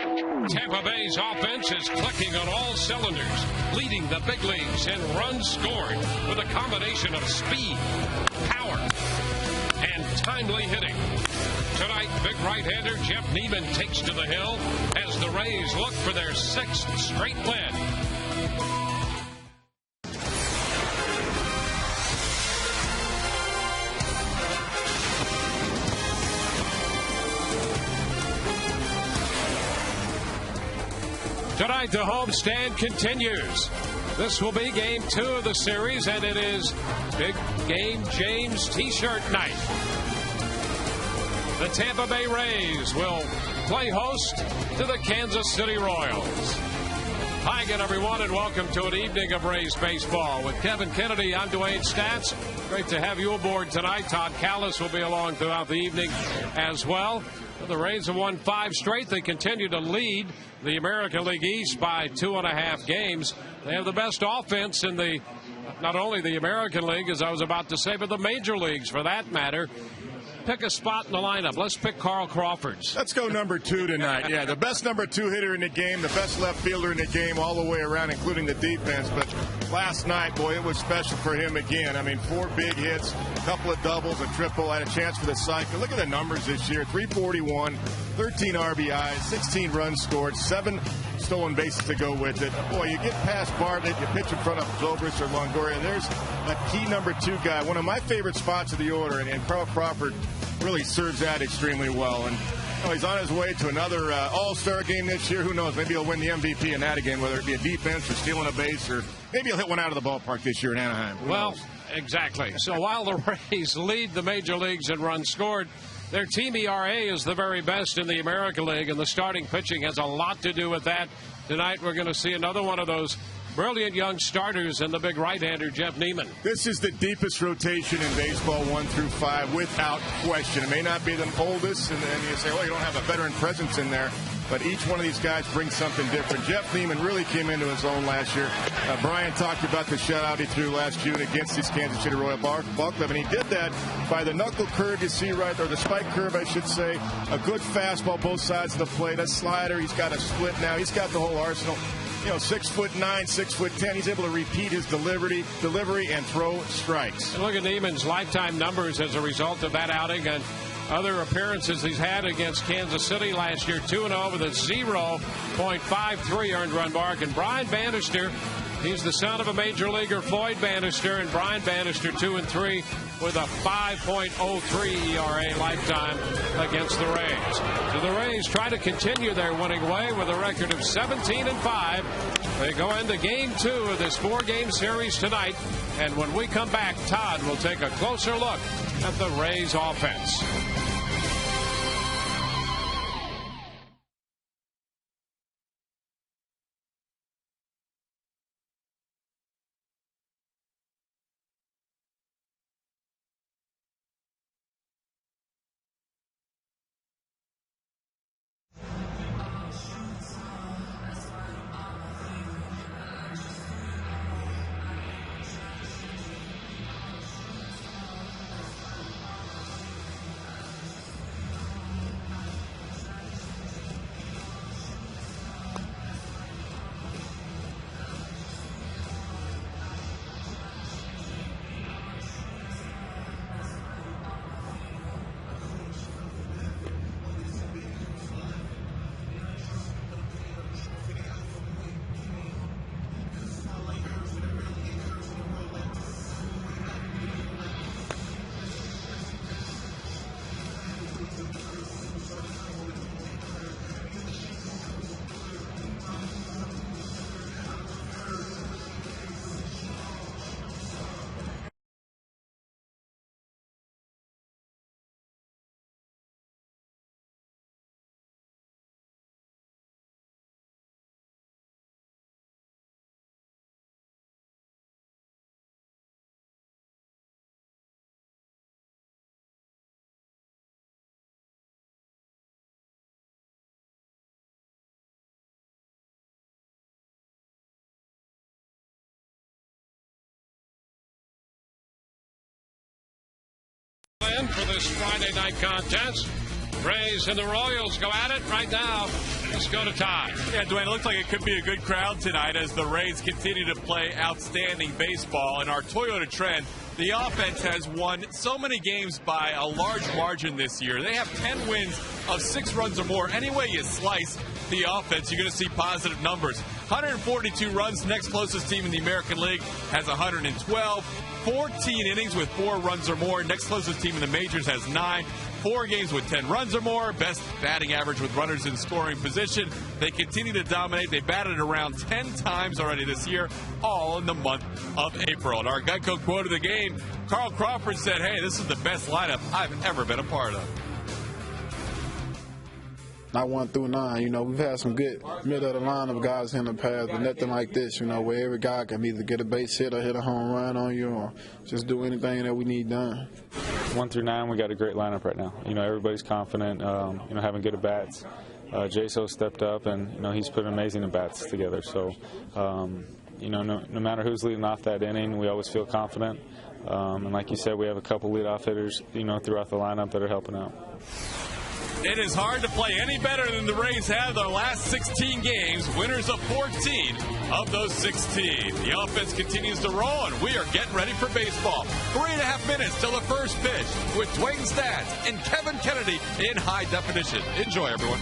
Tampa Bay's offense is clicking on all cylinders, leading the big leagues in runs scored with a combination of speed, power, and timely hitting. Tonight, big right-hander Jeff Neiman takes to the hill as the Rays look for their 6th straight win. Tonight, the homestand continues. This will be Game 2 of the series, and it is Big Game James T-shirt night. The Tampa Bay Rays will play host to the Kansas City Royals. Hi again, everyone, and welcome to an evening of Rays baseball. With Kevin Kennedy, I'm Dwayne Statz. Great to have you aboard tonight. Todd Callis will be along throughout the evening as well. The Rays have won 5 straight. They continue to lead the American League East by 2.5 games. They have the best offense in not only the American League, as I was about to say, but the major leagues for that matter. Pick a spot in the lineup. Let's pick Carl Crawford's. Let's go number 2 tonight. Yeah, the best number 2 hitter in the game, the best left fielder in the game all the way around, including the defense. But last night, boy, it was special for him again. I mean, 4 big hits, a couple of doubles, a triple, had a chance for the cycle. Look at the numbers this year. 341, 13 RBIs, 16 runs scored, 7 stolen bases to go with it. Boy, you get past Bartlett, you pitch in front of Zobrist or Longoria. There's a key number 2 guy, one of my favorite spots of the order, and Carl Crawford really serves that extremely well. And he's on his way to another all-star game this year. Who knows? Maybe he'll win the MVP in that again, whether it be a defense or stealing a base, or maybe he'll hit one out of the ballpark this year in Anaheim. Well, exactly. So while the Rays lead the major leagues in runs scored, their team ERA is the very best in the American League, and the starting pitching has a lot to do with that. Tonight we're going to see another one of those brilliant young starters in the big right-hander, Jeff Neiman. This is the deepest rotation in baseball, 1 through 5, without question. It may not be the oldest, and then you say, well, you don't have a veteran presence in there, but each one of these guys brings something different. Jeff Neiman really came into his own last year. Brian talked about the shutout he threw last June against this Kansas City Royal Ball Club, and he did that by the knuckle curve you see right, or the spike curve, I should say. A good fastball both sides of the plate, a slider. He's got a split now. He's got the whole arsenal. 6'9", 6'10". He's able to repeat his delivery and throw strikes. And look at Neiman's lifetime numbers as a result of that outing and other appearances he's had against Kansas City last year. 2-0 with a 0.53 earned run mark. And Brian Bannister, he's the son of a major leaguer, Floyd Bannister, and Brian Bannister 2-3 with a 5.03 ERA lifetime against the Rays. So the Rays try to continue their winning way with a record of 17-5. They go into Game 2 of this 4-game series tonight. And when we come back, Todd will take a closer look at the Rays offense. For this Friday night contest, Rays and the Royals go at it right now. Let's go to Ty. Yeah, Dwayne, it looks like it could be a good crowd tonight as the Rays continue to play outstanding baseball. And our Toyota trend, the offense has won so many games by a large margin this year. They have 10 wins of 6 runs or more. Any way you slice the offense, you're going to see positive numbers. 142 runs. Next closest team in the American League has 112. 14 innings with 4 runs or more. Next closest team in the majors has 9. 4 games with 10 runs or more. Best batting average with runners in scoring position. They continue to dominate. They batted around 10 times already this year, all in the month of April. And our Geico quote of the game, Carl Crawford said, "Hey, this is the best lineup I've ever been a part of." Not 1 through 9, we've had some good middle of the lineup guys in the past, but nothing like this, where every guy can either get a base hit or hit a home run on you or just do anything that we need done. 1 through 9, we got a great lineup right now. Everybody's confident, having good at-bats. Jaso stepped up, and, he's put amazing at-bats together. So, no matter who's leading off that inning, we always feel confident. And like you said, we have a couple leadoff hitters, throughout the lineup that are helping out. It is hard to play any better than the Rays have their last 16 games, winners of 14 of those 16. The offense continues to roll, and we are getting ready for baseball. 3.5 minutes till the first pitch with Dwayne Stats and Kevin Kennedy in high definition. Enjoy, everyone.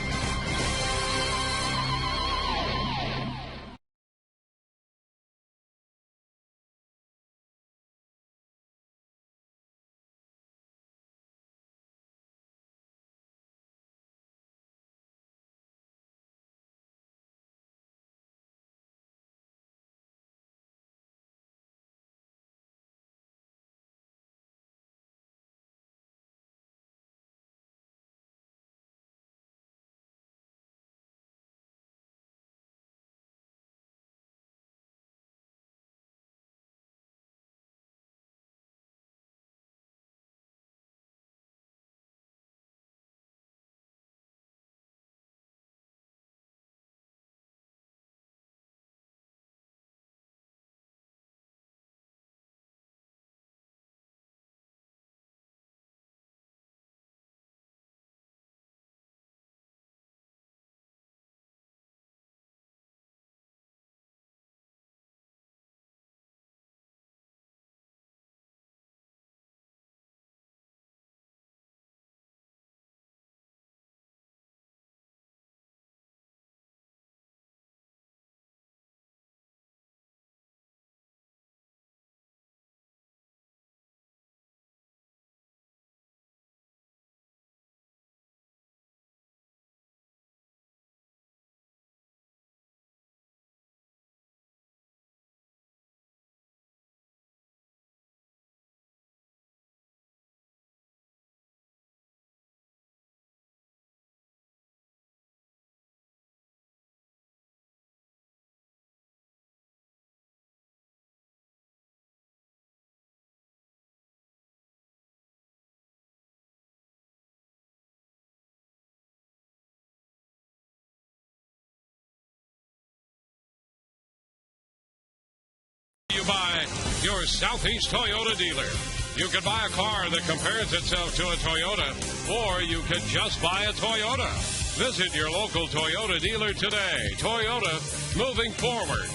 You buy your Southeast Toyota dealer. You can buy a car that compares itself to a Toyota, or you can just buy a Toyota. Visit your local Toyota dealer today. Toyota, moving forward.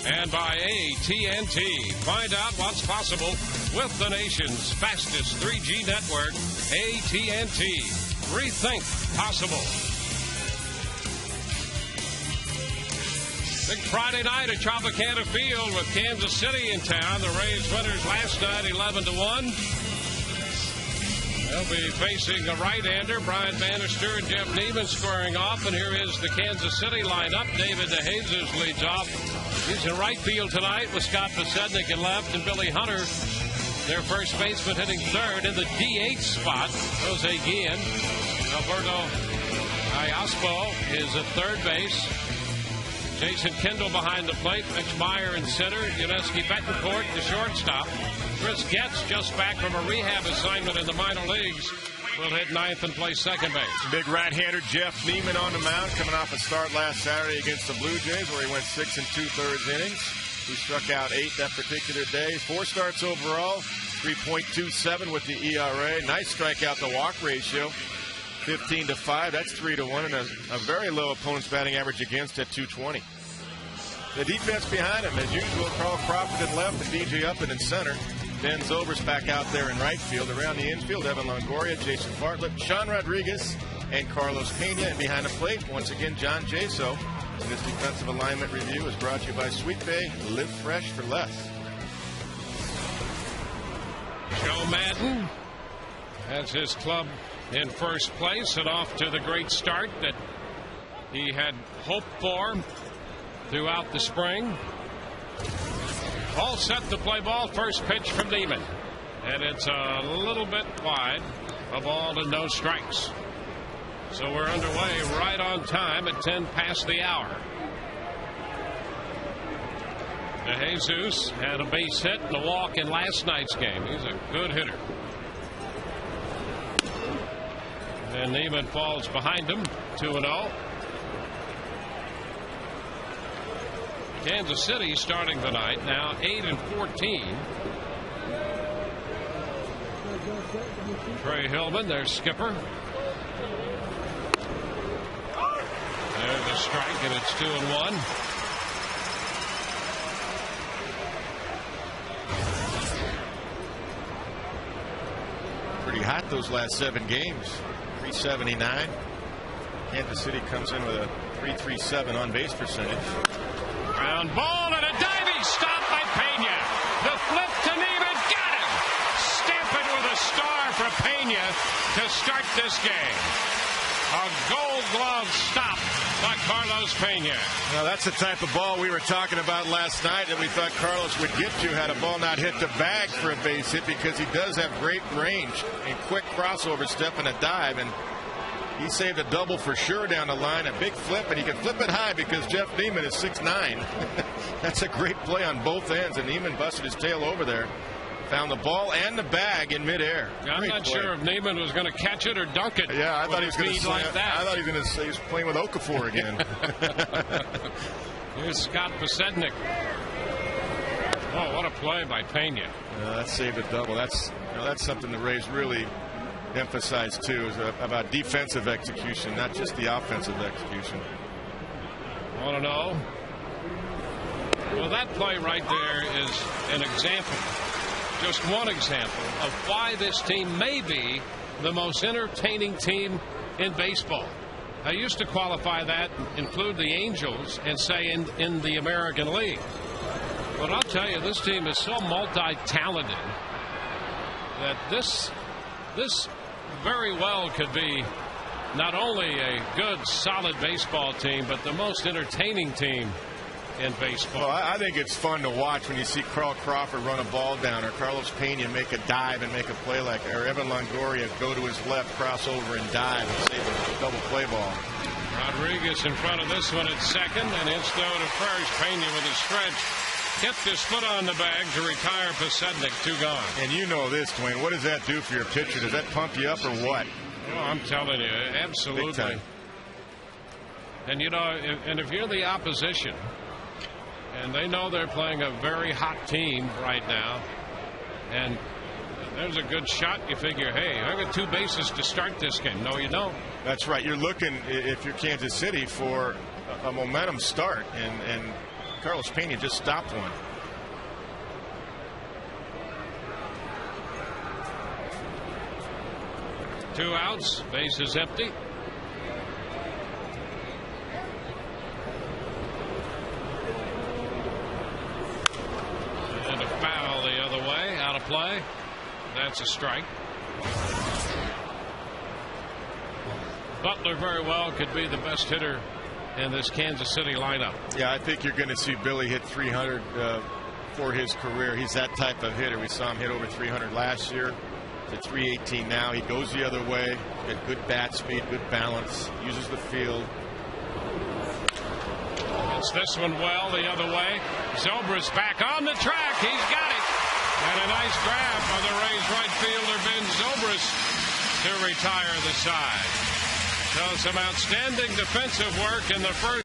And by AT&T. Find out what's possible with the nation's fastest 3G network, AT&T. Rethink possible. Big Friday night at Tropicana Field with Kansas City in town. The Rays winners last night 11-1. They'll be facing a right-hander, Brian Bannister and Jeff Neiman squaring off. And here is the Kansas City lineup. David DeJesus leads off. He's in right field tonight with Scott Posednik in left and Billy Hunter, their first baseman, hitting third. In the DH spot, Jose Guillen. Alberto Ayaspo is at third base. Jason Kendall behind the plate. Mitch Meyer in center. Yuniesky Betancourt, the shortstop. Chris Getz, just back from a rehab assignment in the minor leagues, will hit ninth and play second base. Big right-hander Jeff Neiman on the mound, coming off a start last Saturday against the Blue Jays, where he went 6 2/3 innings. He struck out 8 that particular day. 4 starts overall, 3.27 with the ERA. Nice strikeout to walk ratio. 15-5. That's 3-1, and a very low opponent's batting average against at 220. The defense behind him, as usual, Carl Crawford in left, and DJ Uppin in center. Ben Zobrist back out there in right field. Around the infield, Evan Longoria, Jason Bartlett, Sean Rodriguez, and Carlos Pena. And behind the plate, once again, John Jaso. And this defensive alignment review is brought to you by Sweet Bay. Live fresh for less. Joe Madden has his club in first place and off to the great start that he had hoped for throughout the spring. All set to play ball. First pitch from Neiman. And it's a little bit wide. A ball to no strikes. So we're underway right on time at 10 past the hour. De Jesus had a base hit and a walk in last night's game. He's a good hitter. And Neiman falls behind him, 2-0. Kansas City starting tonight now 8-14. Trey Hillman, their skipper. There's a strike, and it's 2-1. Pretty hot those last 7 games. 379. Kansas City comes in with a 337 on base percentage. Ground ball and a diving stop by Pena. The flip to Neiman, got him. Stamping with a star for Pena to start this game. A Gold Glove stop by Carlos Pena. Now that's the type of ball we were talking about last night that we thought Carlos would get to had a ball not hit the bag for a base hit, because he does have great range and quick crossover step and a dive, and he saved a double for sure down the line. A big flip, and he can flip it high because Jeff Neiman is 6'9". That's a great play on both ends, and Neiman busted his tail over there. Found the ball and the bag in midair. I'm not sure if Neiman was going to catch it or dunk it. Yeah, I thought he was going to like that. I thought he was going to say he was playing with Okafor again. Here's Scott Posednik. Oh, what a play by Pena. That saved a double. That's something the Rays really emphasize too, is about defensive execution, not just the offensive execution. 1-0. Well, that play right there is an example, just one example of why this team may be the most entertaining team in baseball. I used to qualify that, include the Angels, and say in the American League. But I'll tell you, this team is so multi-talented that this very well could be not only a good, solid baseball team, but the most entertaining team in baseball. Well, I think it's fun to watch when you see Carl Crawford run a ball down, or Carlos Pena make a dive and make a play like, or Evan Longoria go to his left, cross over and dive and save a double play ball. Rodriguez in front of this one at second, and it's throw to first. Pena with a stretch. Kept his foot on the bag to retire Posednik. 2 gone. And you know this, Dwayne. What does that do for your pitcher? Does that pump you up or what? Oh, I'm telling you, absolutely. And you know, if you're the opposition, and they know they're playing a very hot team right now, and there's a good shot, you figure, hey, I got 2 bases to start this game. No, you don't. That's right. You're looking, if you're Kansas City, for a momentum start, and Carlos Pena just stopped one. Two outs, base is empty. And a foul the other way, out of play. That's a strike. Butler very well could be the best hitter in this Kansas City lineup. Yeah, I think you're going to see Billy hit 300 for his career. He's that type of hitter. We saw him hit over 300 last year. To 318 now. He goes the other way. He's got good bat speed, good balance, uses the field. It's this one well the other way. Zobrist back on the track. He's got it. And a nice grab by the Rays right fielder Ben Zobrist to retire the side. So some outstanding defensive work in the first.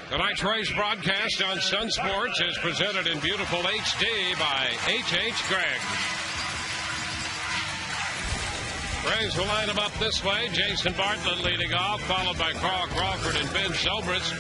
Tonight's race broadcast on Sun Sports is presented in beautiful HD by H.H. Gregg. Rays will line them up this way. Jason Bartlett leading off, followed by Carl Crawford and Ben Zobrist.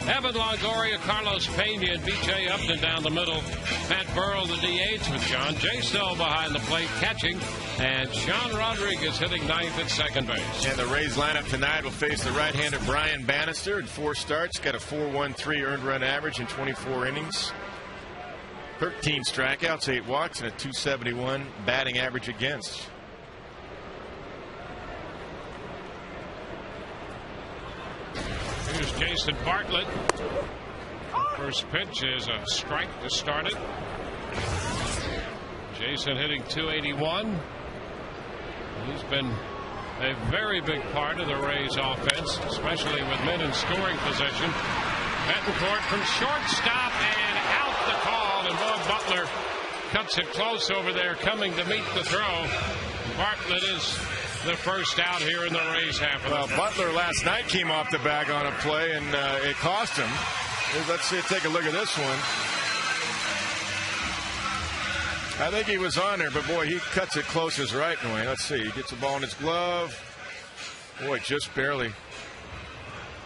Evan Longoria, Carlos Pena, and B.J. Upton down the middle. Pat Burrell, the DH, with John J. Stowe behind the plate catching. And Sean Rodriguez hitting ninth at second base. And the Rays lineup tonight will face the right-hander Brian Bannister in 4 starts. Got a 4.13 earned run average in 24 innings. 13 strikeouts, 8 walks, and a 271 batting average against. Here's Jason Bartlett. First pitch is a strike to start it. Jason hitting 281. He's been a very big part of the Rays offense, especially with men in scoring position. Betancourt from shortstop and out the call, and Bob Butler cuts it close over there, coming to meet the throw. Bartlett is the first out here in the Rays half of the Butler last night came off the bag on a play, and it cost him. Let's see, take a look at this one. I think he was on there, but boy, he cuts it close his right way. Let's see, he gets the ball in his glove. Boy, just barely.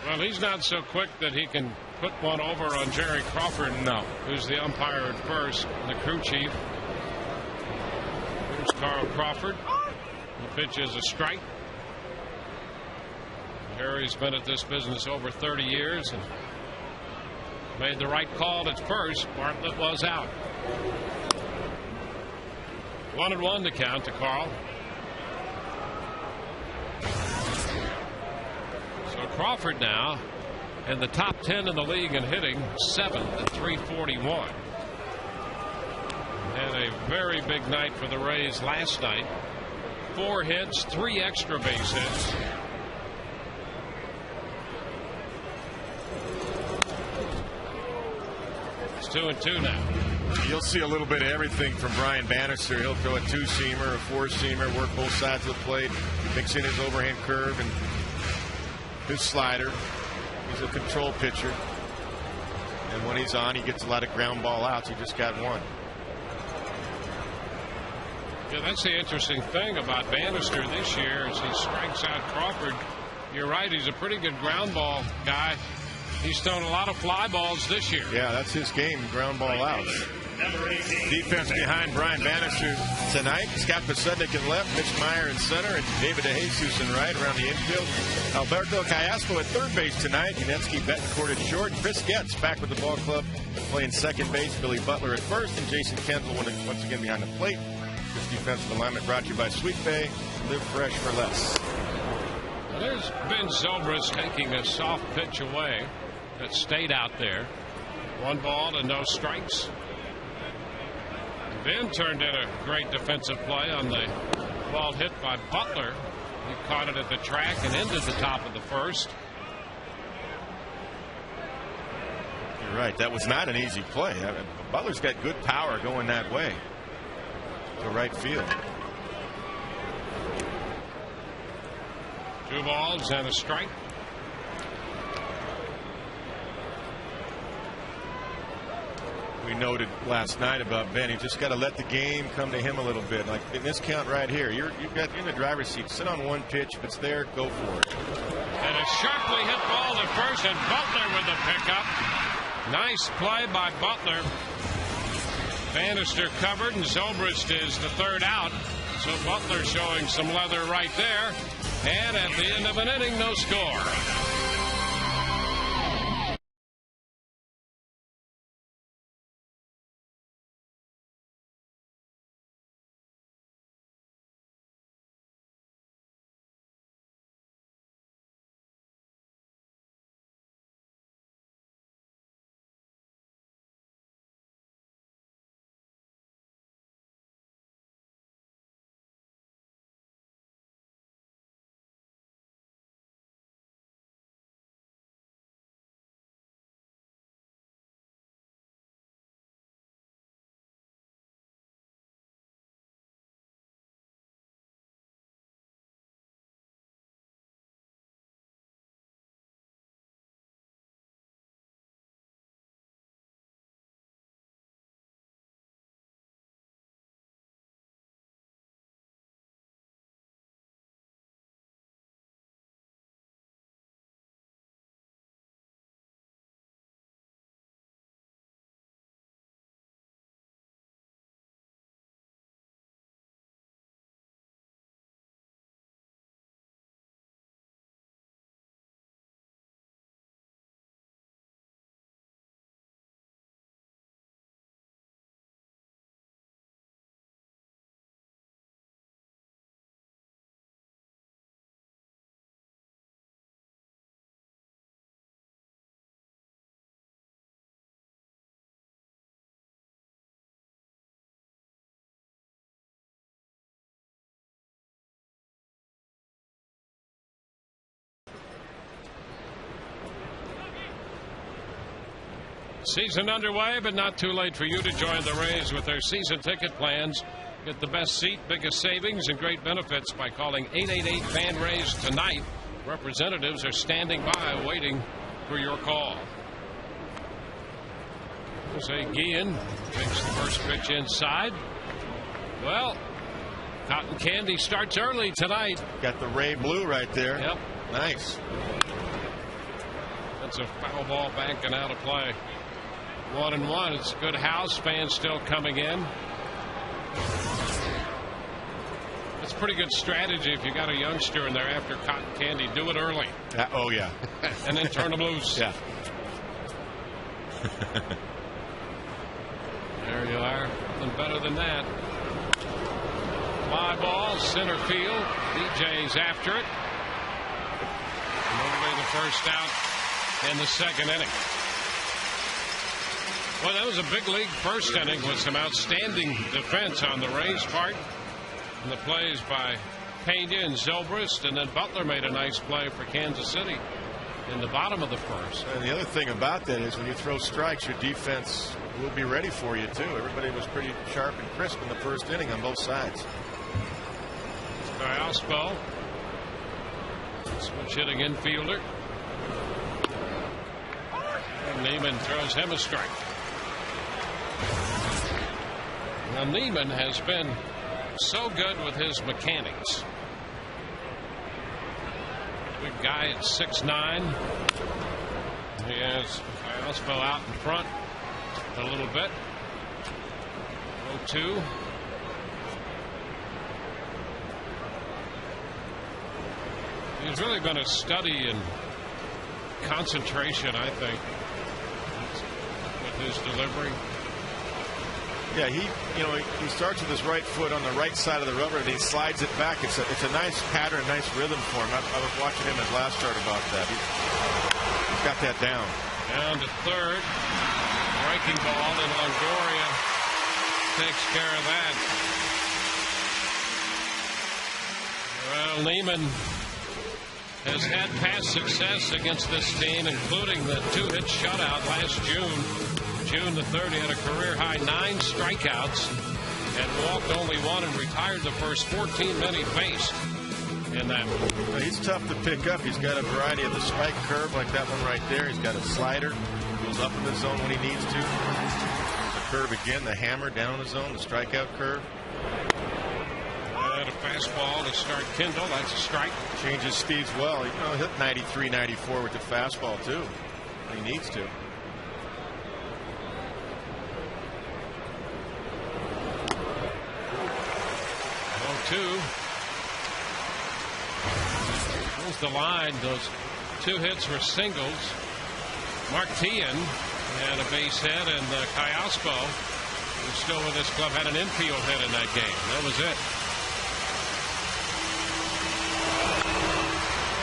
Well, he's not so quick that he can put one over on Jerry Crawford. No. Who's the umpire at first, the crew chief. Here's Carl Crawford. The pitch is a strike. Harry's been at this business over 30 years and made the right call at first. Bartlett was out. 1-1 to count to Carl. So Crawford now in the top 10 in the league in hitting, 7th at 341. Had a very big night for the Rays last night. 4 hits, 3 extra base hits. It's 2-2 now. You'll see a little bit of everything from Brian Bannister. He'll throw a 2-seamer, a 4-seamer, work both sides of the plate, mix in his overhand curve and his slider. He's a control pitcher. And when he's on, he gets a lot of ground ball outs. He just got one. Yeah, that's the interesting thing about Bannister this year as he strikes out Crawford. You're right, he's a pretty good ground ball guy. He's thrown a lot of fly balls this year. Yeah, that's his game, ground ball outs. Defense behind Brian Bannister tonight. Scott Pasednik in left, Mitch Meyer in center, and David DeJesus in right around the infield. Alberto Callasco at third base tonight. Yunetsky Betancourt at short. Chris Getz back with the ball club playing second base. Billy Butler at first, and Jason Kendall once again behind the plate. This defensive alignment brought to you by Sweet Bay. Live fresh for less. Well, there's Ben Zobrist taking a soft pitch away that stayed out there. 1 ball and no strikes. Ben turned in a great defensive play on the ball hit by Butler. He caught it at the track and ended the top of the first. You're right. That was not an easy play. Butler's got good power going that way to right field. 2 balls and a strike. We noted last night about Ben. You just got to let the game come to him a little bit. Like in this count right here, you're in the driver's seat. Sit on one pitch. If it's there, go for it. And a sharply hit ball to first, and Butler with the pickup. Nice play by Butler. Bannister covered, and Zobrist is the third out. So Butler showing some leather right there. And at the end of an inning, no score. Season underway, but not too late for you to join the Rays with their season ticket plans. Get the best seat, biggest savings, and great benefits by calling 888-FAN-RAYS tonight. Representatives are standing by waiting for your call. Jose Guillen takes the first pitch inside. Well, Cotton Candy starts early tonight. Got the Ray Blue right there. Yep. Nice. That's a foul ball banking out of play. 1-1. It's a good house. Fans still coming in. It's pretty good strategy if you got a youngster in there after Cotton Candy. Do it early. Oh, yeah. And then turn them loose. Yeah. There you are. Nothing better than that. Fly ball, center field. DJ's after it. Moving the first out in the second inning. Well, that was a big league first inning with some outstanding defense on the Rays' part. And the plays by Pena and Zobrist, and then Butler made a nice play for Kansas City in the bottom of the first. And the other thing about that is when you throw strikes, your defense will be ready for you, too. Everybody was pretty sharp and crisp in the first inning on both sides. Ospo, switch hitting infielder. And Neiman throws him a strike. Now Neiman has been so good with his mechanics. Big guy at 6'9". He has Ospo out in front a little bit. 0-2. He's really been a study in concentration, I think, with his delivery. Yeah, he starts with his right foot on the right side of the rubber and he slides it back. It's a nice pattern, nice rhythm for him. I was watching him his last start about that. He's got that down. Down to third. Breaking ball, and Longoria takes care of that. Well, Neiman has had past success against this team, including the 2-hit shutout last June the 3rd. He had a career-high 9 strikeouts and walked only 1 and retired the first 14 men he faced in that one. He's tough to pick up. He's got a variety of the spike curve like that one right there. He's got a slider. Goes up in the zone when he needs to. The curve again, the hammer down in the zone, the strikeout curve. And a fastball to start Kendall. That's a strike. Changes speeds well. He'll hit 93, 94 with the fastball too. He needs to. Here's the line. Those 2 hits were singles. Martian had a base hit, and Kayaspo, who's still with this club, had an infield hit in that game. That was it.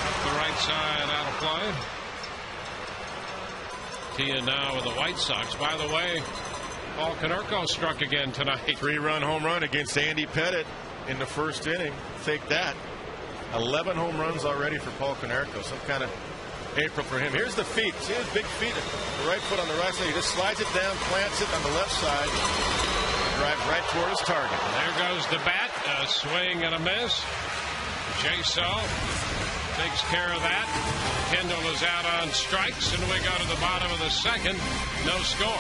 Up the right side, out of play. Tian now with the White Sox. By the way, Paul Konerko struck again tonight. 3-run home run against Andy Pettit in the first inning. Take that. 11 home runs already for Paul Konerko. Some kind of April for him. Here's the feet. See his big feet. The right foot on the right side. He just slides it down, plants it on the left side. Drives right toward his target. There goes the bat. A swing and a miss. J-So takes care of that. Kendall is out on strikes, and we go to the bottom of the second. No score.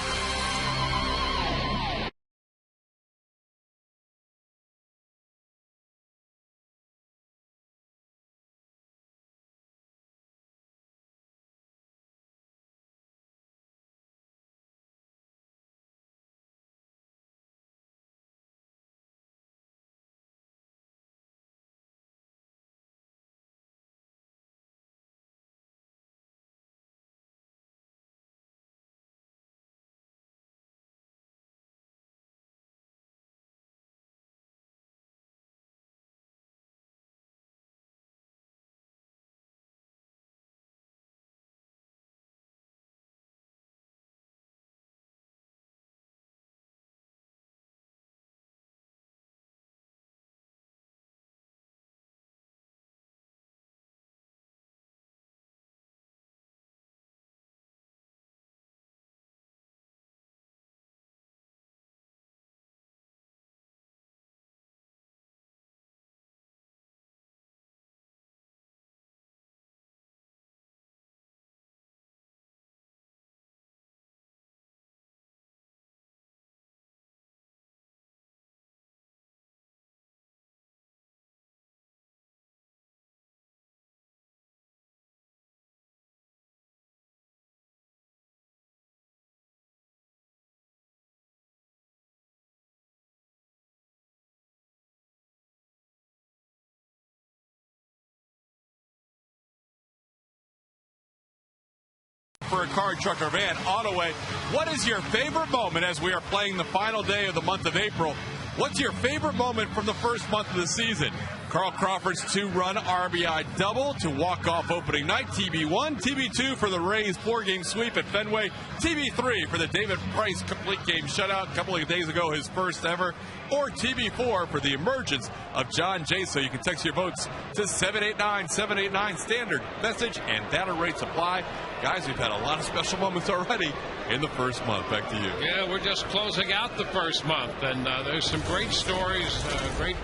for a car, truck, or van, Autoway. What is your favorite moment as we are playing the final day of the month of April? What's your favorite moment from the first month of the season? Carl Crawford's 2-run RBI double to walk off opening night. TB1, TB2 for the Rays 4-game sweep at Fenway. TB3 for the David Price complete game shutout a couple of days ago, his first ever. Or TB4 for the emergence of John Jaso. You can text your votes to 789-789. Standard message and data rates apply. Guys, we've had a lot of special moments already in the first month. Back to you. Yeah, we're just closing out the first month, and there's some great stories, great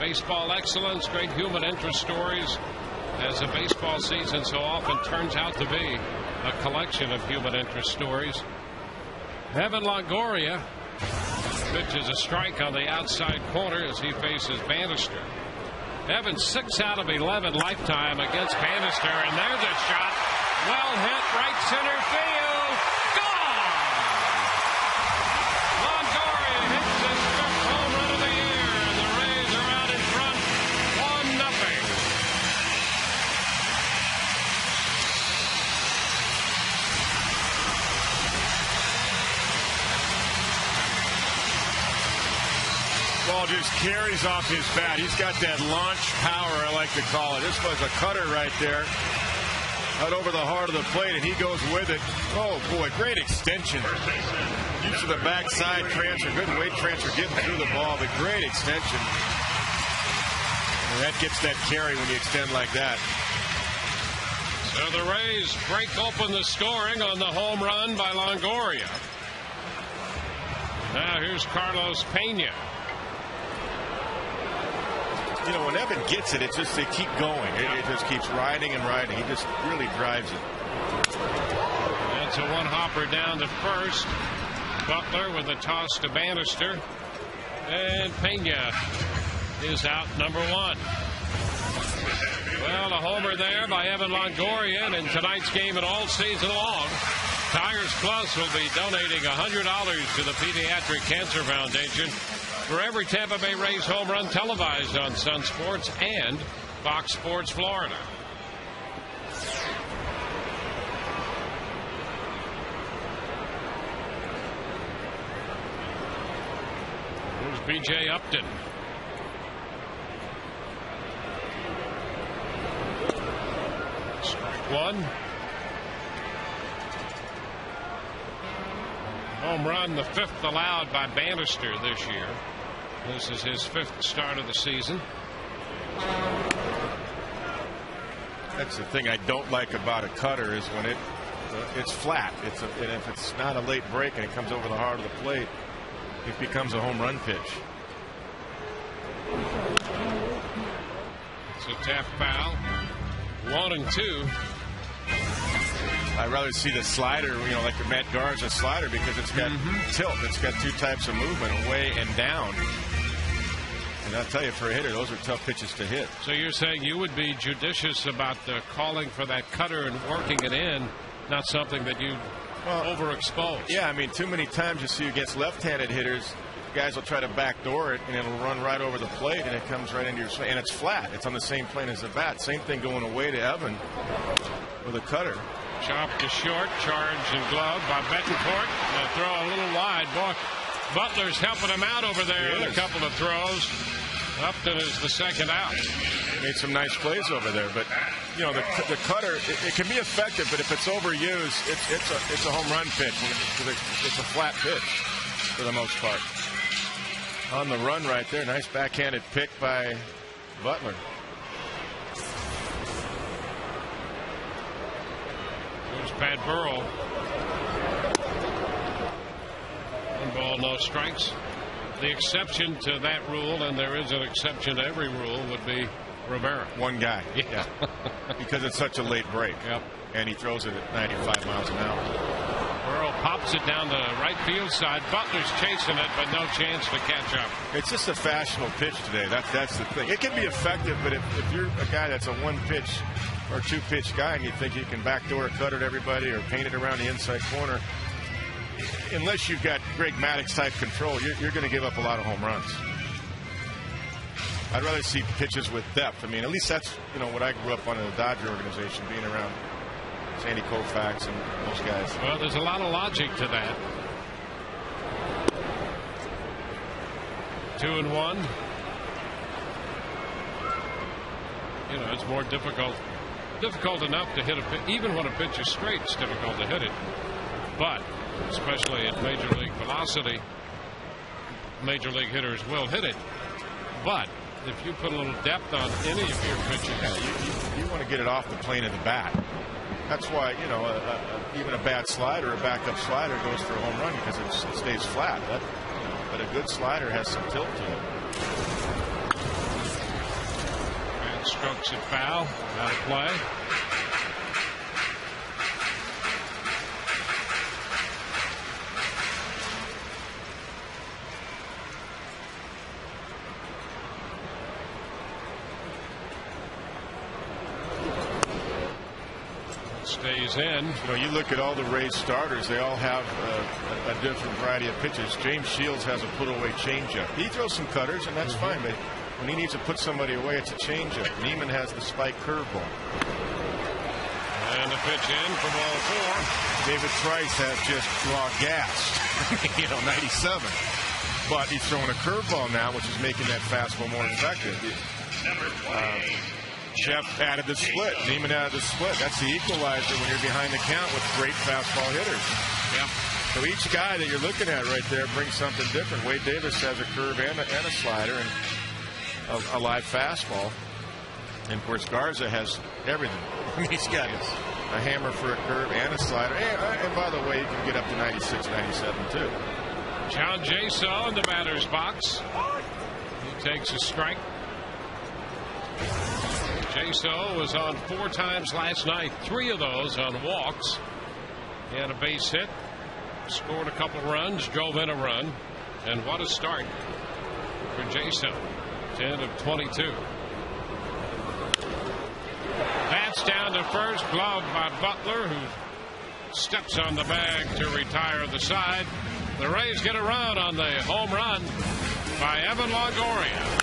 baseball excellence, great human interest stories, as the baseball season so often turns out to be a collection of human interest stories. Evan Longoria pitches a strike on the outside corner as he faces Bannister. Evan 6 out of 11 lifetime against Bannister, and there's a shot. Well hit, right center field. Gone! Longoria hits his 5th home run of the year, and the Rays are out in front 1-0. Ball just carries off his bat. He's got that launch power, I like to call it. This was a cutter right there. Out over the heart of the plate, and he goes with it. Oh, boy, great extension. Use of the backside transfer, good weight transfer, getting through the ball, but great extension. And that gets that carry when you extend like that. So the Rays break open the scoring on the home run by Longoria. Now here's Carlos Pena. You know, when Evan gets it, it's just they keep going. It just keeps riding and riding. He just really drives it. That's a one-hopper down to first. Butler with a toss to Bannister. And Pena is out, number 1. Well, a homer there by Evan Longoria, and in tonight's game and all season long, Tires Plus will be donating $100 to the Pediatric Cancer Foundation for every Tampa Bay Rays home run televised on Sun Sports and Fox Sports Florida. Here's B.J. Upton. Strike 1. Home run, the 5th allowed by Bannister this year. This is his 5th start of the season. That's the thing I don't like about a cutter is when it's flat. And if it's not a late break and it comes over the heart of the plate, it becomes a home run pitch. It's a tap foul. 1-2. I'd rather see the slider, you know, like the Matt Garza slider, because it's got tilt. It's got 2 types of movement, away and down. And I'll tell you, for a hitter, those are tough pitches to hit. So you're saying you would be judicious about calling for that cutter and working it in, not something that you overexpose. Yeah, I mean, too many times you see against left-handed hitters, guys will try to backdoor it, and it'll run right over the plate, and it comes right into your swing. And it's flat. It's on the same plane as the bat. Same thing going away to Evan with a cutter. Chopped to short, charged and gloved by Betancourt. Throw a little wide. Boy, Butler's helping him out over there with a couple of throws. Upton is the second out. Made some nice plays over there, but you know the cutter it can be effective, but if it's overused, it's a home run pitch. It's a flat pitch for the most part. On the run right there, nice backhanded pick by Butler. There's Pat Burrell. 1 ball, no strikes. The exception to that rule, and there is an exception to every rule, would be Rivera. One guy. Yeah. Because it's such a late break. Yep. And he throws it at 95 miles an hour. Burrell pops it down the right field side. Butler's chasing it, but no chance to catch up. It's just a fashionable pitch today. That's the thing. It can be effective, but if you're a guy that's a 1-pitch or 2-pitch guy and you think you can backdoor a cutter to everybody or paint it around the inside corner, unless you've got Greg Maddux type control, you're going to give up a lot of home runs. I'd rather see pitches with depth. I mean, at least that's what I grew up on in the Dodger organization, being around Sandy Koufax and those guys. Well, there's a lot of logic to that. 2-1. You know, it's more difficult enough to hit a pitch. Even when a pitch is straight, it's difficult to hit it. But especially at major league velocity, major league hitters will hit it. But if you put a little depth on any of your pitches, you want to get it off the plane of the bat. That's why, you know, even a bad slider, a backup slider goes for a home run because it stays flat. But a good slider has some tilt to it. And strokes it foul, out of play. Stays in. You know, you look at all the Rays starters, they all have a different variety of pitches. James Shields has a put-away changeup. He throws some cutters, and that's fine, but when he needs to put somebody away, it's a changeup. Neiman has the spike curveball. And the pitch in for ball 4. David Price has just raw gas. You know, 97. But he's throwing a curveball now, which is making that fastball more effective. Jeff added the split. Neiman added the split. That's the equalizer when you're behind the count with great fastball hitters. Yeah. So each guy that you're looking at right there brings something different. Wade Davis has a curve and a slider and a live fastball. And of course Garza has everything. He's got a hammer for a curve and a slider. And by the way, he can get up to 96, 97 too. John Jaso in the batter's box. He takes a strike. Jaso was on 4 times last night, 3 of those on walks. He had a base hit, scored a couple runs, drove in a run, and what a start for Jaso. 10 of 22. That's down to first, gloved by Butler, who steps on the bag to retire the side. The Rays get a run on the home run by Evan Longoria.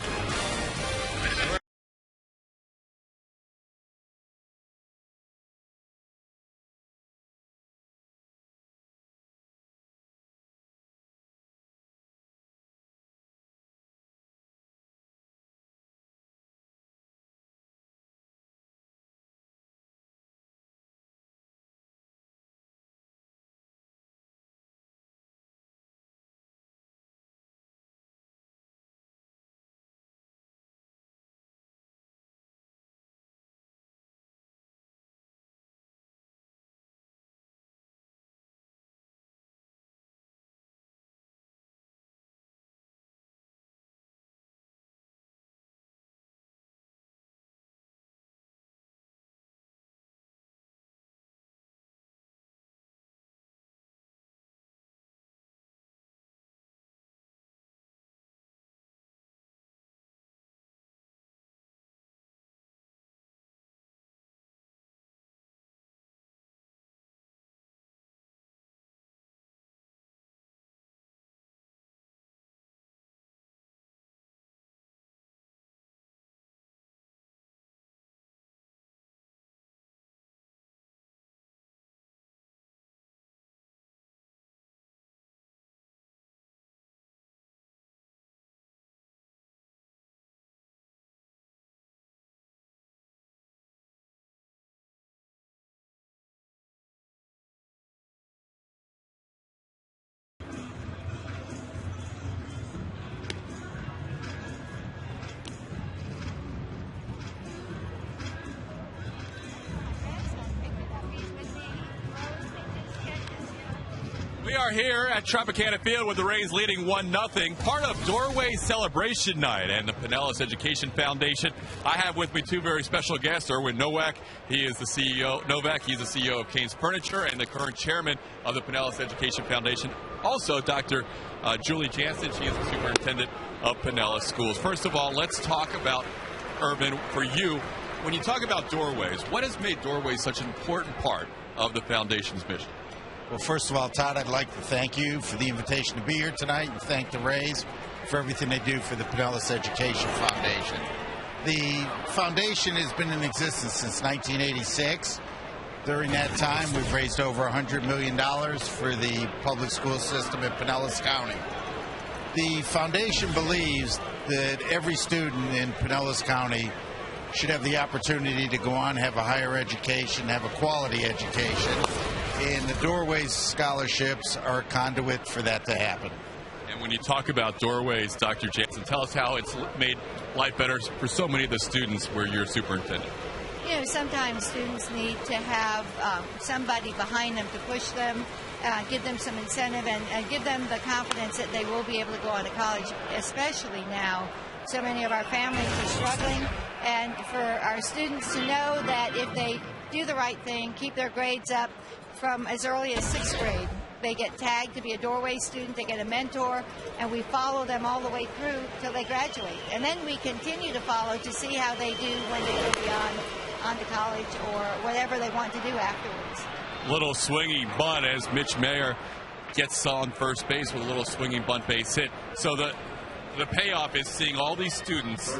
We are here at Tropicana Field with the Rays leading 1-0, part of Doorway Celebration Night and the Pinellas Education Foundation. I have with me 2 very special guests. Erwin Novak, he's the CEO of Kane's Furniture and the current chairman of the Pinellas Education Foundation. Also, Dr. Julie Jansen, she is the superintendent of Pinellas Schools. First of all, let's talk about, Erwin, for you, when you talk about doorways, what has made doorways such an important part of the foundation's mission? Well, first of all, Todd, I'd like to thank you for the invitation to be here tonight and thank the Rays for everything they do for the Pinellas Education Foundation. The foundation has been in existence since 1986. During that time, we've raised over $100 million for the public school system in Pinellas County. The foundation believes that every student in Pinellas County should have the opportunity to go on, have a higher education, have a quality education, and the Doorways scholarships are a conduit for that to happen. And when you talk about Doorways, Dr. Jansen, tell us how it's made life better for so many of the students where you're superintendent. You know, sometimes students need to have somebody behind them to push them, give them some incentive, and give them the confidence that they will be able to go on to college, especially now. So many of our families are struggling, and for our students to know that if they do the right thing, keep their grades up from as early as 6th grade, they get tagged to be a Doorway student, they get a mentor, and we follow them all the way through till they graduate. And then we continue to follow to see how they do when they go beyond onto college or whatever they want to do afterwards. Little swinging bunt as Mitch Mayer gets on first base with a little swinging bunt base hit. So the payoff is seeing all these students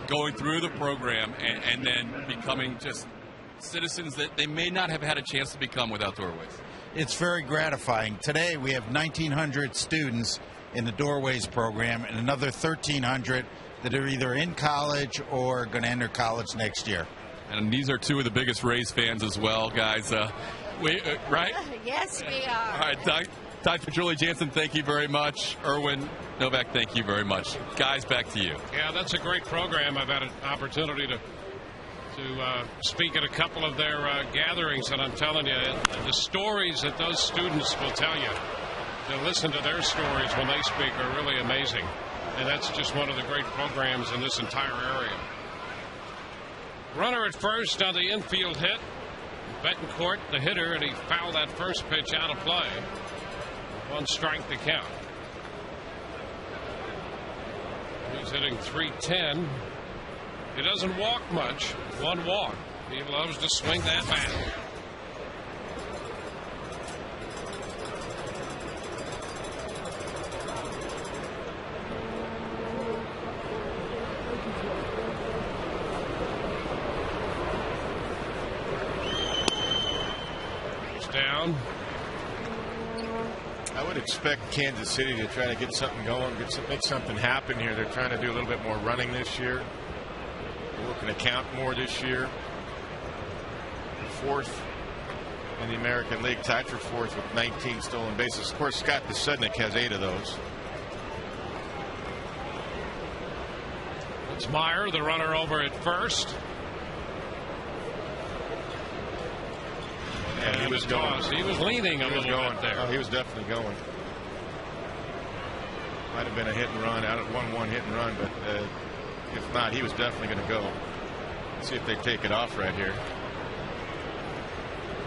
going through the program and then becoming just citizens that they may not have had a chance to become without Doorways. It's very gratifying. Today we have 1,900 students in the Doorways program and another 1,300 that are either in college or going to enter college next year. And these are two of the biggest Rays fans as well, guys. Right? Yes, we are. All right, Dr. Julie Jansen, thank you very much. Erwin Novak, thank you very much. Guys, back to you. Yeah, that's a great program. I've had an opportunity to speak at a couple of their gatherings, and I'm telling you, the stories that those students will tell you, to listen to their stories when they speak are really amazing. And that's just one of the great programs in this entire area. Runner at first on the infield hit. Betancourt, the hitter, and he fouled that first pitch out of play. 1 strike to count. He's hitting .310. He doesn't walk much. 1 walk. He loves to swing that bat. Down. I would expect Kansas City to try to get something going, make something happen here. They're trying to do a little bit more running this year. They're looking to count more this year. 4th in the American League, tied for 4th with 19 stolen bases. Of course, Scott Besudnik has 8 of those. It's Meyer, the runner over at first. Yeah, he was going. He was leaning a little bit there. Oh, he was definitely going. Might have been a hit and run, out at 1-1 hit and run, but if not, he was definitely going to go. Let's see if they take it off right here.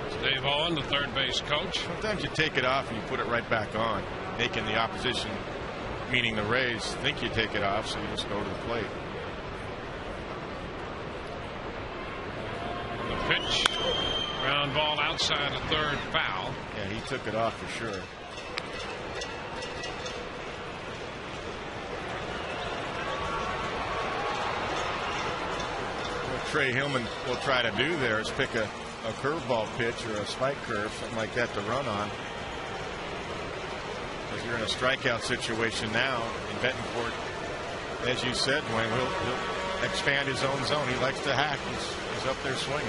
It's Dave Owen, the third base coach. Sometimes you take it off and you put it right back on, making the opposition, meaning the Rays, think you take it off, so you just go to the plate. The pitch. Ground ball outside the third, foul. Yeah, he took it off for sure. What Trey Hillman will try to do there is pick a curveball pitch or a spike curve, something like that to run on. Because you're in a strikeout situation now in Betancourt. As you said, Wayne, he'll expand his own zone. He likes to hack. He's up there swinging.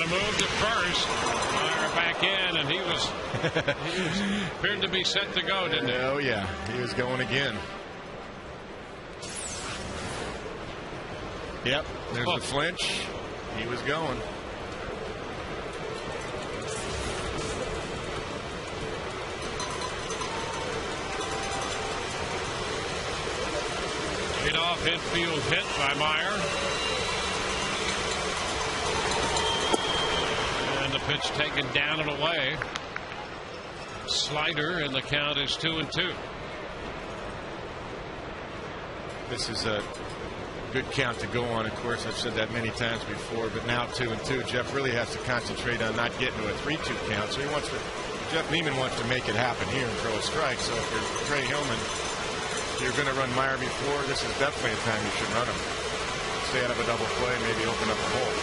Moved at first. Meyer back in, and he appeared to be set to go, didn't he? Oh yeah, he was going again. Yep, there's the flinch. He was going. Hit off infield hit by Meyer. The pitch taken down and away. Slider, and the count is 2-2. This is a good count to go on. Of course, I've said that many times before, but now 2-2. Jeff really has to concentrate on not getting to a 3-2 count. So Jeff Neiman wants to make it happen here and throw a strike. So if you're Trey Hillman, you're going to run Meyer before, this is definitely a time you should run him. Stay out of a double play, maybe open up a hole.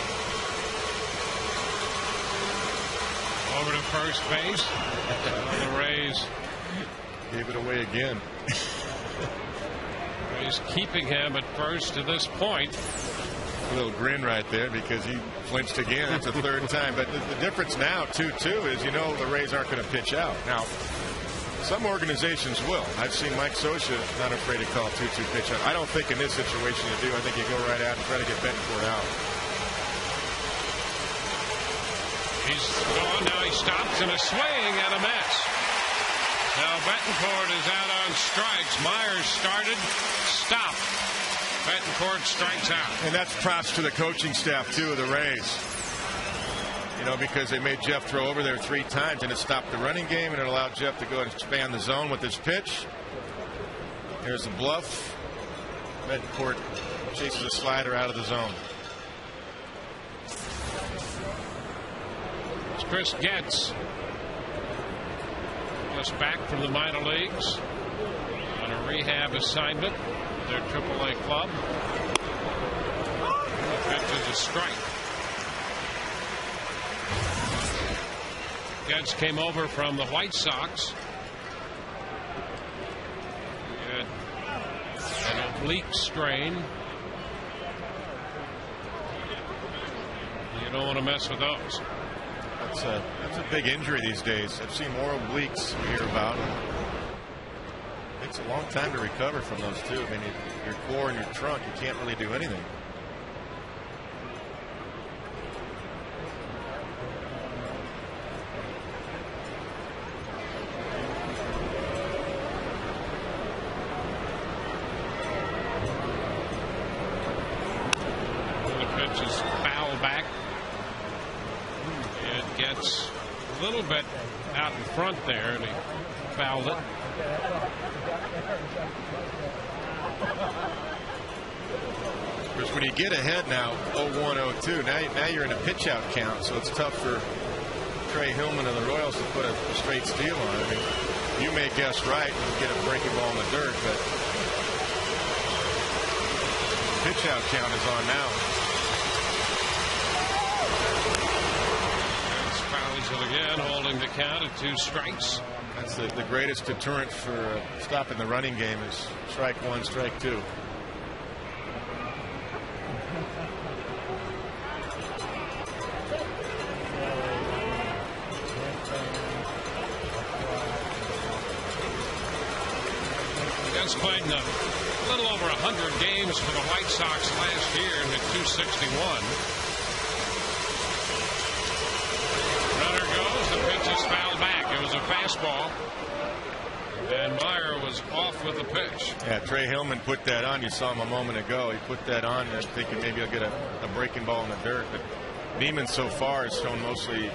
Over to first base. The Rays gave it away again. Rays keeping him at first to this point. A little grin right there because he flinched again. It's the third time. But the difference now, 2-2, is the Rays aren't going to pitch out. Now, some organizations will. I've seen Mike Scioscia not afraid to call 2-2 pitch out. I don't think in this situation you do. I think you go right out and try to get Betancourt out. He's gone. Now he stops in a swing and a miss. Now Betancourt is out on strikes. Myers started, stopped. Betancourt strikes out. And that's props to the coaching staff, too, of the Rays. Because they made Jeff throw over there 3 times, and it stopped the running game, and it allowed Jeff to go and expand the zone with his pitch. Here's the bluff. Betancourt chases a slider out of the zone. It's Chris Getz. Just back from the minor leagues on a rehab assignment. Their AAA club. The pitch is a strike. Getz came over from the White Sox. He had an oblique strain. You don't want to mess with those. That's a big injury these days. I've seen more obliques we hear about. Takes a long time to recover from those too. I mean, your core and your trunk, you can't really do anything. The pitch is foul back. It gets a little bit out in front there, and he fouled it. Because when you get ahead now, 0-1, 0-2, now you're in a pitch out count, so it's tough for Trey Hillman and the Royals to put a straight steal on it. I mean, you may guess right and get a breaking ball in the dirt, but pitch out count is on now. Fouls it again, holding the count at 2 strikes. That's the greatest deterrent for stopping the running game is strike 1, strike 2. Getz played a little over 100 games for the White Sox last year and hit 261. Runner goes. The pitch is fouled back. It was a fastball. And Meyer was off with the pitch. Yeah, Trey Hillman put that on. You saw him a moment ago. He put that on thinking maybe he'll get a breaking ball in the dirt. But Neiman so far has shown mostly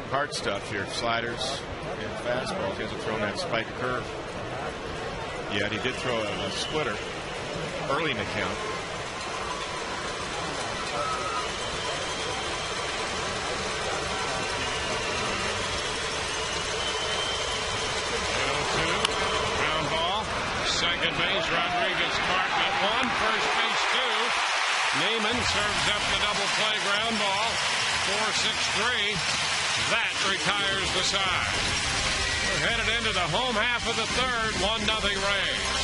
hard stuff here. Sliders and fastballs. He hasn't thrown that spike curve yet. He did throw a splitter early in the count. Second base, Rodriguez caught at 1. First base, 2. Neiman serves up the double play ground ball. 4-6-3. That retires the side. We're headed into the home half of the third. 1-0 Rays.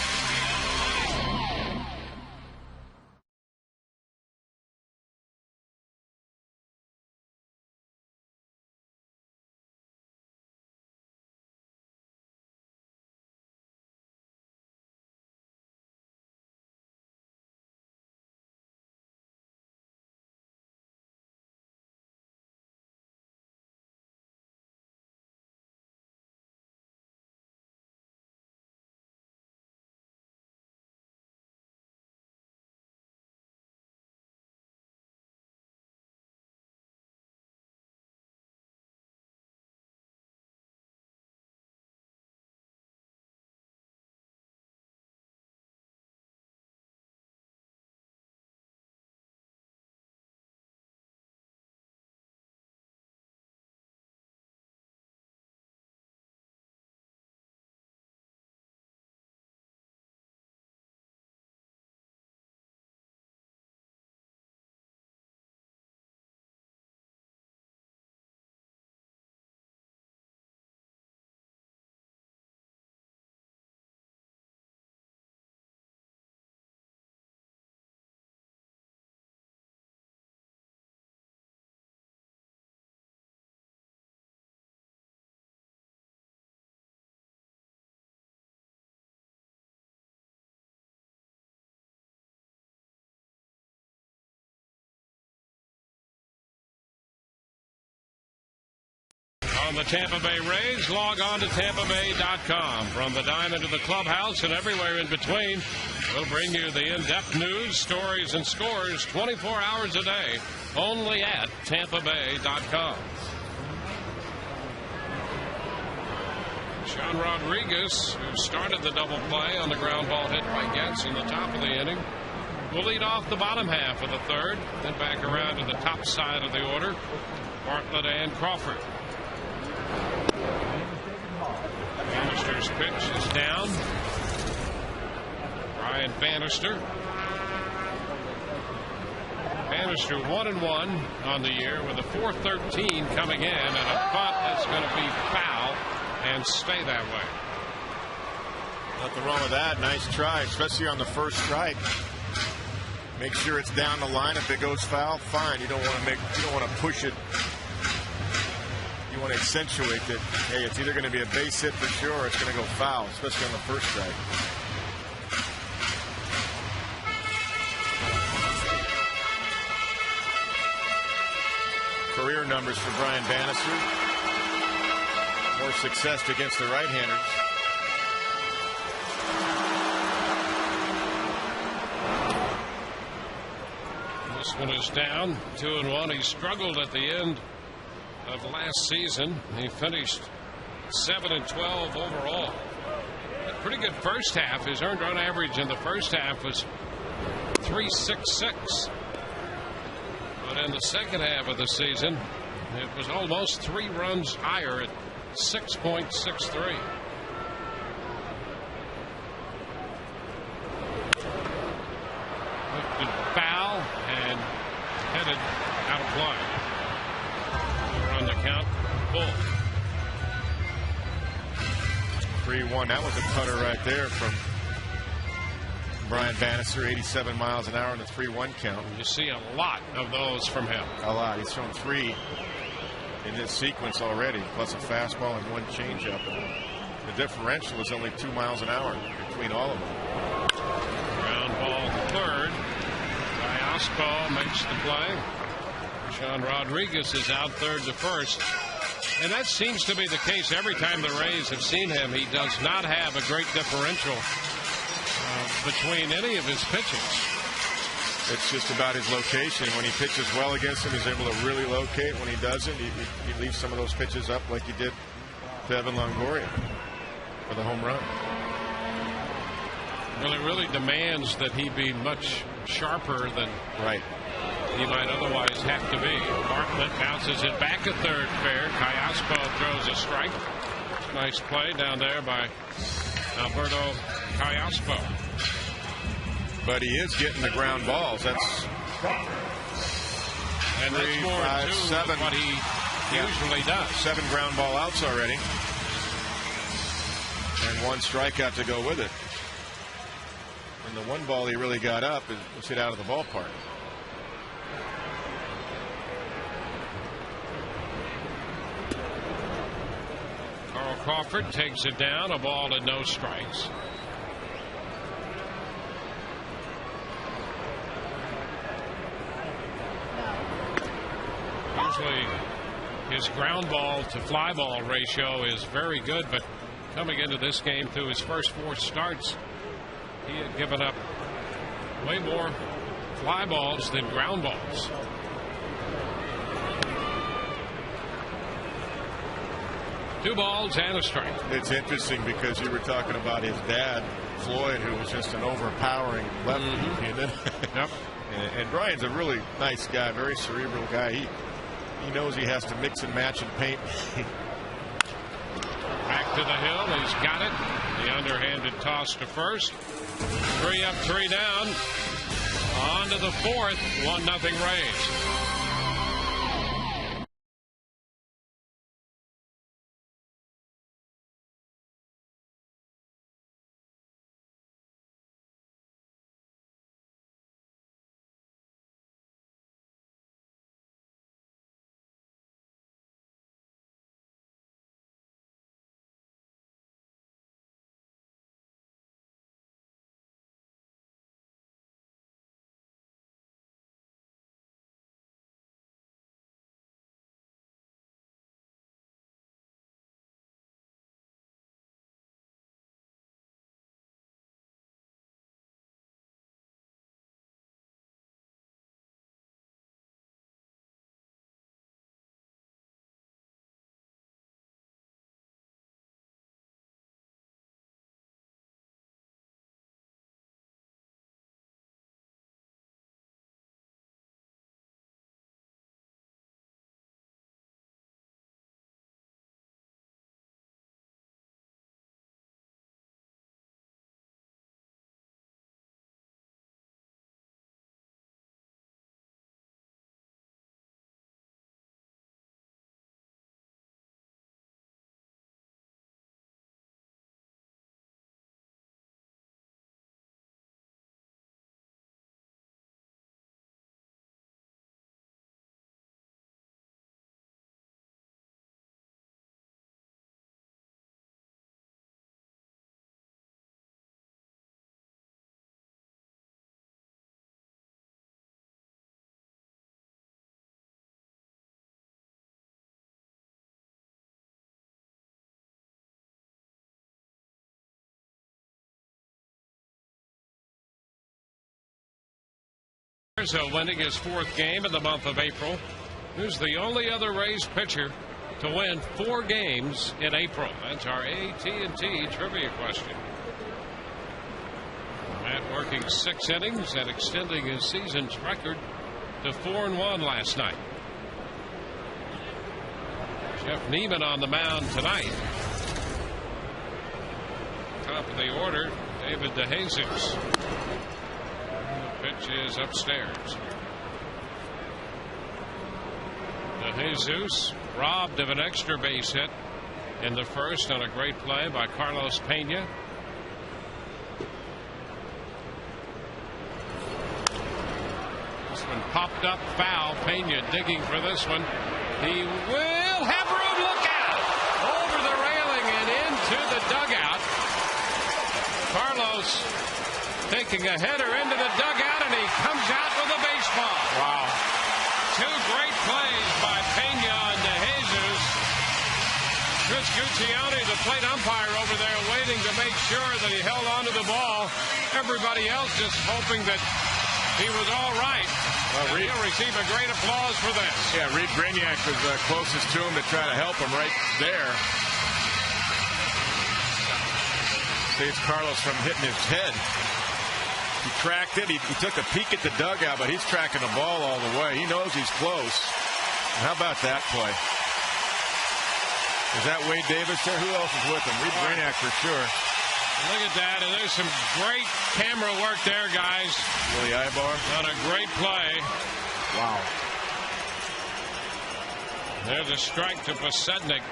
on the Tampa Bay Rays. Log on to TampaBay.com. From the diamond to the clubhouse and everywhere in between, we'll bring you the in-depth news, stories, and scores 24 hours a day, only at TampaBay.com. Sean Rodriguez, who started the double play on the ground ball hit by Getz in the top of the inning, will lead off the bottom half of the third, then back around to the top side of the order. Bartlett and Crawford. Bannister's pitch is down. Brian Bannister. Bannister 1-1 on the year with a .413 coming in and a bunt that's going to be foul and stay that way. Nothing wrong with that. Nice try, especially on the first strike. Make sure it's down the line. If it goes foul, fine. You don't want to push it. You want to accentuate that. Hey, it's either going to be a base hit for sure, or it's going to go foul, especially on the first strike. Career numbers for Brian Bannister. More success against the right-handers. This one is down 2-1. He struggled at the end of last season. He finished 7-12 overall. A pretty good first half. His earned run average in the first half was .366. But in the second half of the season, it was almost 3 runs higher at 6.63. Lifted foul and headed out of play. We're on the count. Full. 3-1. That was a cutter right there from Brian Bannister. 87 miles an hour in the 3-1 count. You see a lot of those from him. A lot. He's thrown 3 in this sequence already, plus a fastball and 1 changeup. The differential is only 2 miles an hour between all of them. Ground ball third. Iosco makes the play. Sean Rodriguez is out third to first. And that seems to be the case every time the Rays have seen him. He does not have a great differential between any of his pitches. It's just about his location. When he pitches well against him, he's able to really locate. When he doesn't, he leaves some of those pitches up like he did to Evan Longoria for the home run. Well, it really demands that he be much sharper than he might otherwise have to be. Bartlett bounces it back at third fair. Cayasco throws a strike. Nice play down there by Alberto Cayasco. But he is getting the ground balls. That's and 3, that's more 5, 7. than what he usually does. 7 ground ball outs already. And 1 strikeout to go with it. And the 1 ball he really got up was hit out of the ballpark. Carl Crawford takes it down. A ball and no strikes. Usually his ground ball to fly ball ratio is very good, but coming into this game through his first 4 starts, he had given up way more fly balls than ground balls. Two balls and a strike. It's interesting because you were talking about his dad, Floyd, who was just an overpowering lefty. Yep. And Brian's a really nice guy, very cerebral guy. He knows he has to mix and match and paint. Back to the hill. He's got it. The underhanded toss to first. 3 up, 3 down. On to the 4th. 1-0 Rays. So winning his 4th game in the month of April. Who's the only other Rays pitcher to win 4 games in April? That's our AT&T trivia question. Matt working 6 innings and extending his season's record to 4-1 last night. Jeff Neiman on the mound tonight. Top of the order, David DeJesus. The pitch is upstairs. DeJesus robbed of an extra base hit in the first on a great play by Carlos Pena. This one popped up foul. Pena digging for this one. He will have room. Look out! Over the railing and into the dugout. Carlos taking a header into the dugout, and he comes out with a baseball. Wow. 2 great plays by Pena and DeJesus. Chris Guccione, the plate umpire over there, waiting to make sure that he held onto the ball. Everybody else just hoping that he was all right. Well, he'll receive a great applause for this. Yeah, Reed Brignac was closest to him to try to help him right there. Saves Carlos from hitting his head. He tracked it. He took a peek at the dugout, but he's tracking the ball all the way. He knows he's close. How about that play? Is that Wade Davis there? Who else is with him? Reed Brignac for sure. Look at that, and there's some great camera work there, guys. Willie Ibar on a great play. Wow. There's a strike to Pasetnik.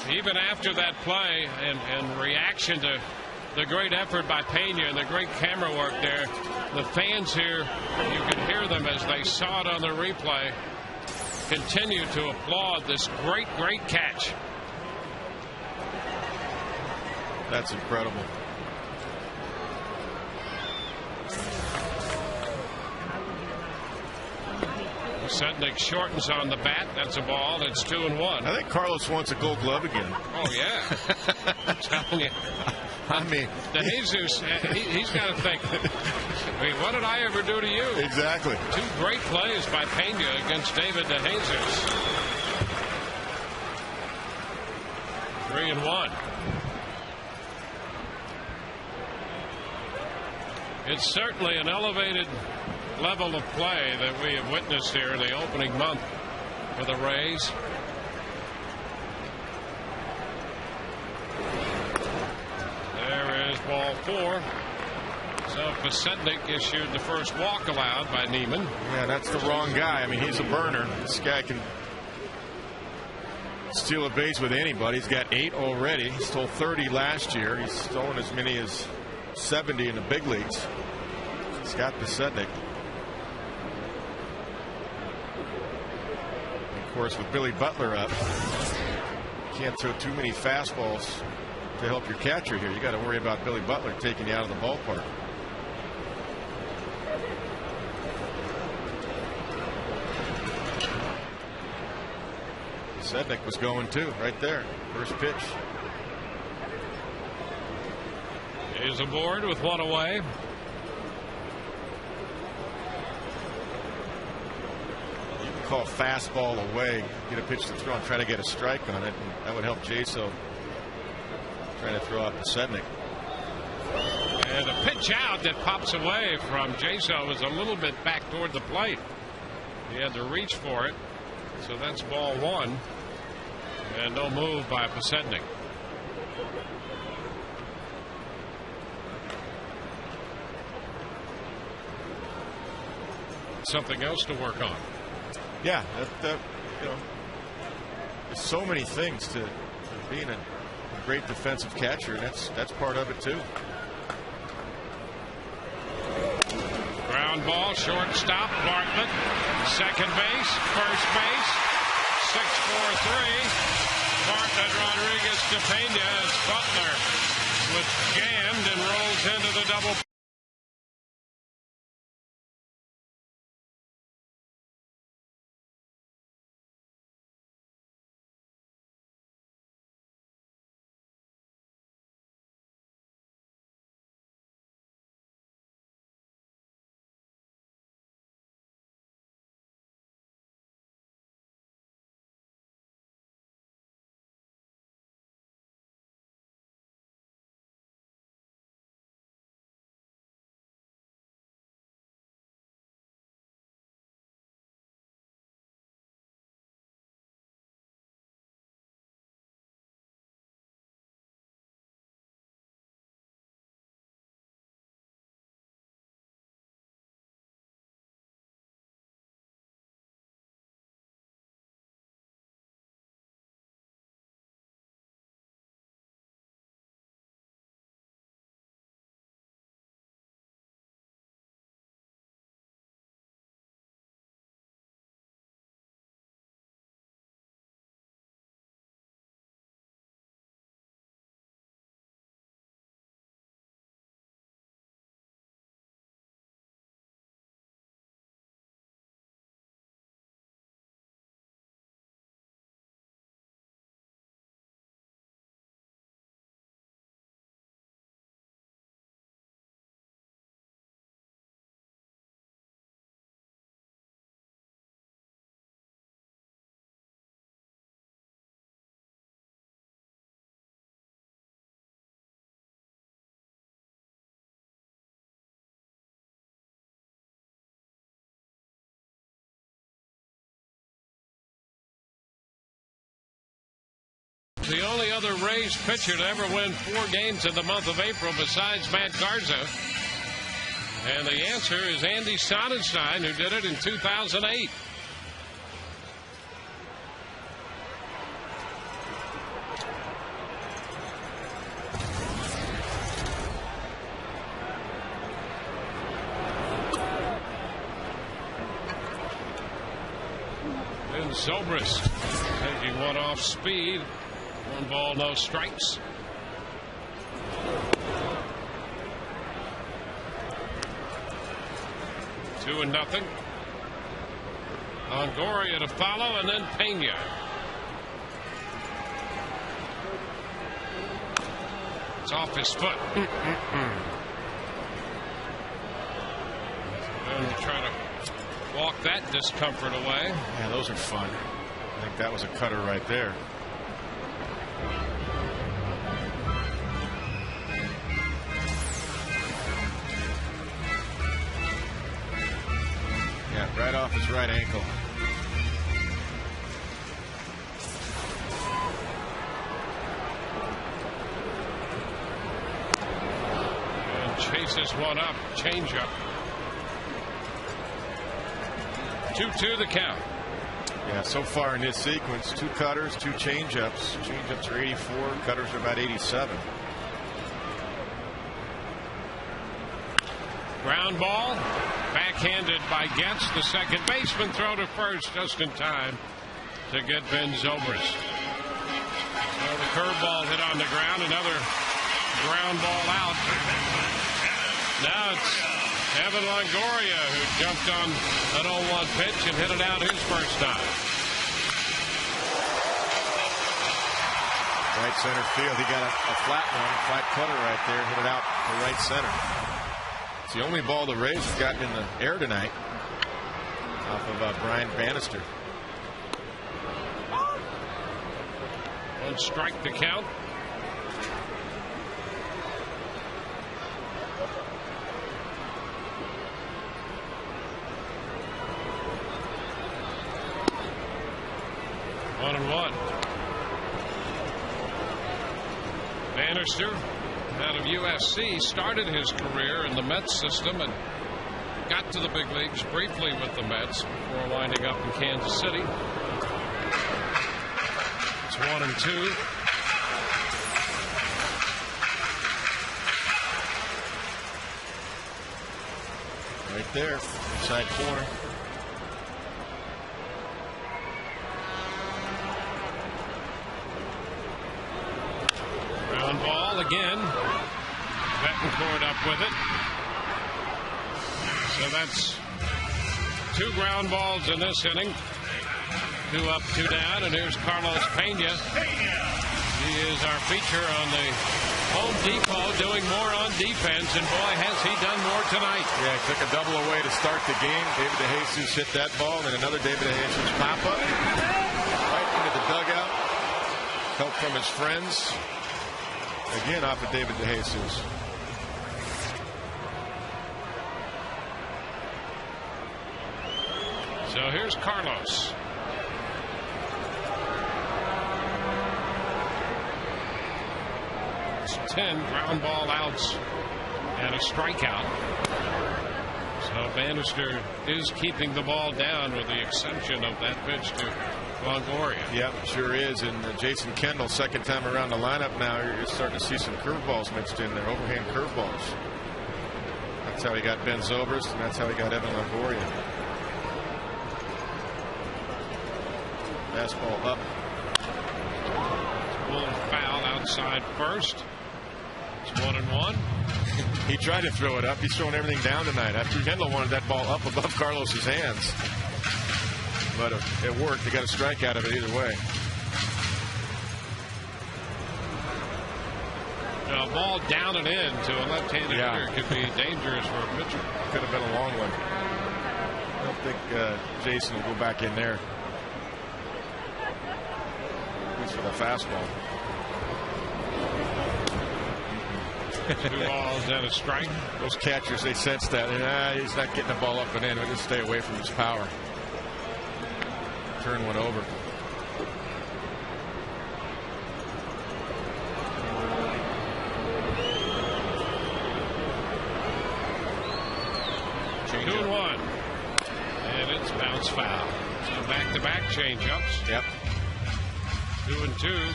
Even after that play and reaction to the great effort by Pena and the great camera work there, the fans here, you can hear them as they saw it on the replay, continue to applaud this great catch. That's incredible. Setnik shortens on the bat. That's a ball. It's 2-1. I think Carlos wants a Gold Glove again. Oh yeah. I'm telling you. I mean, DeJesus, he's got to think. I mean, what did I ever do to you? Exactly. 2 great plays by Pena against David DeJesus. 3-1. It's certainly an elevated level of play that we have witnessed here in the opening month for the Rays. There is ball 4. So Pasetnik issued the first walk allowed by Neiman. Yeah, that's the wrong guy. I mean, he's a burner. This guy can steal a base with anybody. He's got 8 already. He stole 30 last year. He's stolen as many as 70 in the big leagues. Scott Pasetnik. Of course, with Billy Butler up, you can't throw too many fastballs to help your catcher here. You got to worry about Billy Butler taking you out of the ballpark. Pasetnik was going too, right there. First pitch. Is aboard with 1 away. You can call fastball away, get a pitch to throw and try to get a strike on it. And that would help Jaso trying to throw out Pasetnik. And a pitch out that pops away from Jaso was a little bit back toward the plate. He had to reach for it. So that's ball 1. And no move by Pasetnik. Something else to work on. Yeah, you know, there's so many things to being a great defensive catcher. That's part of it too. Ground ball, shortstop, Bartlett, second base, first base, 6-4-3. Bartlett, Rodriguez to Pena as Butler was jammed and rolls into the double. the only other Rays pitcher to ever win 4 games in the month of April besides Matt Garza? And the answer is Andy Sonnenschein, who did it in 2008. And Zobrist taking one off speed. 1 ball, no strikes. Two and nothing. Longoria to follow, and then Pena. It's off his foot. And to try to walk that discomfort away. Yeah, those are fun. I think that was a cutter right there. Yeah, right off his right ankle. And chases one up. Changeup. 2-2 the count. Yeah, so far in this sequence, 2 cutters, 2 changeups. Changeups are 84, cutters are about 87. Ground ball, backhanded by Getz. The second baseman throw to first just in time to get Ben Zobrist. So the curveball hit on the ground. Another ground ball out. Now it's Evan Longoria who jumped on an 0-1 pitch and hit it out his first time. Right center field. He got a flat one, flat cutter right there. Hit it out to right center. It's the only ball the Rays have gotten in the air tonight off of Brian Bannister. 1 strike to count. One and one. Bannister, out of USC, started his career in the Mets system and got to the big leagues briefly with the Mets before winding up in Kansas City. It's 1-2. Right there, inside corner. Ground ball again. Betancourt up with it. So that's 2 ground balls in this inning. 2 up, 2 down, and here's Carlos Pena. He is our feature on the Home Depot, doing more on defense, and boy, has he done more tonight. Yeah, he took a double away to start the game. David DeJesus hit that ball, and another David DeJesus pop-up right into the dugout. Help from his friends. Again, off of David DeJesus. So here's Carlos. It's 10 ground ball outs and a strikeout. So Bannister is keeping the ball down with the exception of that pitch to Longoria. Yep, sure is. And Jason Kendall, second time around the lineup now, you're starting to see some curveballs mixed in there, overhand curveballs. That's how he got Ben Zobrist, and that's how he got Evan Longoria. Fastball up. Bull foul outside first. It's 1-1. He tried to throw it up. He's throwing everything down tonight. After Kendall wanted that ball up above Carlos's hands. But it worked. They got a strike out of it either way. A ball down and in to a left-handed hitter could be dangerous for a pitcher. Could have been a long one. I don't think Jason will go back in there. At least for the fastball. 2 balls and a strike. Those catchers, they sense that. He's not getting the ball up and in. We'll just stay away from his power. Turn one over. That's foul. So back-to-back changeups. Yep. 2-2.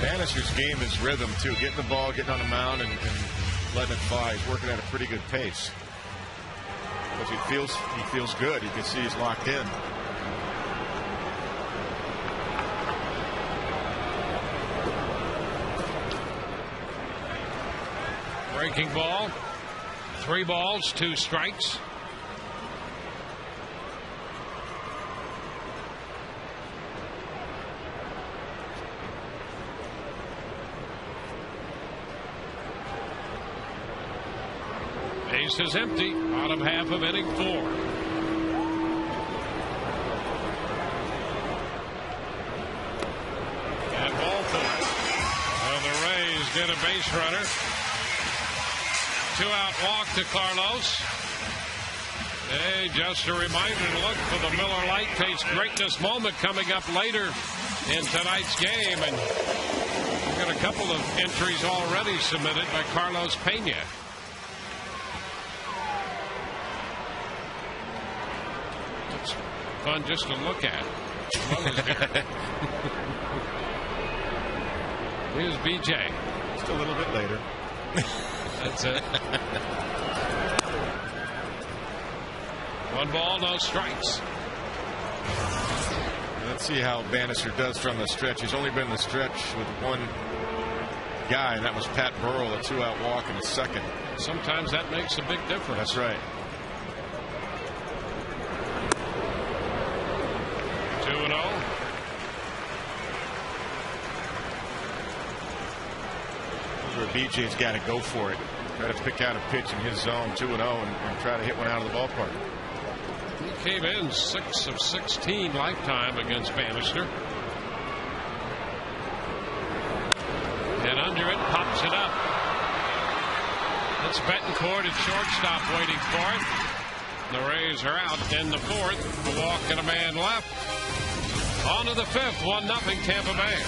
Bannister's game is rhythm, too. Getting the ball, getting on the mound, and letting it fly. He's working at a pretty good pace. Because he feels good. You can see he's locked in. Breaking ball. 3 balls, 2 strikes. Base is empty. Bottom half of inning 4. And ball 4. Well, the Rays get a base runner. 2-out walk to Carlos. Hey, just a reminder to look for the Miller Lite Taste Greatness moment coming up later in tonight's game. And we've got a couple of entries already submitted by Carlos Pena. It's fun just to look at. Here's BJ. Just a little bit later. That's it. 1 ball, no strikes. Let's see how Bannister does from the stretch. He's only been in the stretch with 1 guy, and that was Pat Burrell, a 2-out walk in the second. Sometimes that makes a big difference. That's right. 2-0. Where BJ's got to go for it. Try to pick out a pitch in his zone, 2-0, and try to hit one out of the ballpark. He came in 6 of 16 lifetime against Bannister. And under it, pops it up. It's Betancourt at shortstop waiting for it. The Rays are out in the 4th. A walk and a man left. On to the 5th, 1-0 Tampa Bay.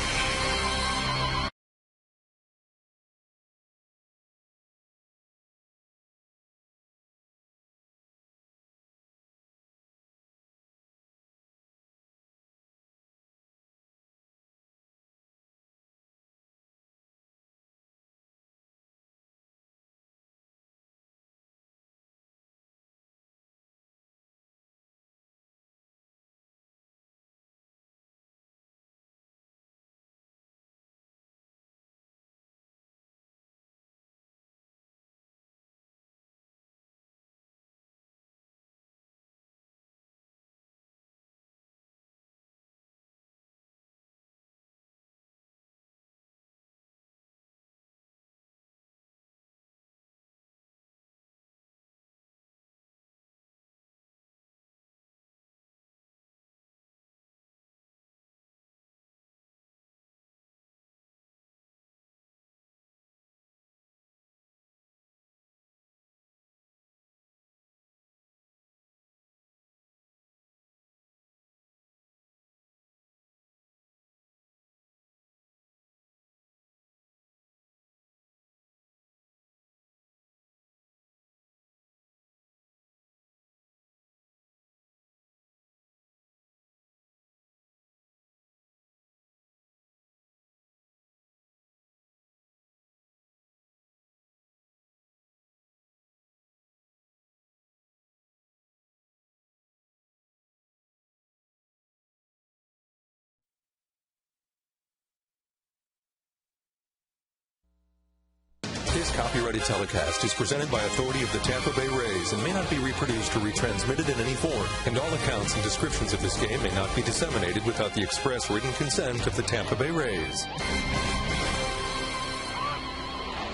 This copyrighted telecast is presented by authority of the Tampa Bay Rays and may not be reproduced or retransmitted in any form, and all accounts and descriptions of this game may not be disseminated without the express written consent of the Tampa Bay Rays.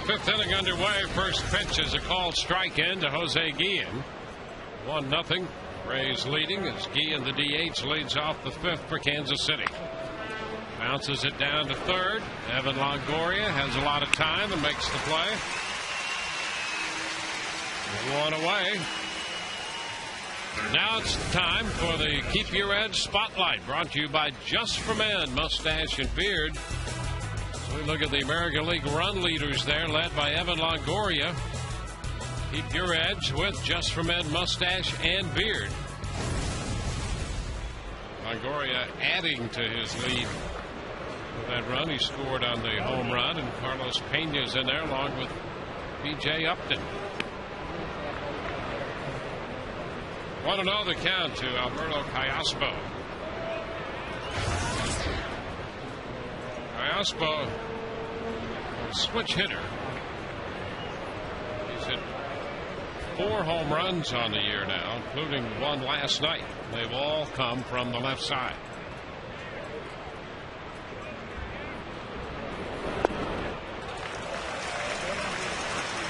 5th inning underway. First pitch is a called strike in to Jose Guillen. 1-0. Rays leading as Guillen, the DH, leads off the 5th for Kansas City. Bounces it down to 3rd. Evan Longoria has a lot of time and makes the play. 1 away. Now it's time for the Keep Your Edge Spotlight, brought to you by Just for Men Mustache and Beard. So we look at the American League run leaders there, led by Evan Longoria. Keep your edge with Just for Men Mustache and Beard. Longoria adding to his lead with that run. He scored on the home run, and Carlos Pena's in there along with B.J. Upton. 1-0 the count to Alberto Callaspo. Callaspo, switch hitter. He's hit 4 home runs on the year now, including one last night. They've all come from the left side.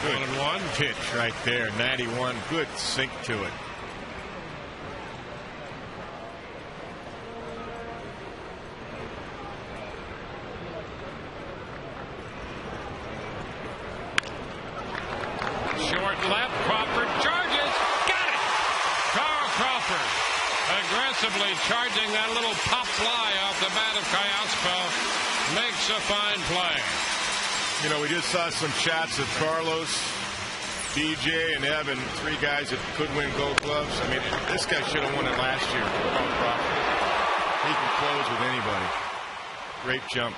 Good 1-1 pitch right there. 91. Good sink to it. Short left. Crawford charges. Got it. Carl Crawford aggressively charging that little pop fly off the bat of Callaspo. Makes a fine play. You know, we just saw some shots of Carlos, DJ, and Evan, 3 guys that could win Gold Gloves. I mean, this guy should have won it last year. Carl Crawford. He can close with anybody. Great jump.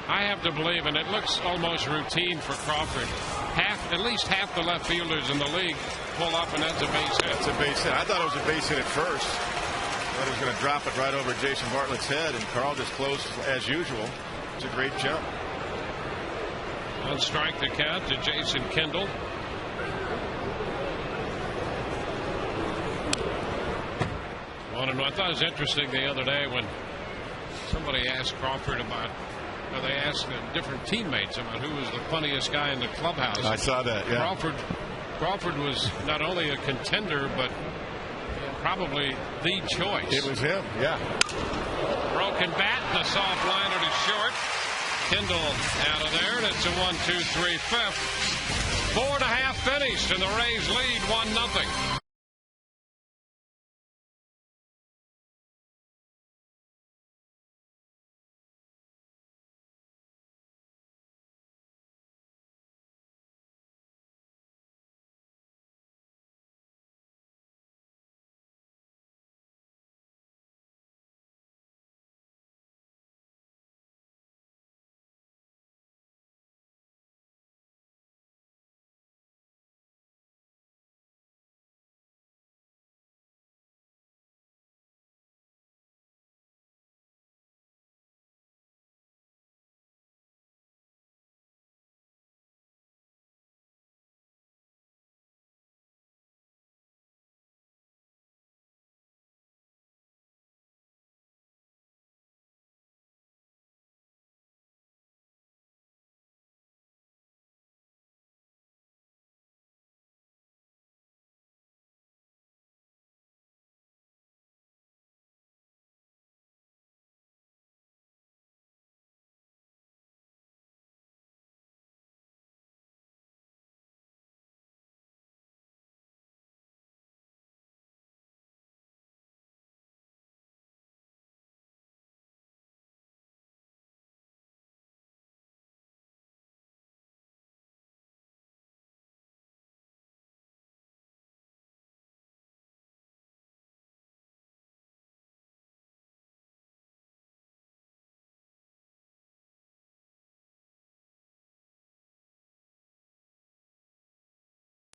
I have to believe, and it looks almost routine for Crawford. At least half the left fielders in the league pull up, and that's a base hit. That's a base hit. I thought it was a base hit at first. I thought he was going to drop it right over Jason Bartlett's head, and Carl just closed as usual. It's a great jump. 1 strike to count to Jason Kendall. I thought it was interesting the other day when somebody asked Crawford about, or they asked different teammates about who was the funniest guy in the clubhouse. I saw that, yeah. Crawford was not only a contender, but probably the choice. It was him, yeah. Broken bat, the soft liner to short. Kendall out of there, and it's a 1-2-3 fifth. 4.5 finished, and the Rays lead 1-0.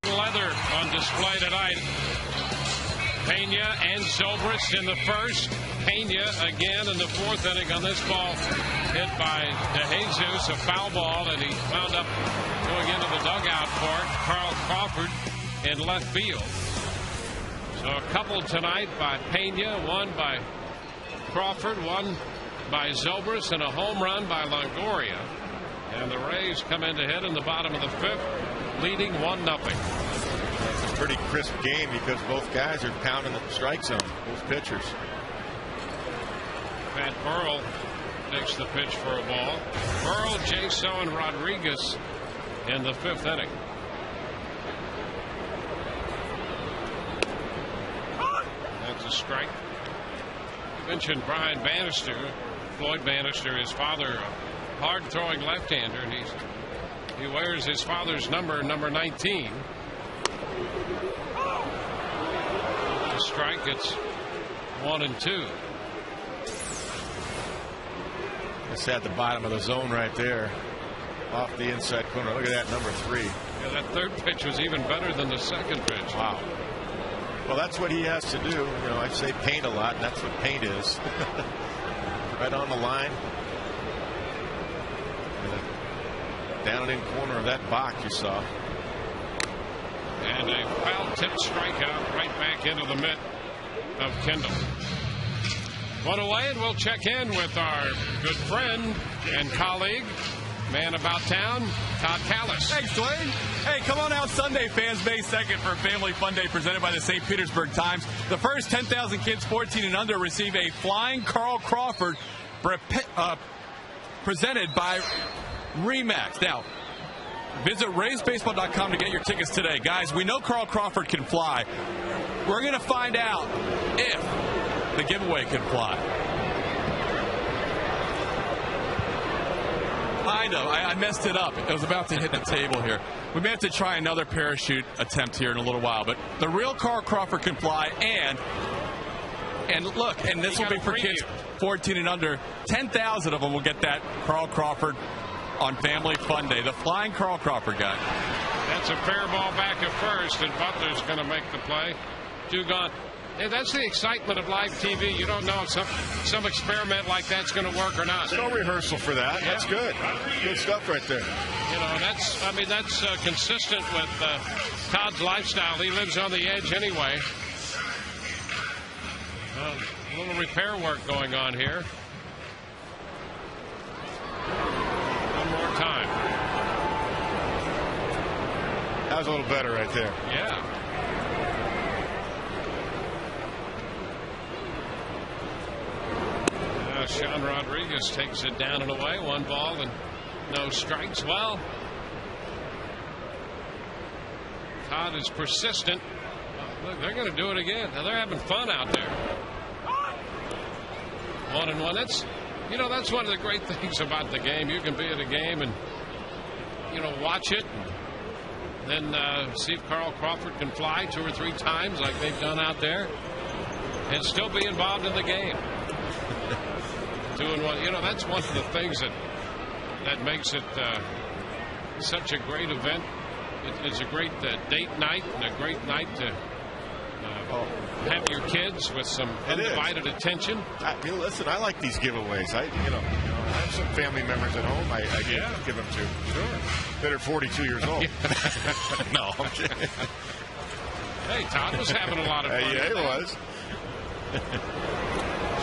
Leather on display tonight. Pena and Zobrist in the first. Pena again in the 4th inning on this ball. Hit by DeJesus, a foul ball, and he wound up going into the dugout for it. Carl Crawford in left field. So a couple tonight by Pena, one by Crawford, one by Zobrist, and a home run by Longoria. And the Rays come in to hit in the bottom of the 5th, leading 1-0. It's a pretty crisp game because both guys are pounding the strike zone, both pitchers. Pat Burrell takes the pitch for a ball. Burrell, Jaso, and Rodriguez in the 5th inning. It's a strike. You mentioned Brian Bannister, Floyd Bannister, his father, a hard-throwing left-hander, and he wears his father's number 19. The strike, it's 1-2. It's at the bottom of the zone right there, off the inside corner. Look at that, number 3. Yeah, that third pitch was even better than the second pitch. Wow. Well, that's what he has to do. You know, I say paint a lot, and that's what paint is. Right on the line. Down and in corner of that box you saw. And a foul-tipped strikeout right back into the mitt of Kendall. One away, and we'll check in with our good friend and colleague, man about town, Todd Callis. Thanks, Dwayne. Hey, come on out Sunday, fans, May 2nd for Family Fun Day presented by the St. Petersburg Times. The first 10,000 kids 14 and under receive a flying Carl Crawford presented by Remax. Now, visit RaysBaseball.com to get your tickets today. Guys, we know Carl Crawford can fly. We're going to find out if the giveaway can fly. I know, I messed it up. I was about to hit the table here. We may have to try another parachute attempt here in a little while, but the real Carl Crawford can fly, and look, and this will be for kids 14 and under. 10,000 of them will get that Carl Crawford on Family Fun Day. The flying Carl Crawford guy. That's a fair ball back at first, and Butler's going to make the play. 2 gone. Hey, that's the excitement of live TV. You don't know if some experiment like that's going to work or not. No rehearsal for that. Yeah. That's good. Good stuff right there. You know, that's consistent with Todd's lifestyle. He lives on the edge anyway. A little repair work going on here. One more time. That was a little better right there. Yeah. Sean Rodriguez takes it down and away. 1 ball and no strikes. Well, Todd is persistent. Look, they're going to do it again. Now they're having fun out there. 1-1. That's one of the great things about the game. You can be at a game and watch it, and then see if Carl Crawford can fly 2 or 3 times like they've done out there, and still be involved in the game. 2-1. That's one of the things that makes it such a great event. It's a great date night and a great night to have your kids with some undivided attention. Listen, I like these giveaways. I have some family members at home. I give them to. Sure. That are 42 years old. No, I'm kidding. Hey, Todd was having a lot of fun. Yeah, he was.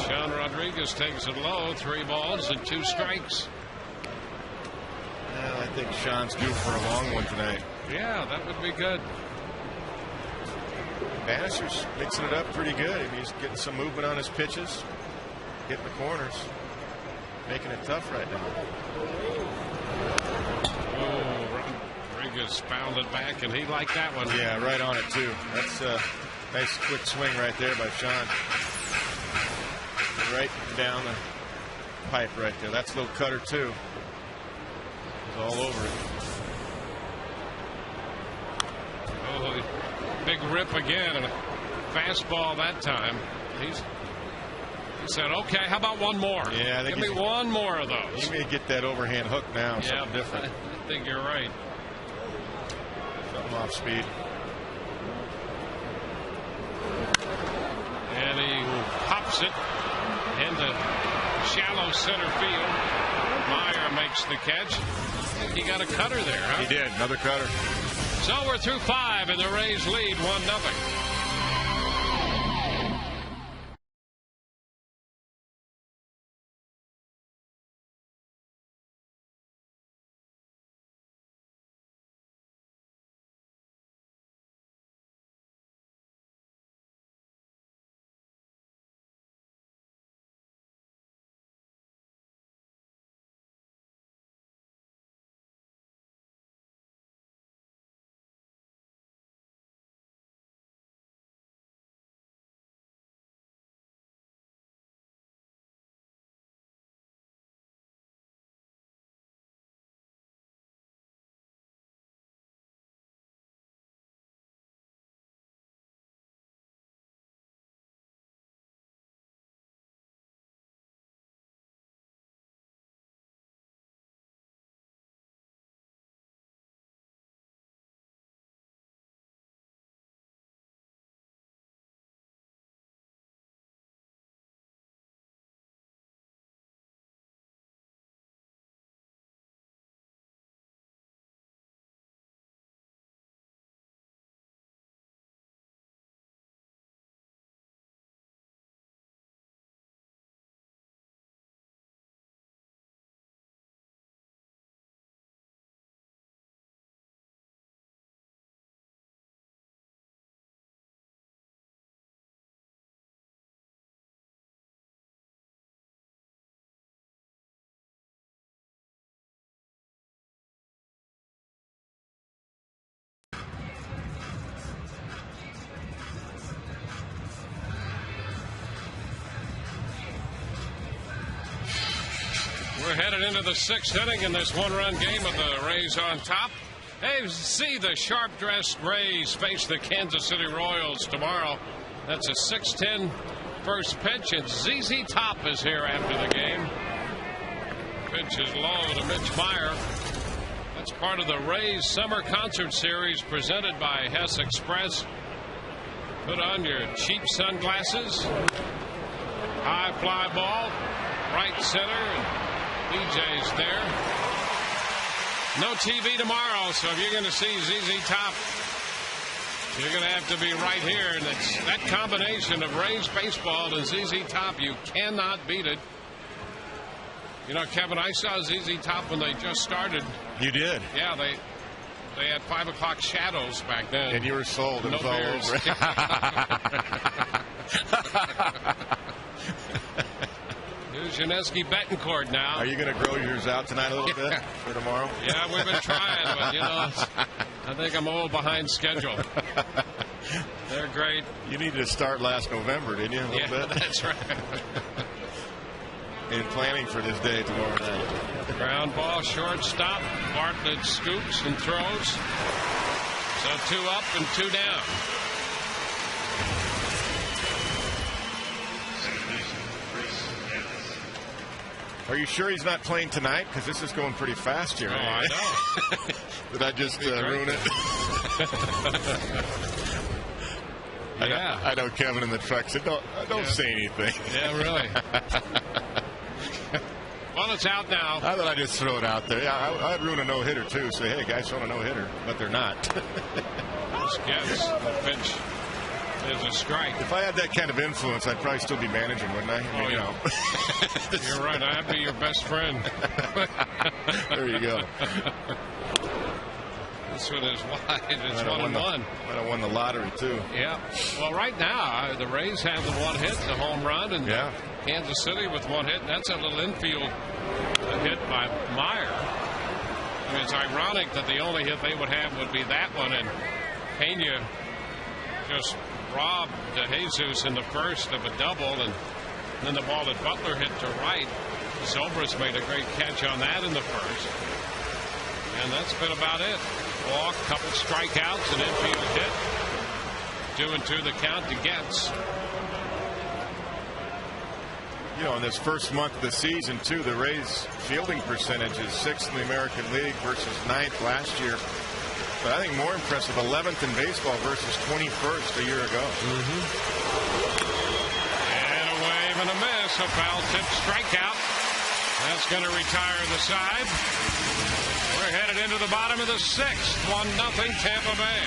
Sean Rodriguez takes it low. 3 balls and 2 strikes. Well, I think Sean's due for a long one tonight. Yeah, that would be good. Bannister's mixing it up pretty good. He's getting some movement on his pitches, hitting the corners, making it tough right now. Oh, Rodriguez fouled it back, and he liked that one. Yeah, right on it, too. That's a nice quick swing right there by Sean. Right down the pipe right there. That's a little cutter, too. It's all over it. Oh, big rip again, and a fastball that time. He said, okay, how about one more? Yeah, give me one more of those. You may get that overhand hook now. Yeah, something different. I think you're right. Something off speed. And he pops it into shallow center field. Meyer makes the catch. I think he got a cutter there, huh? He did. Another cutter. So we're through 5, and the Rays lead 1-0. headed into the 6th inning in this one-run game with the Rays on top. Hey, see the sharp-dressed Rays face the Kansas City Royals tomorrow. That's a 6:10 first pitch, and ZZ Top is here after the game. Pitch is low to Mitch Meyer. That's part of the Rays Summer Concert Series presented by Hess Express. Put on your cheap sunglasses. High fly ball, right center, and BJ's there. No TV tomorrow, so if you're going to see ZZ Top, you're going to have to be right here. And it's that combination of Rays baseball and ZZ Top, you cannot beat it. You know, Kevin, I saw ZZ Top when they just started. You did? Yeah, they had 5 o'clock shadows back then. And you were sold. It was all over. Here's Yuniesky Betancourt now. Are you going to grow yours out tonight a little bit for tomorrow? Yeah, we've been trying, but, you know, I think I'm a little behind schedule. They're great. You needed to start last November, didn't you? A little bit? That's right. In planning for this day tomorrow night. Ground ball, shortstop. Bartlett scoops and throws. So 2 up and 2 down. Are you sure he's not playing tonight? Because this is going pretty fast here. Oh, I know. Did I just ruin it? Yeah. I know Kevin in the truck said, don't say anything. Yeah, really. Well, it's out now. I thought I'd just throw it out there. Yeah, I'd ruin a no-hitter, too. Say, hey, guys, throwing a no-hitter. But they're not. Just guess. The pitch is a strike. If I had that kind of influence, I'd probably still be managing, wouldn't I? Oh, yeah. You're right. I'd be your best friend. There you go. This one is wide. It's 1-1. Might have won the lottery, too. Yeah. Well, right now, the Rays have the 1 hit, the home run, and Kansas City with 1 hit. That's a little infield hit by Meyer. I mean, it's ironic that the only hit they would have would be that one, and Pena just robbed Jesus in the first of a double, and then the ball that Butler hit to right. Zobrist made a great catch on that in the first. And that's been about it. Walk, couple strikeouts, an infield hit. 2-2 the count to Getz. You know, in this first month of the season, too, the Rays' fielding percentage is 6th in the American League versus 9th last year. But I think more impressive, 11th in baseball versus 21st a year ago. And a wave and a miss. A foul tip strikeout. That's going to retire the side. We're headed into the bottom of the 6th. 1-0 Tampa Bay.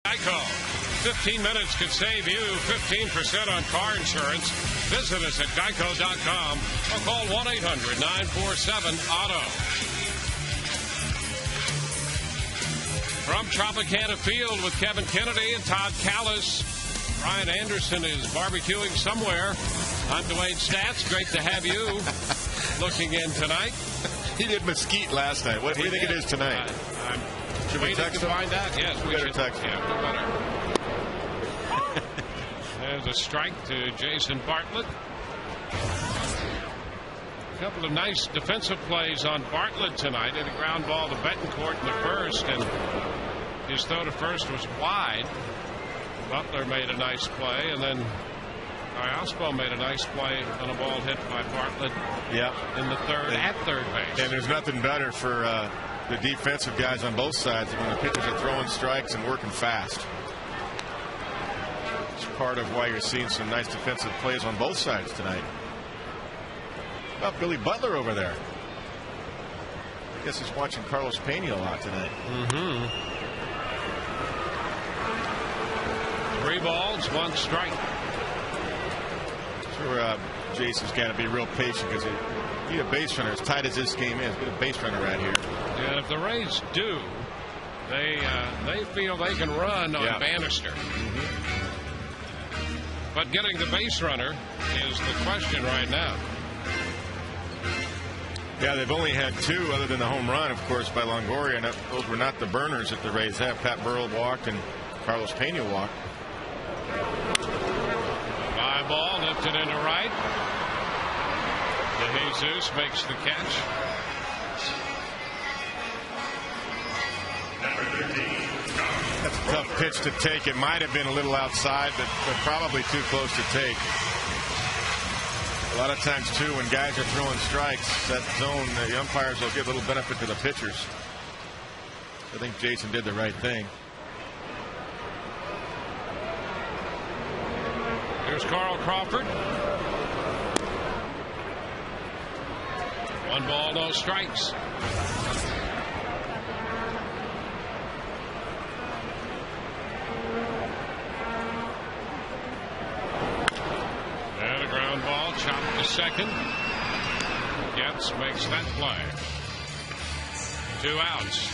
Geico. 15 minutes could save you 15% on car insurance. Visit us at geico.com or call 1-800-947-AUTO. From Tropicana Field with Kevin Kennedy and Todd Callis. Ryan Anderson is barbecuing somewhere. I'm Dwayne Stats. Great to have you looking in tonight. He did mesquite last night. What do you think it is tonight? Should we text to find out? Yes, we better should. Text him. Yeah, we better. There's a strike to Jason Bartlett. A couple of nice defensive plays on Bartlett tonight. Hit a ground ball to Betancourt in the first, and his throw to first was wide. Butler made a nice play, and then Iospo made a nice play on a ball hit by Bartlett in the third at third base. And there's nothing better for the defensive guys on both sides when the pitchers are throwing strikes and working fast. It's part of why you're seeing some nice defensive plays on both sides tonight. How about Billy Butler over there? I guess he's watching Carlos Pena a lot tonight. 3 balls, 1 strike. Sure, Jason's got to be real patient because you need a base runner as tight as this game is. Get a base runner right here. And if the Rays do, they feel they can run on Bannister. But getting the base runner is the question right now. Yeah, they've only had 2 other than the home run, of course, by Longoria. And those were not the burners that the Rays have. Pat Burrell walked and Carlos Pena walked. Fly ball lifted into right. De Jesus makes the catch. That's a tough pitch to take. It might have been a little outside, but probably too close to take. A lot of times, too, when guys are throwing strikes, that zone, the umpires will give a little benefit to the pitchers. I think Jason did the right thing. Here's Carl Crawford. 1 ball, no strikes. And a ground ball chopped to second. Getz makes that play. 2 outs.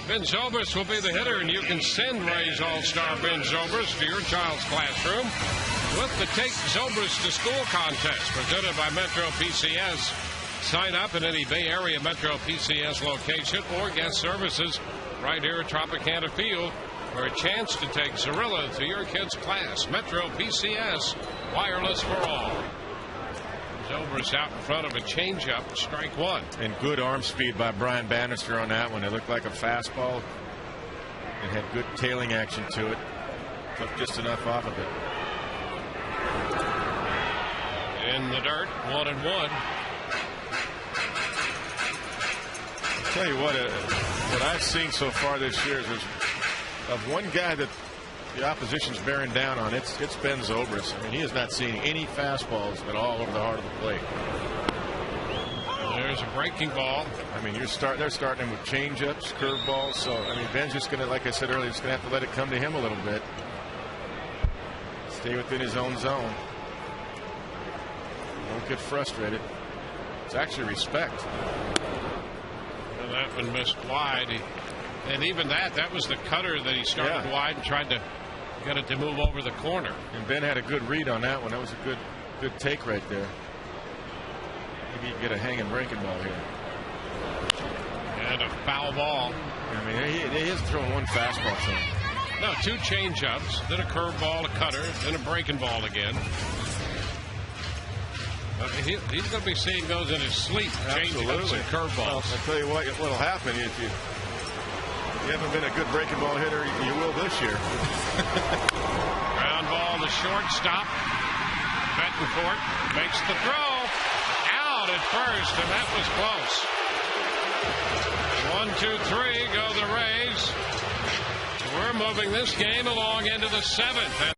Ben Zobrist will be the hitter, and you can send Rays All-Star Ben Zobrist to your child's classroom with the Take Zobrist to School contest presented by Metro PCS. Sign up at any Bay Area Metro PCS location or guest services right here at Tropicana Field for a chance to take Zorilla to your kid's class. Metro PCS, wireless for all. Zobrist out in front of a changeup, strike 1. And good arm speed by Brian Bannister on that one. It looked like a fastball. It had good tailing action to it. Took just enough off of it. In the dirt, 1-1. I'll tell you what I've seen so far this year is of one guy that the opposition's bearing down on. It's Ben Zobrist. I mean, he is not seeing any fastballs at all over the heart of the plate. There's a breaking ball. I mean, they're starting him with changeups, curveballs. So I mean, Ben's just going to, like I said earlier, just going to have to let it come to him a little bit. Stay within his own zone. Don't get frustrated. It's actually respect. And that one missed wide. And even that was the cutter that he started wide and tried to get it to move over the corner. And Ben had a good read on that one. That was a good take right there. Maybe you can get a hanging breaking ball here. And a foul ball. I mean, he is throwing 1 fastball to him. No, 2 changeups, then a curveball, a cutter, then a breaking ball again. He's going to be seeing those in his sleep. Changeups and curveballs. Well, I'll tell you what'll happen if you haven't been a good breaking ball hitter. You will this year. Ground ball to shortstop. Betancourt makes the throw. Out at first, and that was close. 1, 2, 3 go the Rays. We're moving this game along into the 7th.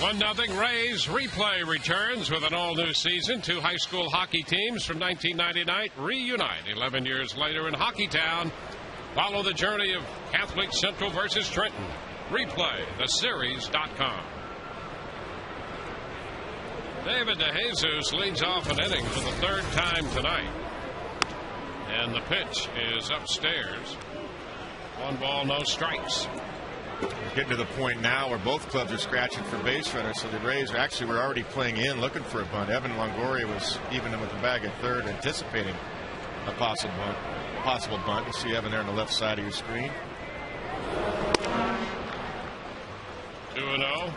1-0 Rays. Replay returns with an all-new season. Two high school hockey teams from 1999 reunite 11 years later in Hockeytown. Follow the journey of Catholic Central versus Trenton. Replay, theseries.com. David DeJesus leads off an inning for the third time tonight. And the pitch is upstairs. 1 ball, no strikes. We're getting to the point now where both clubs are scratching for base runners, so the Rays were already playing in, looking for a bunt. Evan Longoria was even with the bag at third, anticipating a possible bunt. You see Evan there on the left side of your screen. 2-0.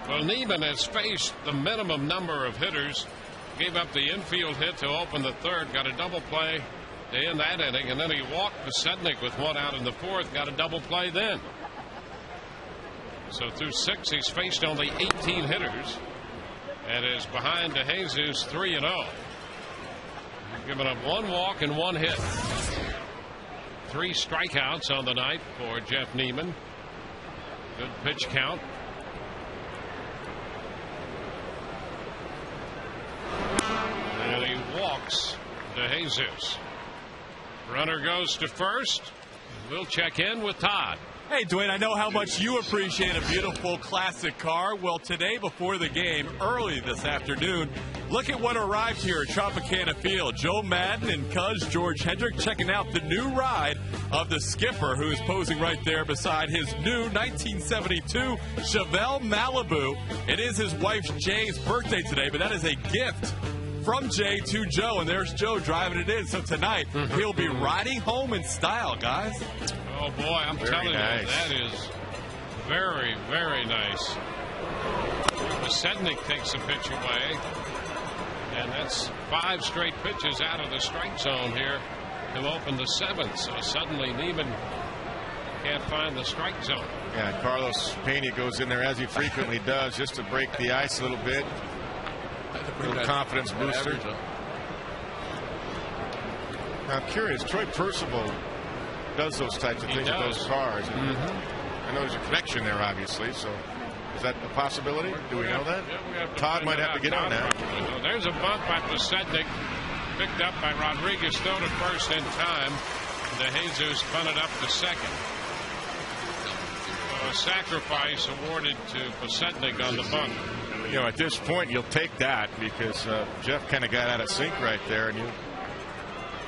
Well, Neiman has faced the minimum number of hitters. Gave up the infield hit to open the third, got a double play to end that inning, and then he walked Pasetnik with 1 out in the fourth, got a double play then. So through 6, he's faced only 18 hitters and is behind DeJesus 3-0. He's given up 1 walk and 1 hit. 3 strikeouts on the night for Jeff Neiman. Good pitch count. And he walks DeJesus. Runner goes to first. We'll check in with Todd. Hey, Dwayne, I know how much you appreciate a beautiful classic car. Well, today before the game, early this afternoon, look at what arrived here at Tropicana Field. Joe Madden and Cuz George Hendrick checking out the new ride of the skipper, who is posing right there beside his new 1972 Chevelle Malibu. It is his wife Jay's birthday today, but that is a gift from Jay to Joe, and there's Joe driving it in. So tonight, he'll be riding home in style, guys. Oh, boy, I'm telling you, that is very, very nice. Pasetnik takes a pitch away, and that's 5 straight pitches out of the strike zone here to open the 7th. So suddenly Neiman can't find the strike zone. Yeah, Carlos Pena goes in there, as he frequently does, just to break the ice a little bit. A little confidence booster. Now, I'm curious, Troy Percival does those types of things with those cars. I know there's a connection there, obviously, so is that a possibility? Do we know that? Yeah, Todd might have to get on that. There's a bunt by Pasetnik, picked up by Rodriguez, thrown to first in time. DeJesus punted up to second. A sacrifice awarded to Pasetnik on the bunt. You know, at this point, you'll take that because Jeff kind of got out of sync right there, and you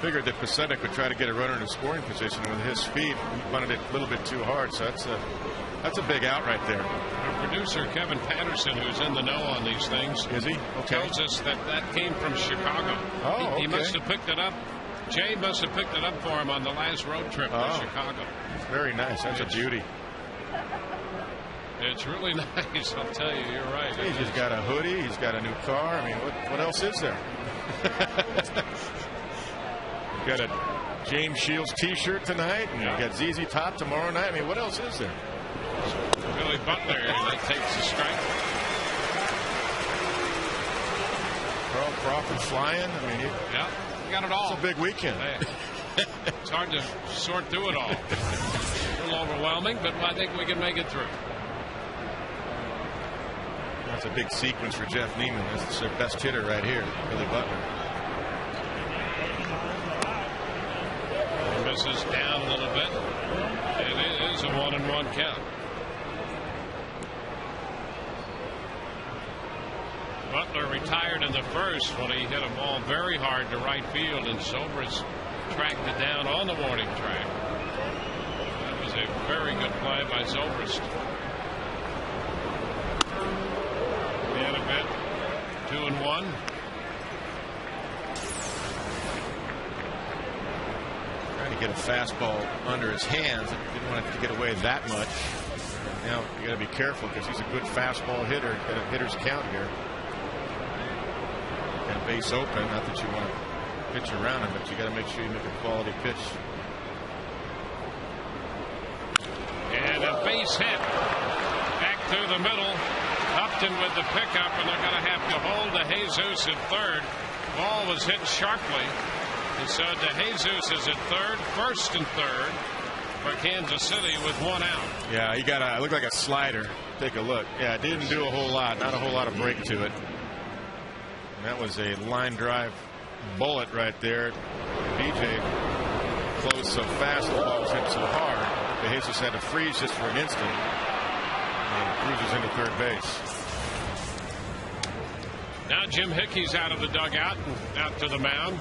figured that Pasetnik would try to get a runner in a scoring position. With his speed, he bunted it a little bit too hard, so that's a big out right there. Our producer Kevin Patterson, who's in the know on these things, is he? Okay. Tells us that came from Chicago. Oh, he must have picked it up. Jay must have picked it up for him on the last road trip to Chicago. Very nice. That's a beauty. It's really nice, I'll tell you. You're right. He's got a hoodie. He's got a new car. I mean, what else is there? You've got a James Shields T-shirt tonight, and you've got ZZ Top tomorrow night. I mean, what else is there? Billy Butler that takes the strike. Carl Crawford flying. I mean, you got it all. It's a big weekend. It's hard to sort through it all. A little overwhelming, but I think we can make it through. That's a big sequence for Jeff Neiman. That's their best hitter right here, Billy Butler. Misses down a little bit. It is a 1-1 count. Butler retired in the first when he hit a ball very hard to right field, and Zobrist tracked it down on the warning track. That was a very good play by Zobrist. In a bit. 2-1. Trying to get a fastball under his hands. Didn't want it to get away that much. Now you got to be careful because he's a good fastball hitter. Got a hitter's count here. And base open. Not that you want to pitch around him, but you got to make sure you make a quality pitch. And a base hit back through the middle. Upton with the pickup, and they're going to have to hold DeJesus at third. Ball was hit sharply, and so DeJesus is at third, first and third. for Kansas City with 1 out. Yeah, he got it looked like a slider. Take a look. Yeah, it didn't do a whole lot. Not a whole lot of break to it. And that was a line drive bullet right there. BJ closed so fast, the ball was hit so hard. DeJesus had to freeze just for an instant. And cruises into third base. Now Jim Hickey's out of the dugout and out to the mound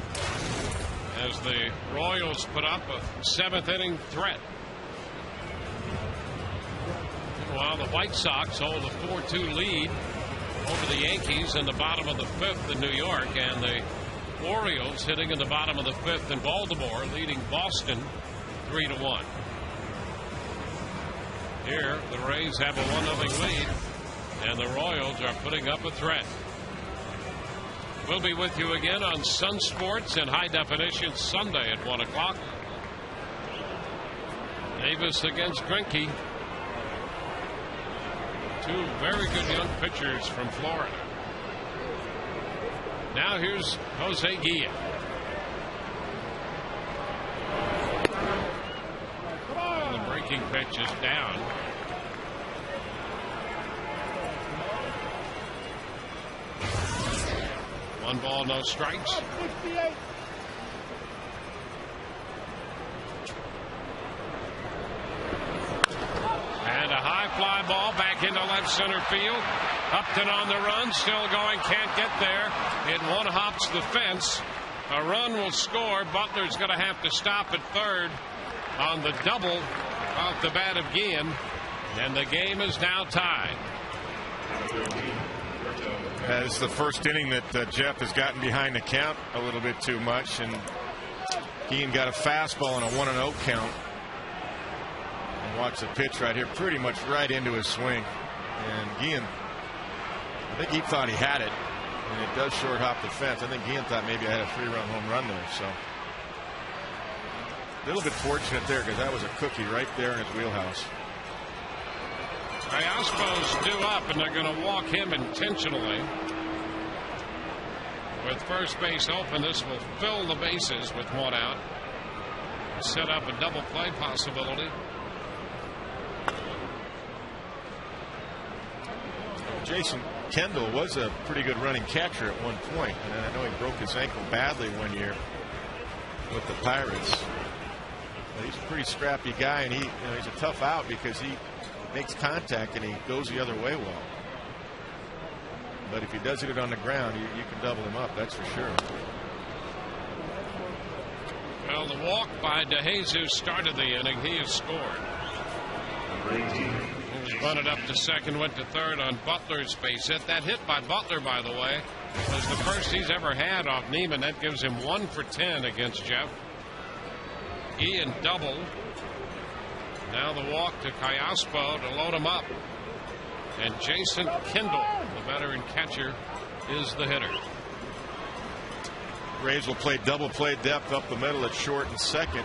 as the Royals put up a 7th inning threat. While the White Sox hold a 4-2 lead over the Yankees in the bottom of the 5th in New York, and the Orioles hitting in the bottom of the 5th in Baltimore, leading Boston 3-1. Here, the Rays have a 1-0 lead, and the Royals are putting up a threat. We'll be with you again on Sun Sports in high definition Sunday at 1 o'clock. Davis against Greinke. Two very good young pitchers from Florida. Now here's Jose Guillen. And the breaking pitch is down. One ball, no strikes. And a high fly ball back into left center field. Upton on the run, still going, can't get there. It one hops the fence. A run will score. Butler's going to have to stop at third on the double off the bat of Guillen. And the game is now tied. This is the first inning that Jeff has gotten behind the count a little bit too much, and Guillen got a fastball on a 1-0 count. And watch the pitch right here, pretty much right into his swing. And Guillen, I think he thought he had it, and it does short hop the fence. I think Guillen thought maybe I had a 3-run home run there. So a little bit fortunate there, because that was a cookie right there in his wheelhouse. Iospo's due up, and they're going to walk him intentionally. With first base open, this will fill the bases with 1 out. Set up a double play possibility. Jason Kendall was a pretty good running catcher at one point, and I know he broke his ankle badly one year with the Pirates. But he's a pretty scrappy guy, and he's a tough out because he makes contact and he goes the other way well. But if he does hit it on the ground, you can double him up, that's for sure. Well, the walk by DeJesus started the inning. He has scored. He was bunted up to second, went to third on Butler's base hit. That hit by Butler, by the way, was the first he's ever had off Neiman. That gives him 1 for 10 against Jeff. Ian doubled. Now the walk to Iospo to load him up. And Jason Kendall, the veteran catcher, is the hitter. Rays will play double play depth up the middle at short and second.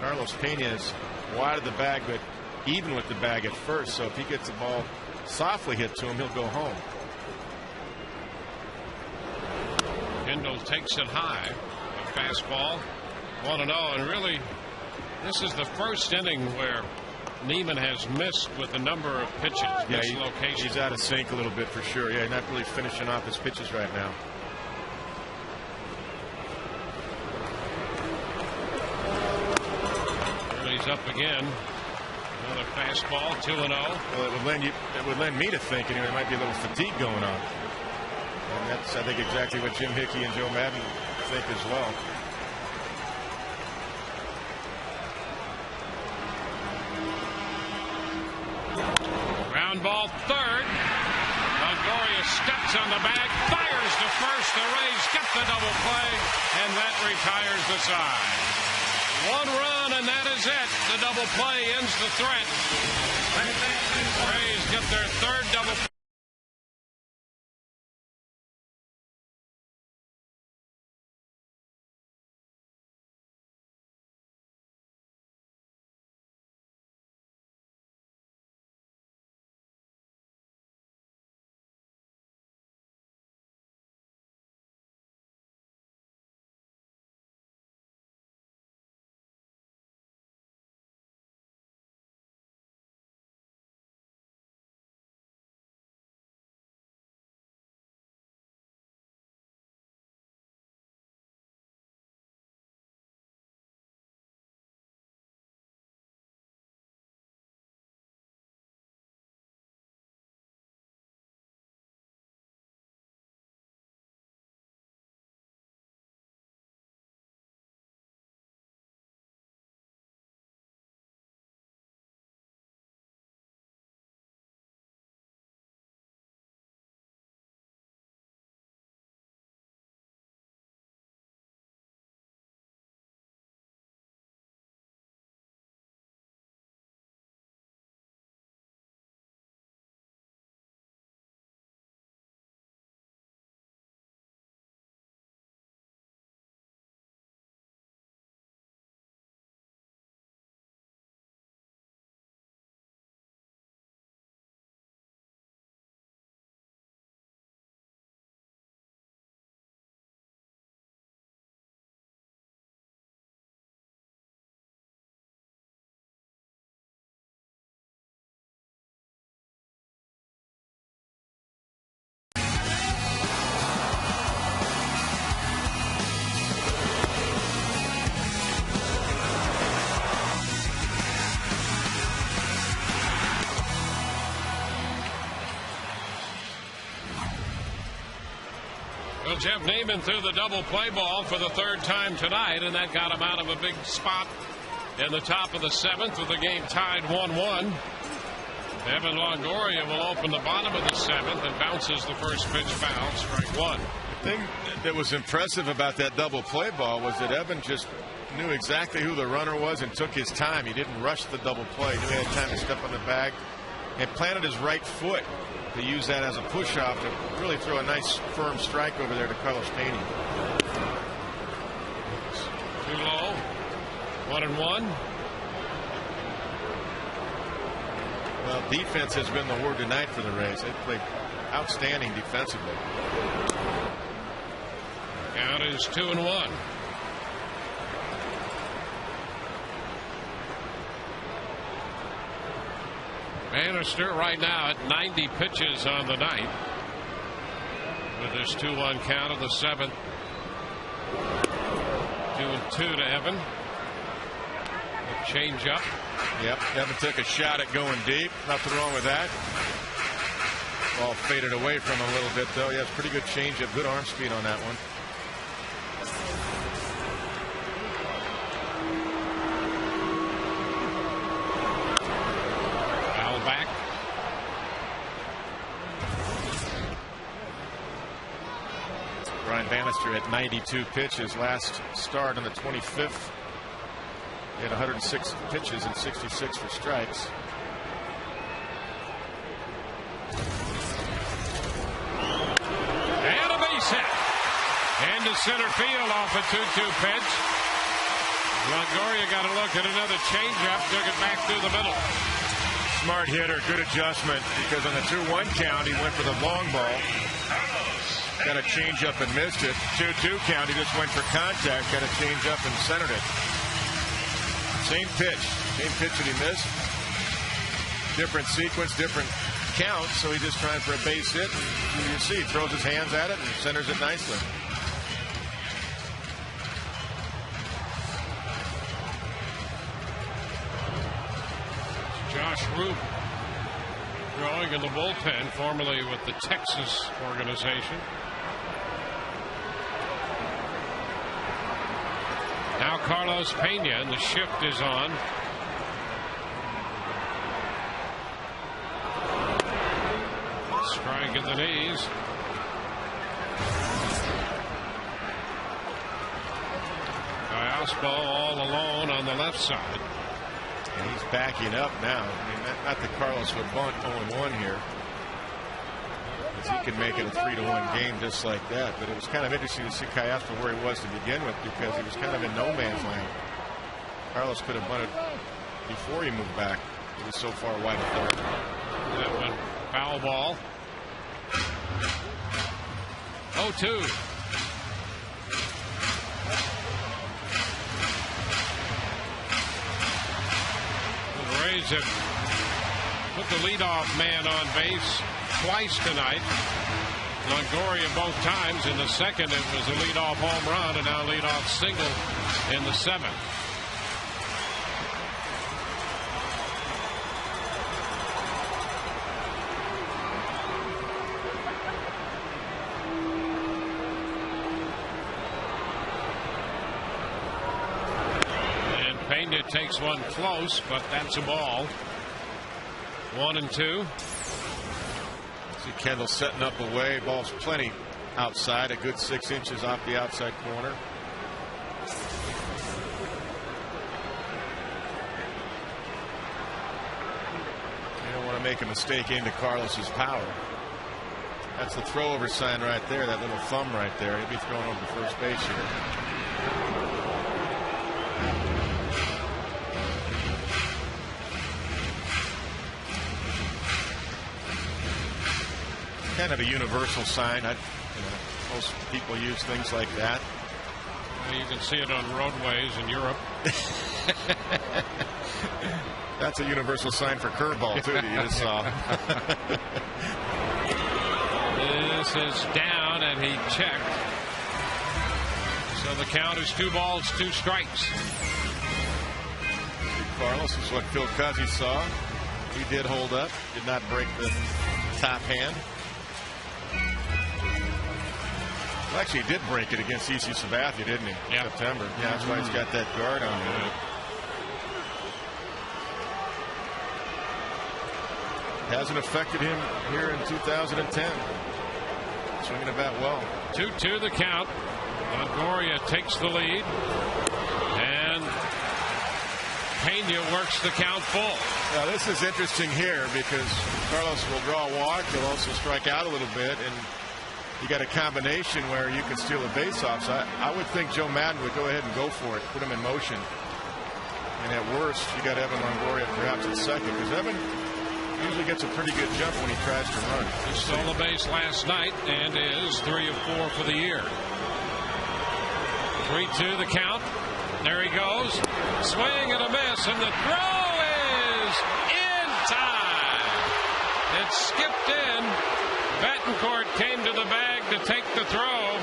Carlos Pena is wide of the bag, but even with the bag at first. So if he gets the ball softly hit to him, he'll go home. Kendall takes it high. A fastball. 1-0, and really, this is the first inning where Neiman has missed with a number of pitches. Yeah, he's out of sync a little bit for sure. Yeah, he's not really finishing off his pitches right now. He's up again. Another fastball, 2-0. Well, it would lend me to think anyway, there might be a little fatigue going on. And that's, I think, exactly what Jim Hickey and Joe Madden think as well. Ground ball third. Longoria steps on the bag, fires to first. The Rays get the double play, and that retires the side. 1 run, and that is it. The double play ends the threat. Rays get their third double play. Well, Jeff Neiman threw the double play ball for the third time tonight, and that got him out of a big spot in the top of the seventh with the game tied 1-1. Evan Longoria will open the bottom of the seventh and bounces the first pitch foul, strike one. The thing that was impressive about that double play ball was that Evan just knew exactly who the runner was and took his time. He didn't rush the double play. He knew he had time to step on the bag and planted his right foot to use that as a push-off to really throw a nice firm strike over there to Carlos Pena. Too low. 1-1. Well, defense has been the word tonight for the Rays. They played outstanding defensively. Count is 2-1. Bannister right now at 90 pitches on the night with this 2-1 count of the seventh. 2-2 to Evan. A change up. Yep, Evan took a shot at going deep. Nothing wrong with that. Ball faded away from him a little bit, though. He has pretty good change up, good arm speed on that one. Foul back. Brian Bannister at 92 pitches. Last start on the 25th. He had 106 pitches and 66 for strikes. And a base hit. Into center field off a 2-2 pitch. Longoria got a look at another changeup. Took it back through the middle. Smart hitter, good adjustment, because on the 2-1 count he went for the long ball. Got a changeup and missed it. 2-2 count, he just went for contact. Got a changeup and centered it. Same pitch that he missed. Different sequence, different count, so he's just trying for a base hit. And you see, he throws his hands at it and centers it nicely. Josh Roop growing in the bullpen, formerly with the Texas organization. Now Carlos Pena, and the shift is on. Strike at the knees. Diaspo all alone on the left side. And he's backing up now. I mean, not that Carlos would bunt 0-1 here, because he can make it a 3-1 game just like that. But it was kind of interesting to see Castro where he was to begin with, because he was kind of in no man's land. Carlos could have bunted before he moved back. He was so far wide of third. That went foul ball. 0-2. The Rays have put the leadoff man on base twice tonight. Longoria both times. In the second, it was a leadoff home run, and now leadoff single in the seventh. Pena takes one close, but that's a ball. 1-2. See Kendall setting up away. Ball's plenty outside, a good 6 inches off the outside corner. You don't want to make a mistake into Carlos's power. That's the throw over sign right there, that little thumb right there. He'll be throwing over to first base here. Kind of a universal sign. Most people use things like that. You can see it on roadways in Europe. That's a universal sign for curveball too that you just saw. This is down, and he checked. So the count is 2 balls, 2 strikes. Carlos is what Phil Cuzzy saw. He did hold up, did not break the top hand. Well, actually, he did break it against EC Sabathia, didn't he? Yeah. September. Yeah, that's why he's got that guard on him. Hasn't affected him here in 2010. Swinging the bat well. 2-2 the count. Longoria takes the lead. And Pena works the count full. Now, this is interesting here because Carlos will draw a walk. He'll also strike out a little bit. And you got a combination where you can steal a base off. So I would think Joe Madden would go ahead and go for it, put him in motion. And at worst, you got Evan Longoria perhaps at second, because Evan usually gets a pretty good jump when he tries to run. He stole a base last night and is 3 of 4 for the year. 3-2 the count. There he goes. Swing and a miss, and the throw is in time. It skipped in. Betancourt came to the bag to take the throw.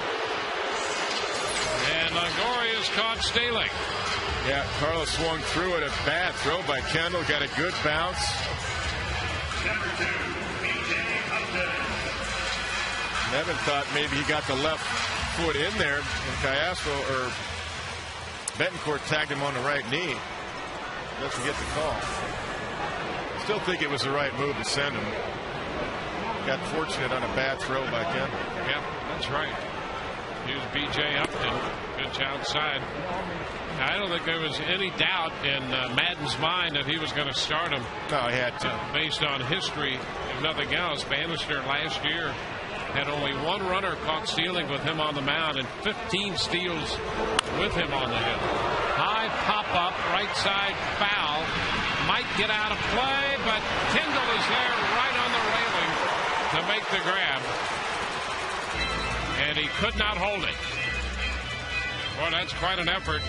And Longoria's caught stealing. Yeah, Carlos swung through it. A bad throw by Kendall. Got a good bounce. Nevin thought maybe he got the left foot in there, and Castro or Betancourt tagged him on the right knee. Doesn't get the call. Still think it was the right move to send him. Got fortunate on a bad throw by Kendall. Yeah, that's right. Here's B.J. Upton. Pitch outside. I don't think there was any doubt in Madden's mind that he was going to start him. No, he had to. Based on history, if nothing else. Bannister last year had only one runner caught stealing with him on the mound and 15 steals with him on the hill. High pop-up, right side foul. Might get out of play, but Kendall is there right on the railing to make the grab. And he could not hold it. Boy, that's quite an effort.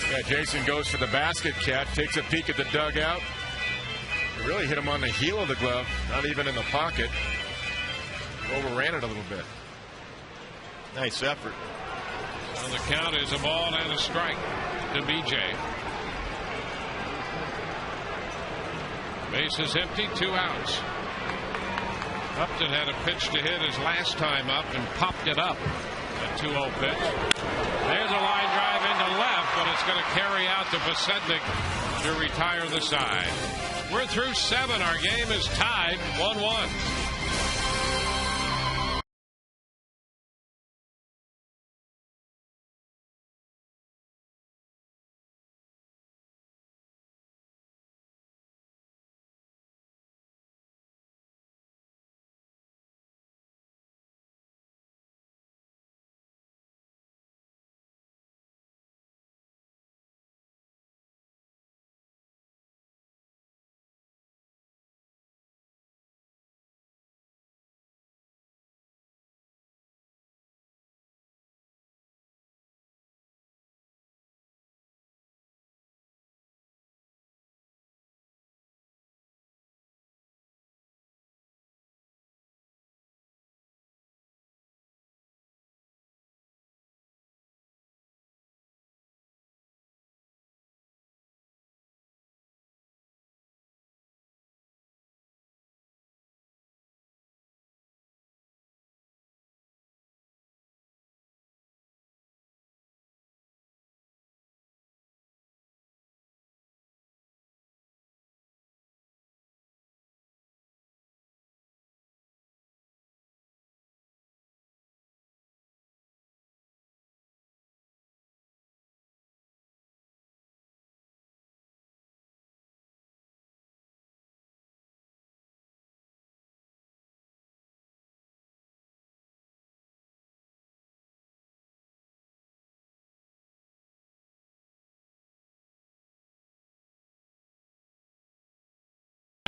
Yeah, Jason goes for the basket catch, takes a peek at the dugout. It really hit him on the heel of the glove, not even in the pocket. Overran it a little bit. Nice effort. So the count is a ball and a strike to BJ. Base is empty, 2 outs. Upton had a pitch to hit his last time up and popped it up. A 2-0 pitch. There's a line drive into left, but it's going to carry out to Besednik to retire the side. We're through 7. Our game is tied 1-1.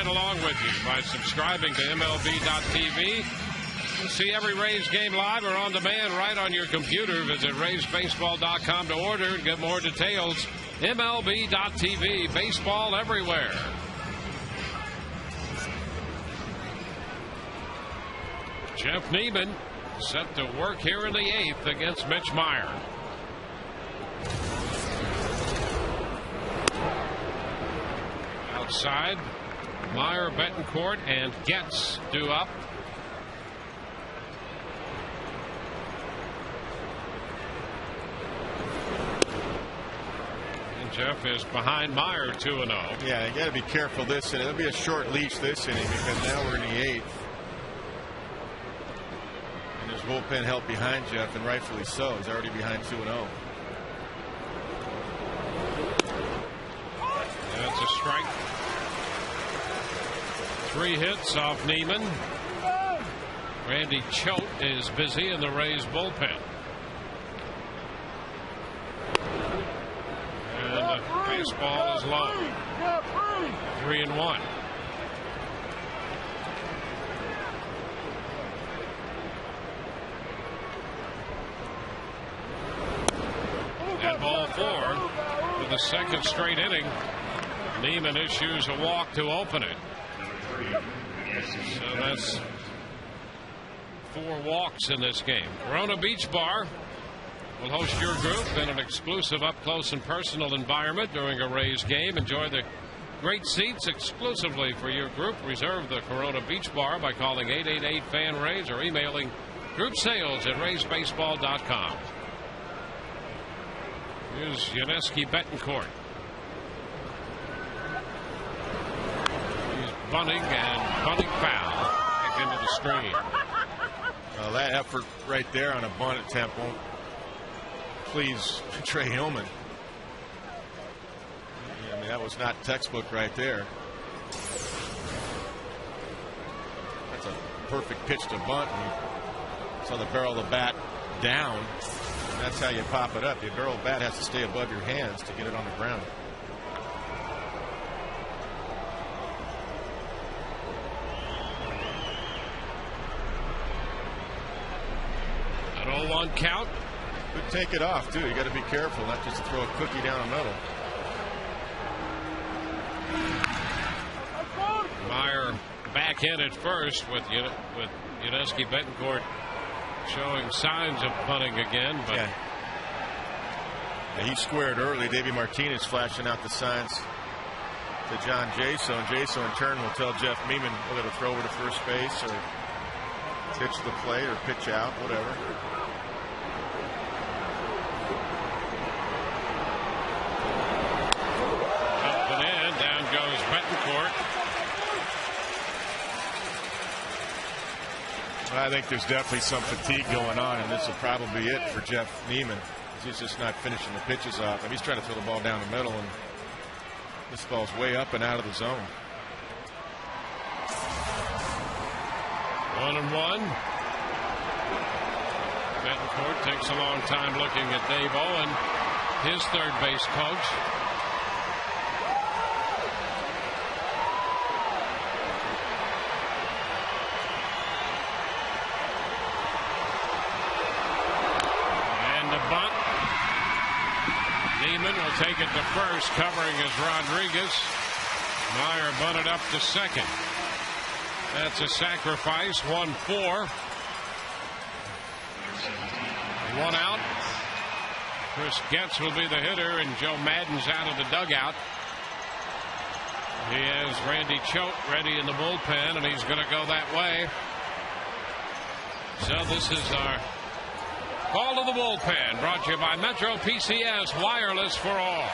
Along with you by subscribing to MLB.tv. See every Rays game live or on demand right on your computer. Visit RaysBaseball.com to order and get more details. MLB.tv, baseball everywhere. Jeff Neiman set to work here in the 8th against Mitch Meyer. Outside. Meyer, Betancourt, and Getz due up. Jeff is behind Meyer 2-0. Yeah, you got to be careful this inning. It'll be a short leash this inning because now we're in the 8th. And there's bullpen help behind Jeff, and rightfully so. He's already behind 2-0. That's a strike. 3 hits off Neiman. Randy Choate is busy in the Rays bullpen. And the baseball is low. 3-1. At ball 4 for the second straight inning. Neiman issues a walk to open it. So that's 4 walks in this game. Corona Beach Bar will host your group in an exclusive up-close and personal environment during a Rays game. Enjoy the great seats exclusively for your group. Reserve the Corona Beach Bar by calling 888-FAN-RAYS or emailing groupsales@raysbaseball.com. Here's Yuniesky Betancourt. He's bunting foul back into the screen. Well, that effort right there on a bunt attempt won't please Trey Hillman. I mean, that was not textbook right there. That's a perfect pitch to bunt. And you saw the barrel of the bat down. That's how you pop it up. The barrel of the bat has to stay above your hands to get it on the ground. An 0-1 count. Could take it off too. You got to be careful not just to throw a cookie down the middle. Meyer back in at first with Yuniesky Betancourt showing signs of punting again, but yeah, he squared early. Davey Martinez flashing out the signs to John Jaso, and Jaso in turn will tell Jeff Neiman whether to throw over to first base or pitch the plate or pitch out, whatever. Up and in, down goes Betancourt. I think there's definitely some fatigue going on, and this will probably be it for Jeff Neiman. He's just not finishing the pitches off. And he's trying to throw the ball down the middle, and this ball's way up and out of the zone. 1-1. Betancourt takes a long time looking at Dave Owen, his third base coach. Neiman will take it to first, covering is Rodriguez. Meyer bunted up to second. That's a sacrifice. 1-4. 1 out. Chris Getz will be the hitter, and Joe Madden's out of the dugout. He has Randy Choate ready in the bullpen, and he's going to go that way. So this is our call to the bullpen, brought to you by Metro PCS, wireless for all.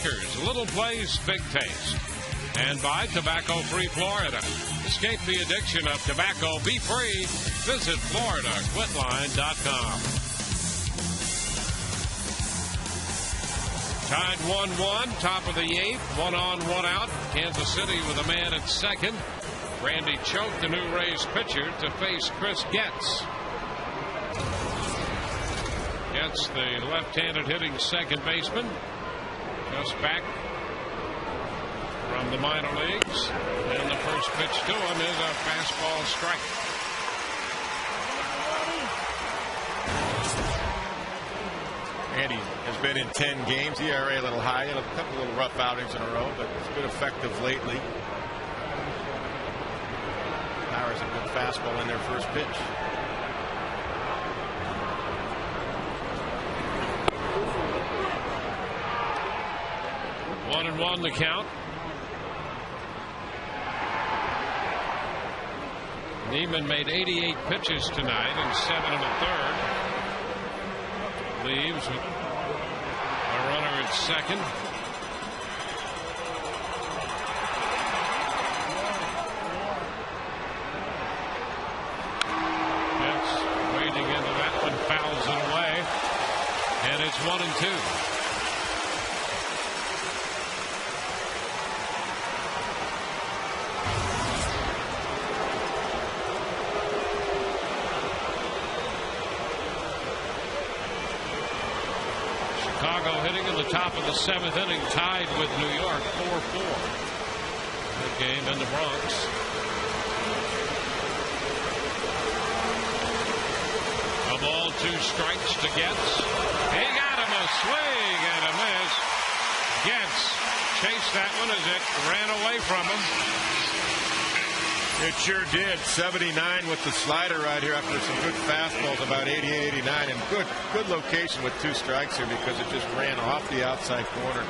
Snickers, little plays, big taste. And by Tobacco-Free Florida. Escape the addiction of tobacco. Be free. Visit FloridaQuitline.com. Tied 1-1, top of the 8th, 1 on, 1 out. Kansas City with a man at second. Randy Choate, the new Rays pitcher, to face Chris Getz. Getz, the left-handed hitting second baseman, just back from the minor leagues. And the first pitch to him is a fastball strike. Andy has been in 10 games. ERA a little high, a couple little rough outings in a row, but it's been effective lately. Powers a good fastball in their first pitch. One and one the count. Neiman made 88 pitches tonight in 7 1/3. Leaves with a runner at second. That's wading into that one, fouls it away, and it's 1-2. Chicago hitting in the top of the 7th inning, tied with New York 4-4. Good game in the Bronx. A ball, 2 strikes to Getz. He got him, a swing and a miss. Getz chased that one as it ran away from him. It sure did. 79 with the slider right here after some good fastballs, about 88, 89, and good location with 2 strikes here because it just ran off the outside corner.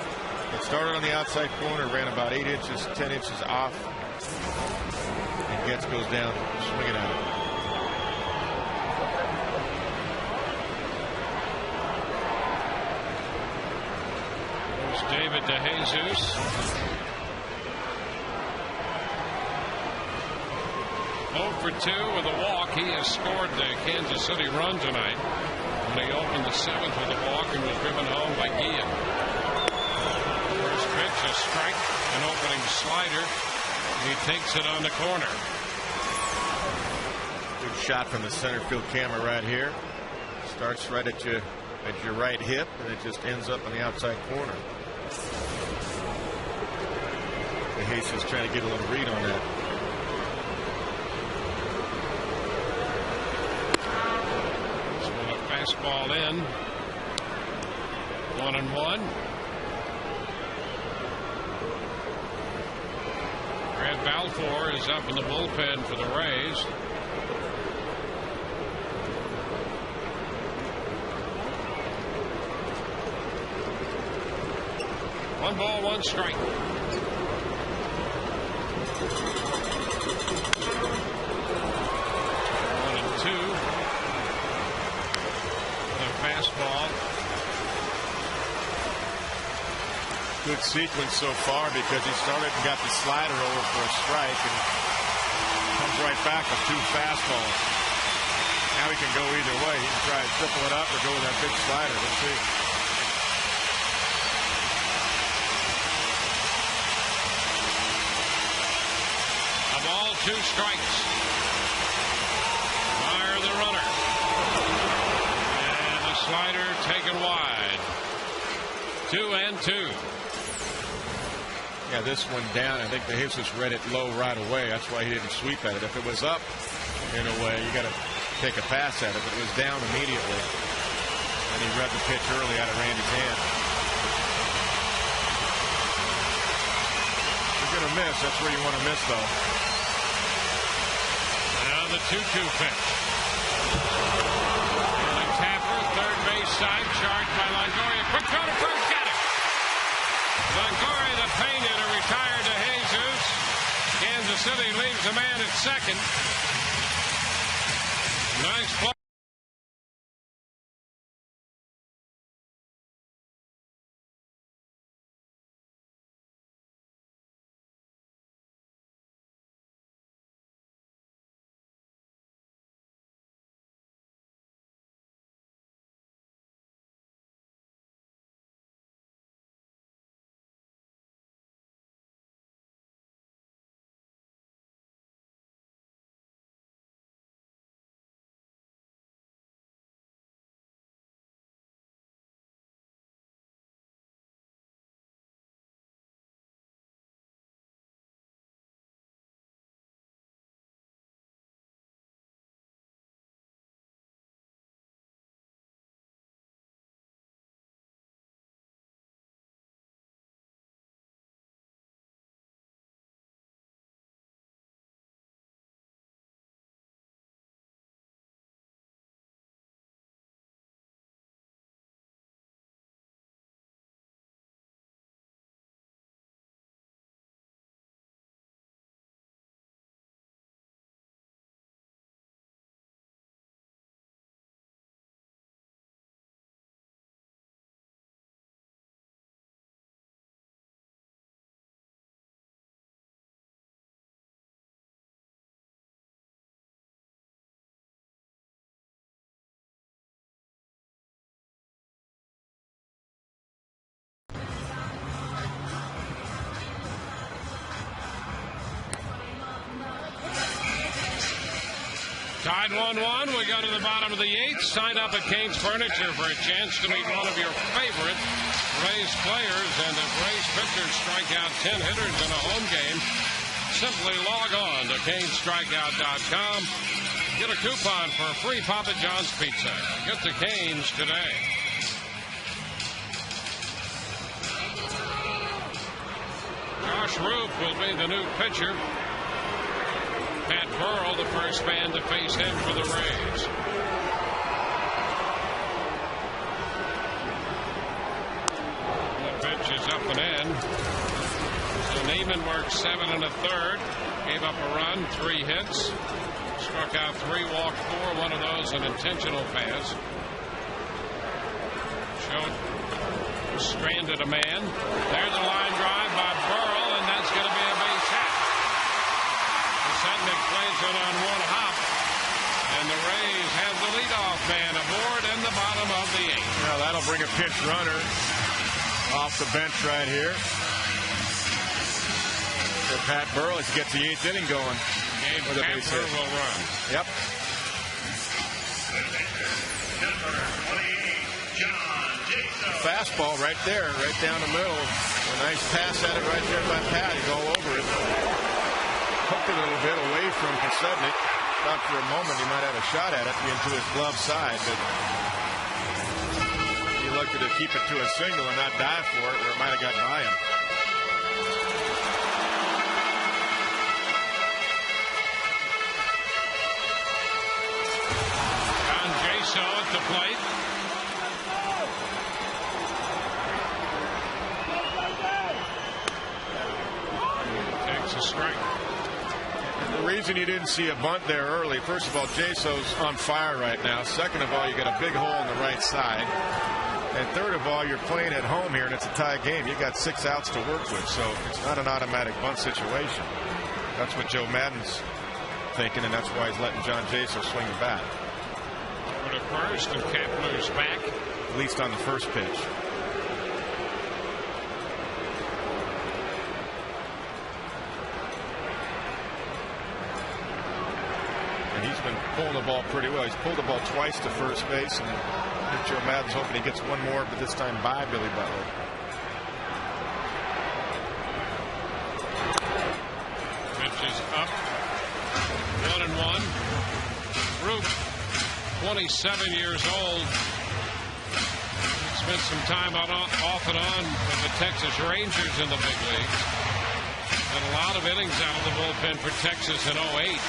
It started on the outside corner, ran about 8 inches, 10 inches off, and Getz goes down swinging at it. There's David DeJesus. 0 for 2 with a walk. He has scored the Kansas City run tonight when he opened the 7th with a walk and was driven home by Guillen. First pitch, a strike, an opening slider. He takes it on the corner. Good shot from the center field camera right here. Starts right at your right hip, and it just ends up on the outside corner. DeJesus trying to get a little read on that. Fastball in. 1-1. Brad Balfour is up in the bullpen for the Rays. One ball, 1 strike. 1-2. Fastball. Good sequence so far because he started and got the slider over for a strike and comes right back with 2 fastballs. Now he can go either way. He can try and triple it up or go with that big slider. Let's see. A ball, 2 strikes. Fire the runner. Slider taken wide. 2-2. Yeah, this one down. I think DeJesus read it low right away. That's why he didn't sweep at it. If it was up in a way, you got to take a pass at it. But it was down immediately, and he read the pitch early out of Randy's hand. You're going to miss. That's where you want to miss, though. Now the 2-2 pitch. Third base side, charged by Longoria. Quick throw to first, got it. Longoria, the painter, retired to Jesus. Kansas City leaves a man at second. Nice play. Tied 1-1. We go to the bottom of the 8th. Sign up at Kane's Furniture for a chance to meet one of your favorite Rays players. And if Rays pitchers strike out 10 hitters in a home game, simply log on to CaneStrikeout.com. Get a coupon for a free Papa John's pizza. Get to Cane's today. Josh Roop will be the new pitcher. Pat Burrell, the first man to face him for the Rays. The pitch is up and in. So Neiman worked 7 1/3. Gave up a run, 3 hits. Struck out 3, walked 4. One of those an intentional pass. Showed stranded a man. There's a line drive by Burrell, and that's going to be a base hit. Sednick plays it on one hop, and the Rays have the leadoff man aboard in the bottom of the 8th. Now that'll bring a pinch runner off the bench right here. For Pat Burrell as he gets the 8th inning going. Gabe Kapler will run. Yep. Fastball right there, right down the middle. A nice pass at it right there by Pat. He's all over it. Hooked a little bit away from Sednick. Thought for a moment he might have a shot at it into his glove side, but he looked to keep it to a single and not dive for it, where it might have got by him. John Jaso at the plate. Takes a strike. The reason you didn't see a bunt there early, first of all, Jaso's on fire right now. Second of all, you got a big hole on the right side. And third of all, you're playing at home here, and it's a tie game. You got 6 outs to work with, so it's not an automatic bunt situation. That's what Joe Madden's thinking, and that's why he's letting John Jaso swing the bat. For the first, and Kapler's back. At least on the first pitch. And he's been pulling the ball pretty well. He's pulled the ball twice to first base, and I think Joe Madden's hoping he gets one more, but this time by Billy Butler. Pitch is up. 1-1. Roop, 27 years old. Spent some time off and on with the Texas Rangers in the big leagues. And a lot of innings out of the bullpen for Texas in 08.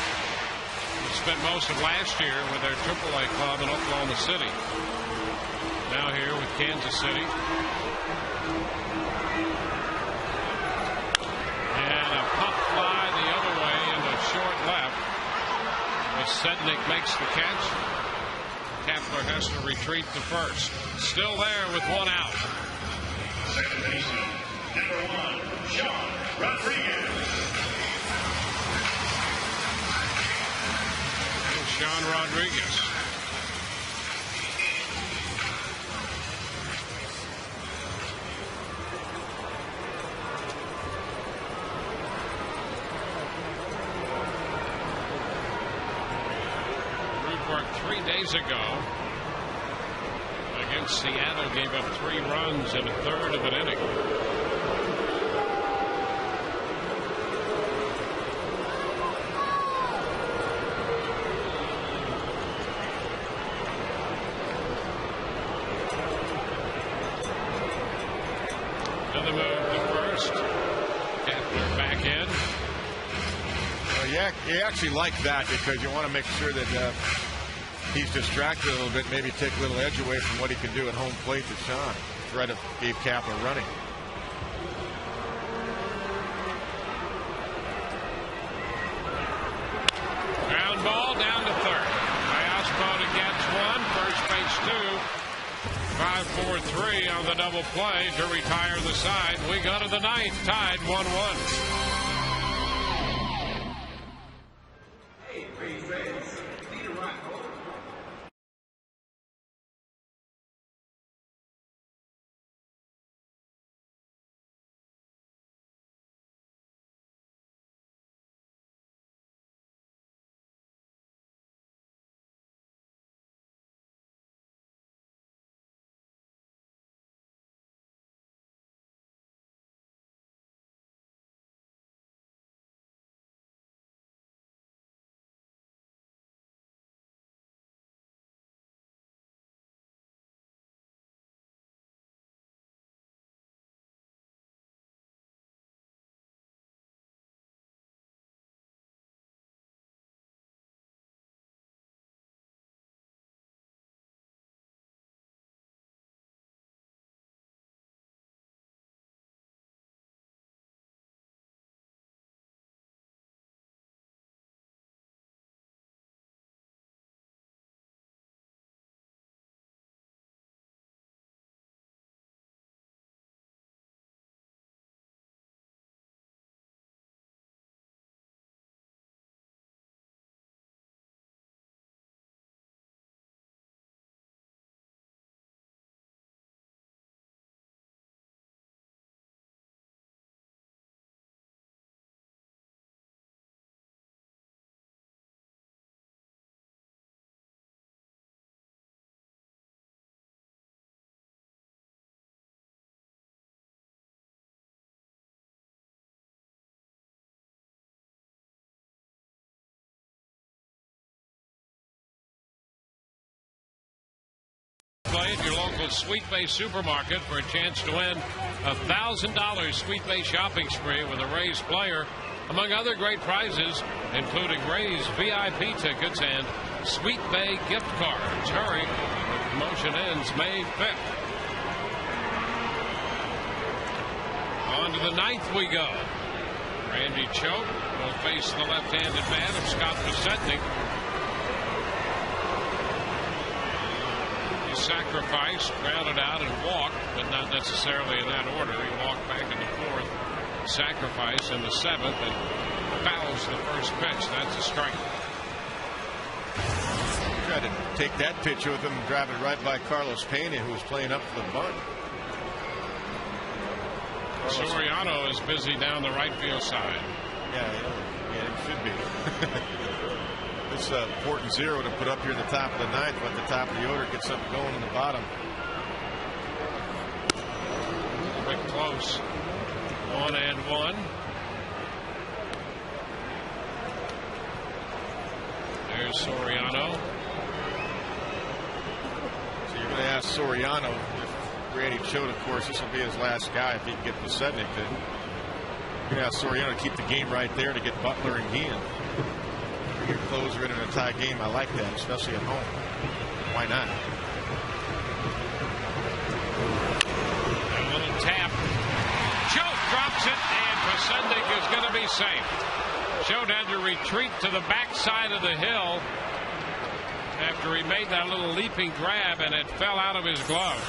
Spent most of last year with their AAA club in Oklahoma City. Now here with Kansas City. And a pop fly the other way into short left. As Sednick makes the catch. Kapler has to retreat to first. Still there with 1 out. Second baseman, number 1, Sean Rodriguez. Sean Rodriguez. Root worked 3 days ago against Seattle. Gave up 3 runs in a third of an inning. Another move to first. Kapler back in. Well, you actually like that because you want to make sure that he's distracted a little bit, maybe take a little edge away from what he can do at home plate to Sean. Try to keep Kapler running. Ground ball down to third. Osborne gets 1. First base 2. 5-4-3 on the double play to retire the side. We go to the 9th, tied 1-1. today at your local Sweet Bay supermarket for a chance to win a $1,000 Sweet Bay shopping spree with a Rays player, among other great prizes, including Rays VIP tickets and Sweet Bay gift cards. Hurry, the promotion ends May 5th. On to the 9th we go. Randy Choate will face the left-handed man of Scott Pasetnik. He sacrificed, grounded out, and walked, but not necessarily in that order. He walked back in the 4th, sacrifice in the 7th, and fouls the first pitch. That's a strike. Tried to take that pitch with him and drive it right by Carlos Pena, who was playing up for the bunt. Soriano is busy down the right field side. Yeah, it should be. It's an important 0 to put up here at the top of the 9th, but at the top of the order, get something going in the bottom. Quick close. 1-1. There's Soriano. So you're going to ask Soriano if Randy Choate, of course, this will be his last guy if he can get Pasetnik. Then you're going to ask Soriano to keep the game right there to get Butler and Guillen. Your closer in a tie game. I like that, especially at home. Why not? A little tap. Choate drops it, and Pasetnik is going to be safe. Choate had to retreat to the backside of the hill after he made that little leaping grab, and it fell out of his glove.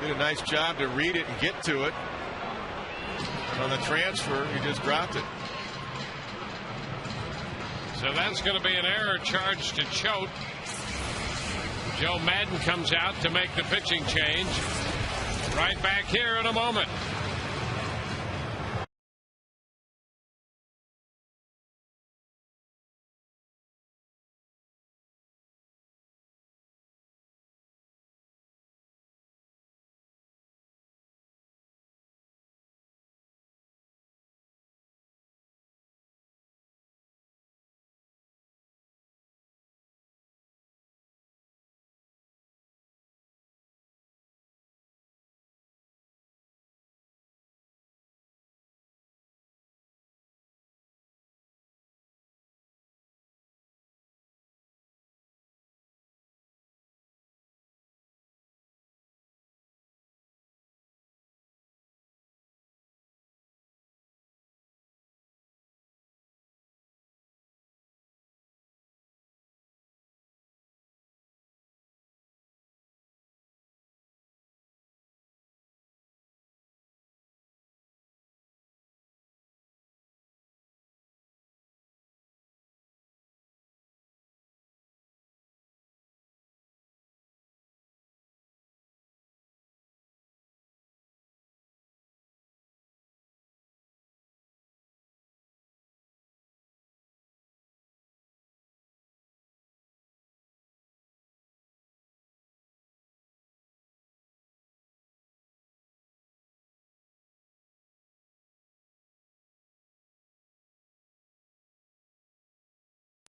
Did a nice job to read it and get to it. On the transfer, he just dropped it. So that's going to be an error charge to Choate. Joe Madden comes out to make the pitching change. Right back here in a moment.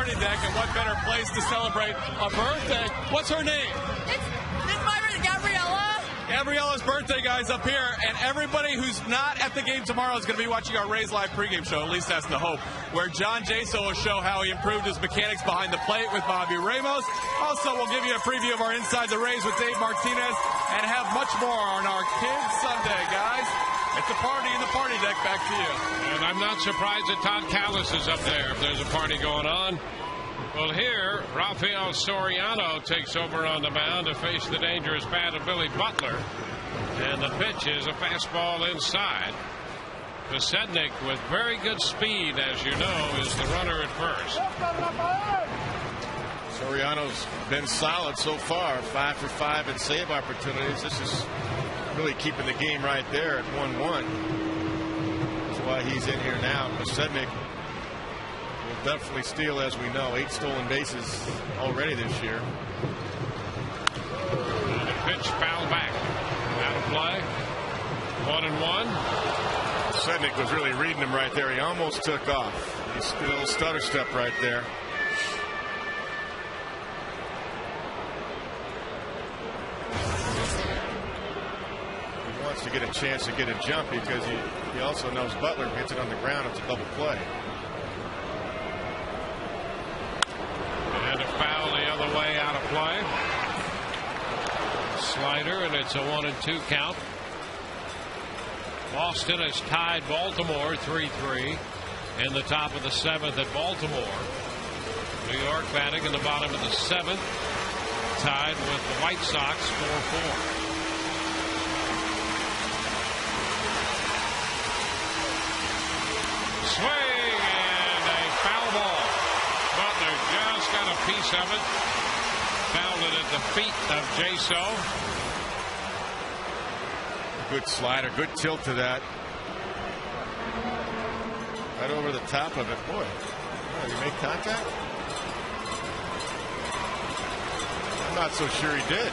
Deck, and what better place to celebrate a birthday? What's her name? It's my birthday, Gabriella. Gabriella's birthday, guys, up here, and everybody who's not at the game tomorrow is going to be watching our Rays Live pregame show. At least that's the hope, where John Jaso will show how he improved his mechanics behind the plate with Bobby Ramos. Also, we'll give you a preview of our Inside the Rays with Dave Martinez, and have much more on our Kids Sunday, guys. It's a party in the party deck. Back to you. And I'm not surprised that Todd Callis is up there if there's a party going on. Well, here, Rafael Soriano takes over on the mound to face the dangerous bat of Billy Butler. And the pitch is a fastball inside. Pasetnik, with very good speed, as you know, is the runner at first. Soriano's been solid so far, 5 for 5 in save opportunities. This is really keeping the game right there at 1-1. That's why he's in here now. Pasetnik will definitely steal, as we know. 8 stolen bases already this year. And the pitch fouled back. Out of play. 1-1. Pasetnik was really reading him right there. He almost took off. He's a little stutter step right there. to get a chance to get a jump because he also knows Butler hits it on the ground. It's a double play. And a foul the other way, out of play. Slider, and it's a 1-2 count. Boston has tied Baltimore 3-3 in the top of the 7th at Baltimore. New York batting in the bottom of the 7th, tied with the White Sox 4-4. Swing and a foul ball. Butler just got a piece of it. Fouled it at the feet of Jaso. Good slider, good tilt to that. Right over the top of it. Boy, did he make contact? I'm not so sure he did.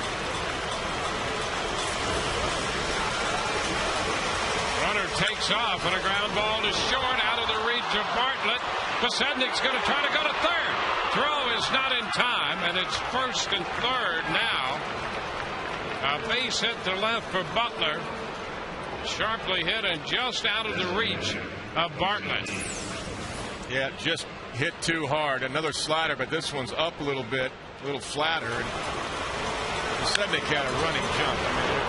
Runner takes off, and a ground ball is short, out of the reach of Bartlett. Pasednik's going to try to go to third. Throw is not in time, and it's first and third now. A base hit to left for Butler. Sharply hit and just out of the reach of Bartlett. Yeah, just hit too hard. Another slider, but this one's up a little bit, a little flatter. And Pasednik had a running jump. I mean,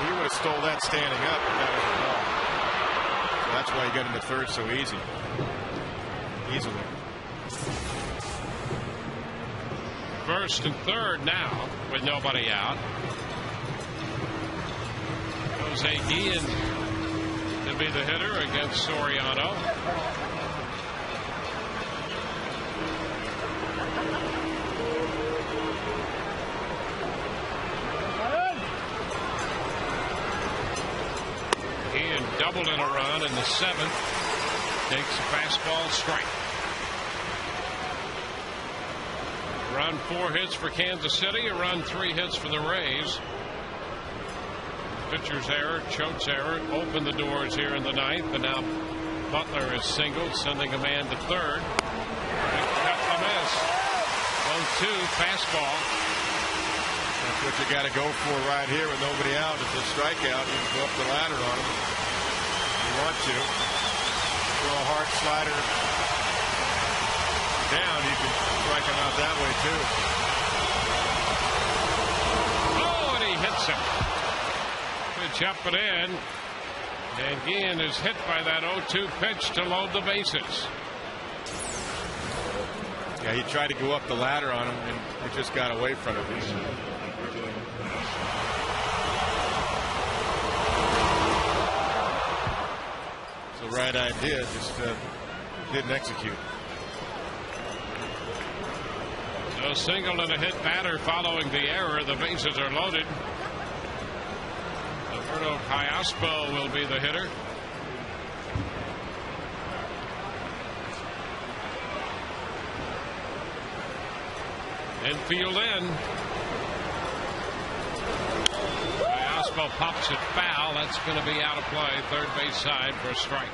he would have stole that standing up, but that was a ball. So that's why he got into third so easily. First and third now with nobody out. Jose Guillen to be the hitter against Soriano. Guillen doubled in a run in the 7th. Takes a fastball strike. Run 4 hits for Kansas City. A run 3 hits for the Rays. Pitcher's error, Choate's error, opened the doors here in the 9th, and now Butler is singled, sending a man to third. Cut the miss. 0-2 fastball. That's what you got to go for right here with nobody out. It's a strikeout. You can go up the ladder on him. You want to. Throw a hard slider down. You can strike him out that way too. Oh, and he hits him. Pitch up and in, and Guillen is hit by that 0-2 pitch to load the bases. Yeah, he tried to go up the ladder on him, and it just got away from him. It's the right idea, just didn't execute. So single and a hit batter following the error. The bases are loaded. Alberto Callaspo will be the hitter. Infield in. Callaspo pops it foul. That's going to be out of play. Third base side for a strike.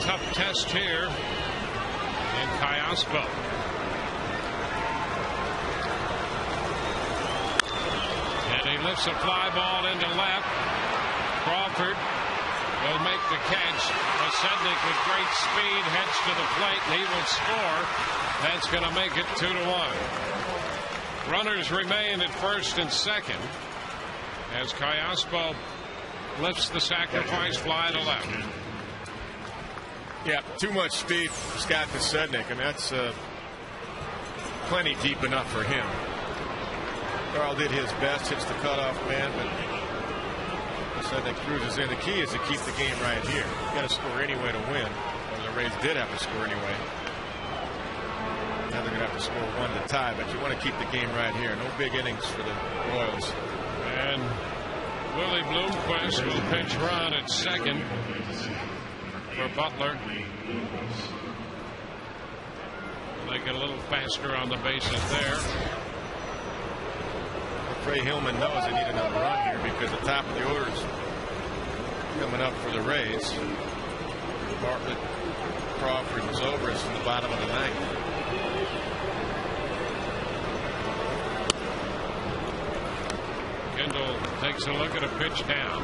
Tough test here in Callaspo. And he lifts a fly ball into left. Crawford will make the catch. Pasednik with great speed heads to the plate, and he will score. That's going to make it 2-1. Runners remain at first and second as Callaspo lifts the sacrifice fly to left. Yeah, too much speed for Scott Pasednik, and that's plenty deep enough for him. Carl did his best, hits the cutoff man, but Pasednik cruises in. The key is to keep the game right here. You got to score anyway to win. Well, the Rays did have to score anyway. Now they're going to have to score 1 to tie, but you want to keep the game right here. No big innings for the Royals. And Willie Bloomquist will pinch run at second for Butler. They get a little faster on the bases there. Trey Hillman knows they need another run here because the top of the order is coming up for the Rays. Bartlett, Crawford, and Zobrist in the bottom of the ninth. Kendall takes a look at a pitch down.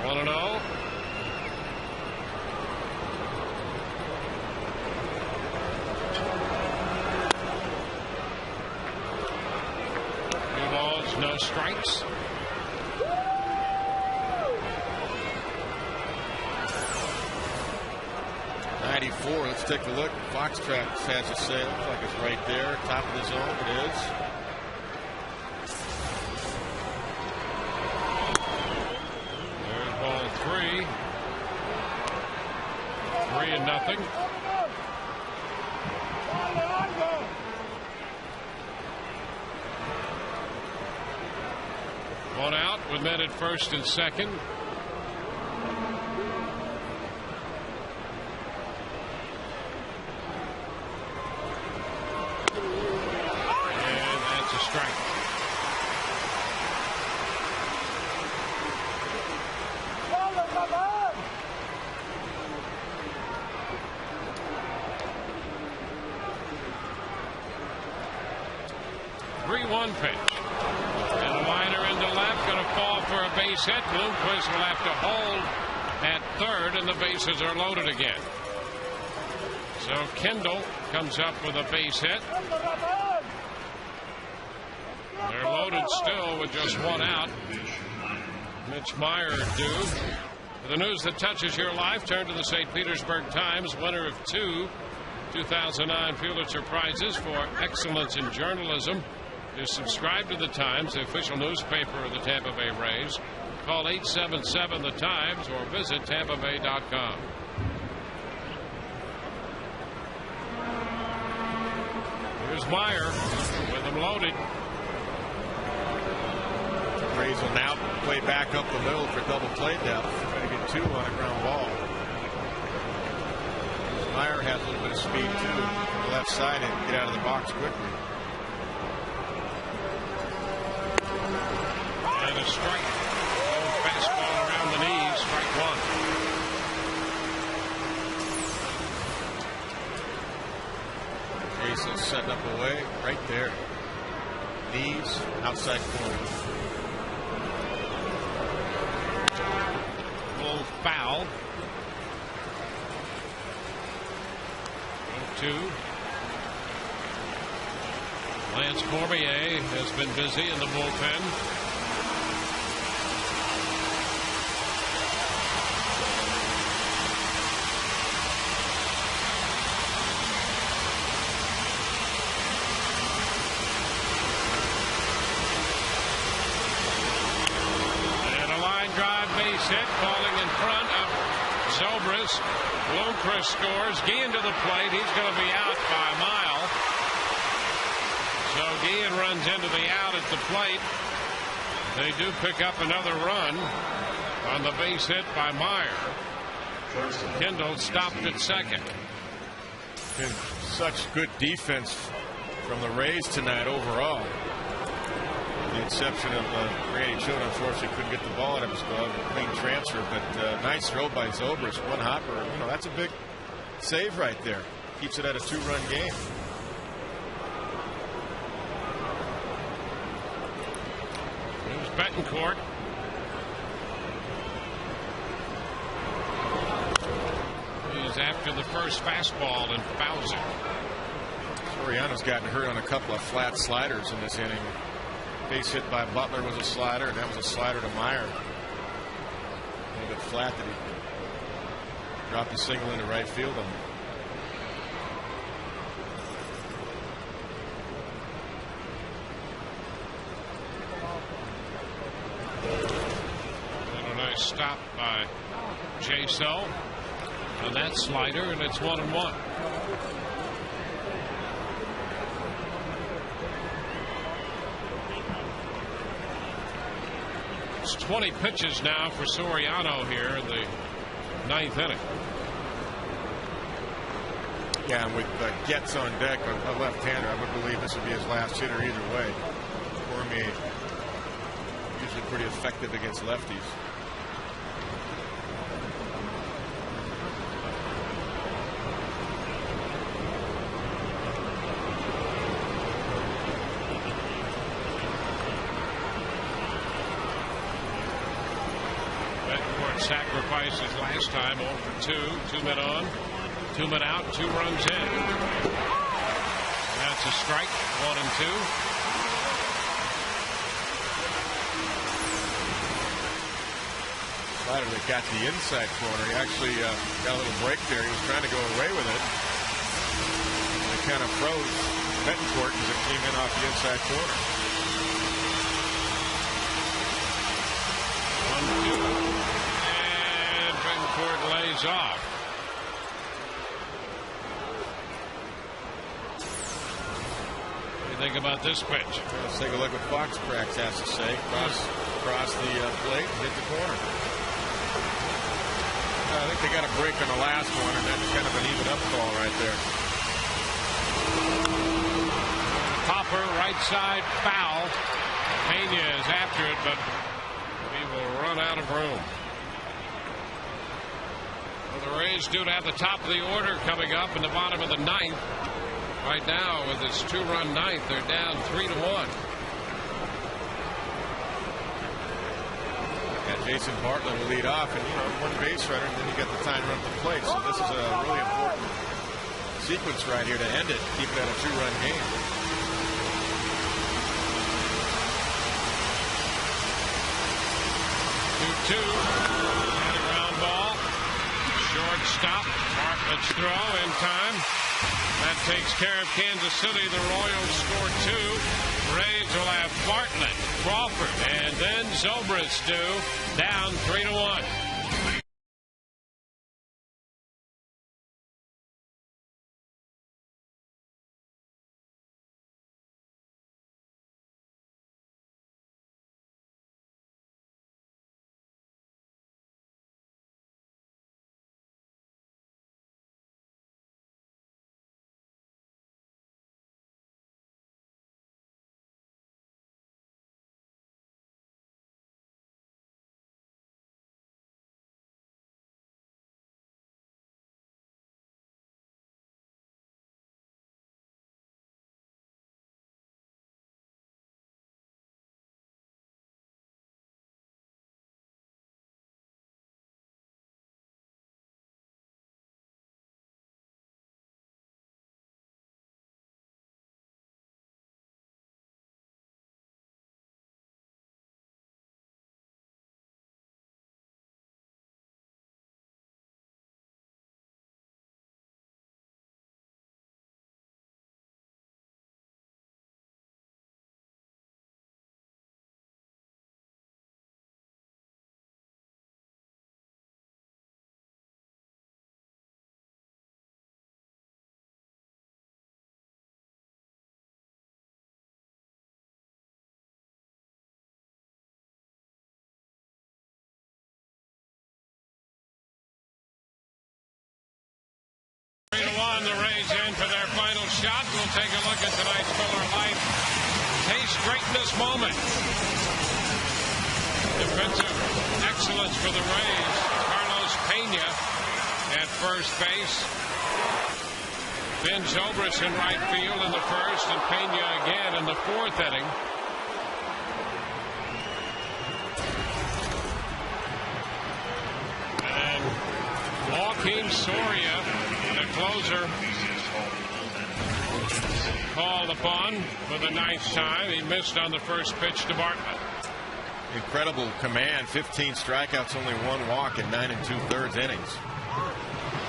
One and oh. Two balls, no strikes. Let's take a look. Foxtrot has a say. Looks like it's right there, top of the zone. It is. There's ball 3. 3-0. One out with men at first and second. Pitch. And a liner into left, going to fall for a base hit. Bloomquist will have to hold at third, and the bases are loaded again. So Kendall comes up with a base hit. They're loaded still with just one out. Mitch Meyer due. For the news that touches your life, turn to the St. Petersburg Times, winner of 2 2009 Pulitzer Prizes for excellence in journalism. To subscribe to the Times, the official newspaper of the Tampa Bay Rays, call 877-THE-TIMES or visit tampabay.com. Here's Meyer with them loaded. The Rays will now play back up the middle for double play depth. Trying to get 2 on a ground ball. Meyer has a little bit of speed too on the left side and get out of the box quickly. And a strike. Low fastball around the knees. Strike 1. Jason setting up away right there. Knees, outside corner. Full foul. 0-2. Lance Cormier has been busy in the bullpen. Hit falling in front of Zobrist. Bloomquist scores. Guillen to the plate. He's going to be out by a mile. So Guillen runs into the out at the plate. They do pick up another run on the base hit by Meyer. Kendall stopped at second. And such good defense from the Rays tonight overall. The exception of Randy Choate, unfortunately couldn't get the ball out of his glove. Clean transfer, but nice throw by Zobrist. One hopper. You know, that's a big save right there. Keeps it at a 2-run game. Here's Betancourt. He's after the first fastball and fouls it. Soriano's gotten hurt on a couple of flat sliders in this inning. Base hit by Butler was a slider, and that was a slider to Meyer. A little bit flat that he dropped a single into right field on. And a nice stop by Jaso on that slider, and it's 1-1. It's 20 pitches now for Soriano here in the 9th inning. Yeah, and with Getz on deck, a left-hander, I would believe this would be his last hitter either way. Cormier, usually pretty effective against lefties. Sacrifices last time, 0 for 2, 2 men on, 2 men out, 2 runs in. That's a strike, 1 and 2. Slider that got the inside corner. He actually got a little break there. He was trying to go away with it. And it kind of froze Betancourt as it came in off the inside corner. 1-2. Betancourt lays off. What do you think about this pitch? Let's take a look what Fox Cracks has to say. Cross the plate and hit the corner. I think they got a break on the last one, and that's kind of an even up call right there. Popper, right side, foul. Pena is after it, but he will run out of room. The Rays do have the top of the order coming up in the bottom of the 9th. Right now, with this 2-run 9th, they're down 3-1. And Jason Bartlett will lead off, and one base runner, and then you get the time run to the plate. So this is a really important sequence right here to end it, keep it at a 2-run game. And a ground ball. Shortstop. Bartlett's throw in time. That takes care of Kansas City. The Royals score 2. Rays will have Bartlett, Crawford, and then Zobrist down 3-1. The Rays in for their final shot. We'll take a look at tonight's Miller Lite Taste Greatness moment. Defensive excellence for the Rays. Carlos Pena at first base. Ben Zobrist in right field in the first, and Pena again in the 4th inning. And Joaquin Soria, the closer, called upon for the 9th time. He missed on the first pitch to Bartlett. Incredible command. 15 strikeouts, only 1 walk in 9 2/3 innings.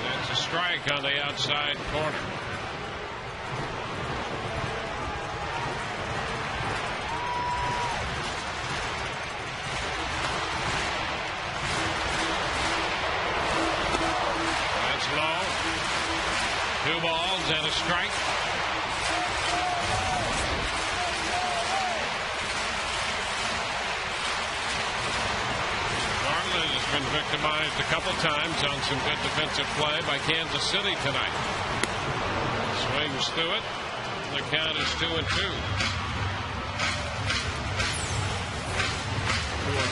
That's a strike on the outside corner. That's low. 2 balls and a strike. Has been victimized a couple times on some good defensive play by Kansas City tonight. Comes through it. The count is 2-2.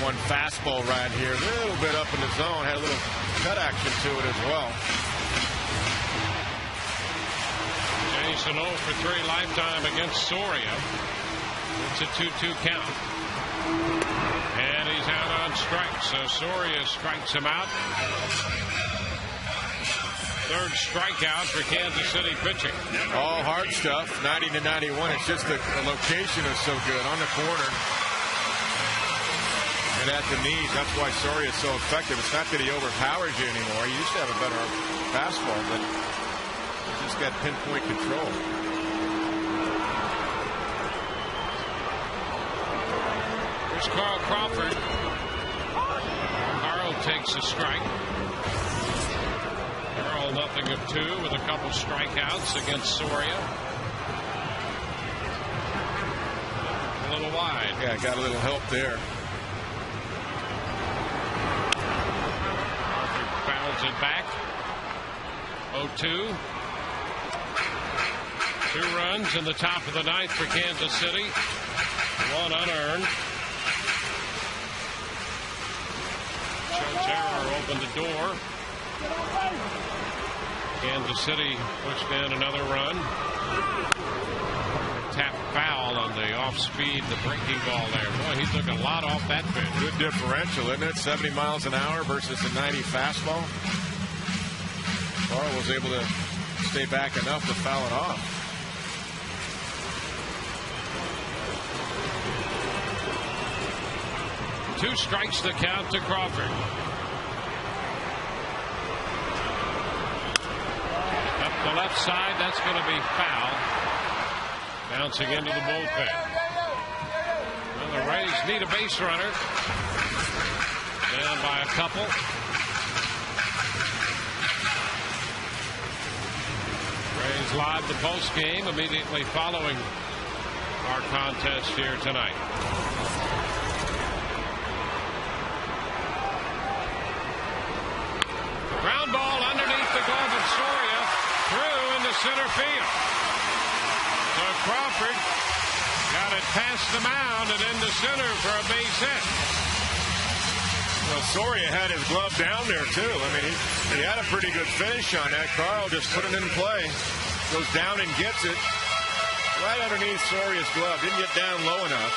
2-1 fastball right here. A little bit up in the zone. Had a little cut action to it as well. Jason 0 for 3 lifetime against Soria. It's a 2-2 count. And he's out on strikes. So Soria strikes him out. Third strikeout for Kansas City pitching. All hard stuff. 90-91. It's just the location is so good on the corner and at the knees. That's why Soria is so effective. It's not that he overpowers you anymore. He used to have a better fastball, but he's just got pinpoint control. Here's Carl Crawford. Carl takes a strike. Carl nothing of 2 with a couple strikeouts against Soria. A little wide. Yeah, got a little help there. Crawford fouls it back. 0-2. 2 runs in the top of the 9th for Kansas City. 1 unearned. Chotero opened the door. Kansas City pushed in another run. Tap foul on the off speed, the breaking ball there. Boy, he took a lot off that pitch. Good differential, isn't it? 70 miles an hour versus a 90 fastball. Carl was able to stay back enough to foul it off. Two strikes the count to Crawford. Up the left side, that's going to be foul. Bouncing into the bullpen. Well, the Rays need a base runner. Down by a couple. Rays live the post game immediately following our contest here tonight. Ground ball underneath the glove of Soria, through into center field. So Crawford got it past the mound and into center for a base hit. Well, Soria had his glove down there too. I mean, he had a pretty good finish on that. Carl just put it in play, goes down and gets it right underneath Soria's glove. Didn't get down low enough.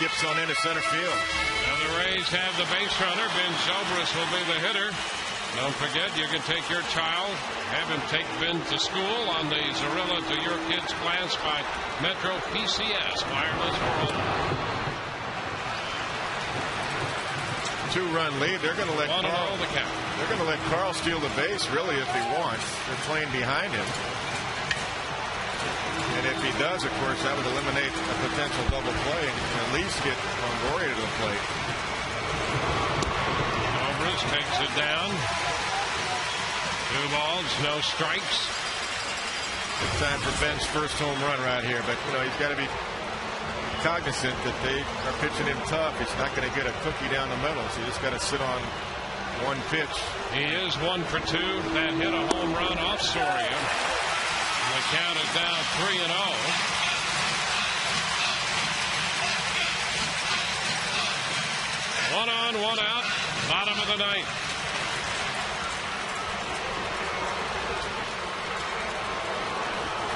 Skips on into center field. Now the Rays have the base runner. Ben Zobrist will be the hitter. Don't forget, you can take your child, have him take Ben to school on the Zorilla to Your Kids class by Metro PCS Wireless World. 2-run lead. They're going to let Carl. They're going to let Carl steal the base, really, if he wants. They're playing behind him. And if he does, of course, that would eliminate a potential double play and at least get Longoria to the plate. Zobrist takes it down. 2 balls, no strikes. Good time for Ben's first home run right here, but you know he's got to be cognizant that they are pitching him tough. He's not going to get a cookie down the middle, so you just got to sit on one pitch. He is 1 for 2. That hit a home run off Soria. The count is down 3-0. 1 on, 1 out. Bottom of the 9th.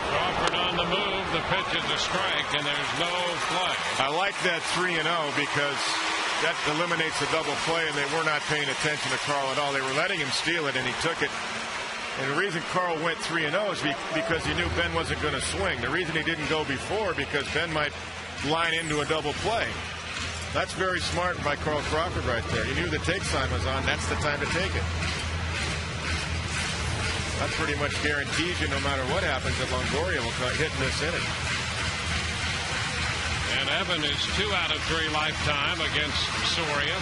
Crawford on the move. The pitch is a strike, and there's no play. I like that 3-0 because that eliminates the double play, and they were not paying attention to Carl at all. They were letting him steal it, and he took it. And the reason Carl went 3-0 is because he knew Ben wasn't going to swing. The reason he didn't go before, because Ben might line into a double play. That's very smart by Carl Crawford right there. He knew the take sign was on. That's the time to take it. That pretty much guarantees you, no matter what happens, that Longoria will hit in this inning. And Evan is 2 out of 3 lifetime against Soria.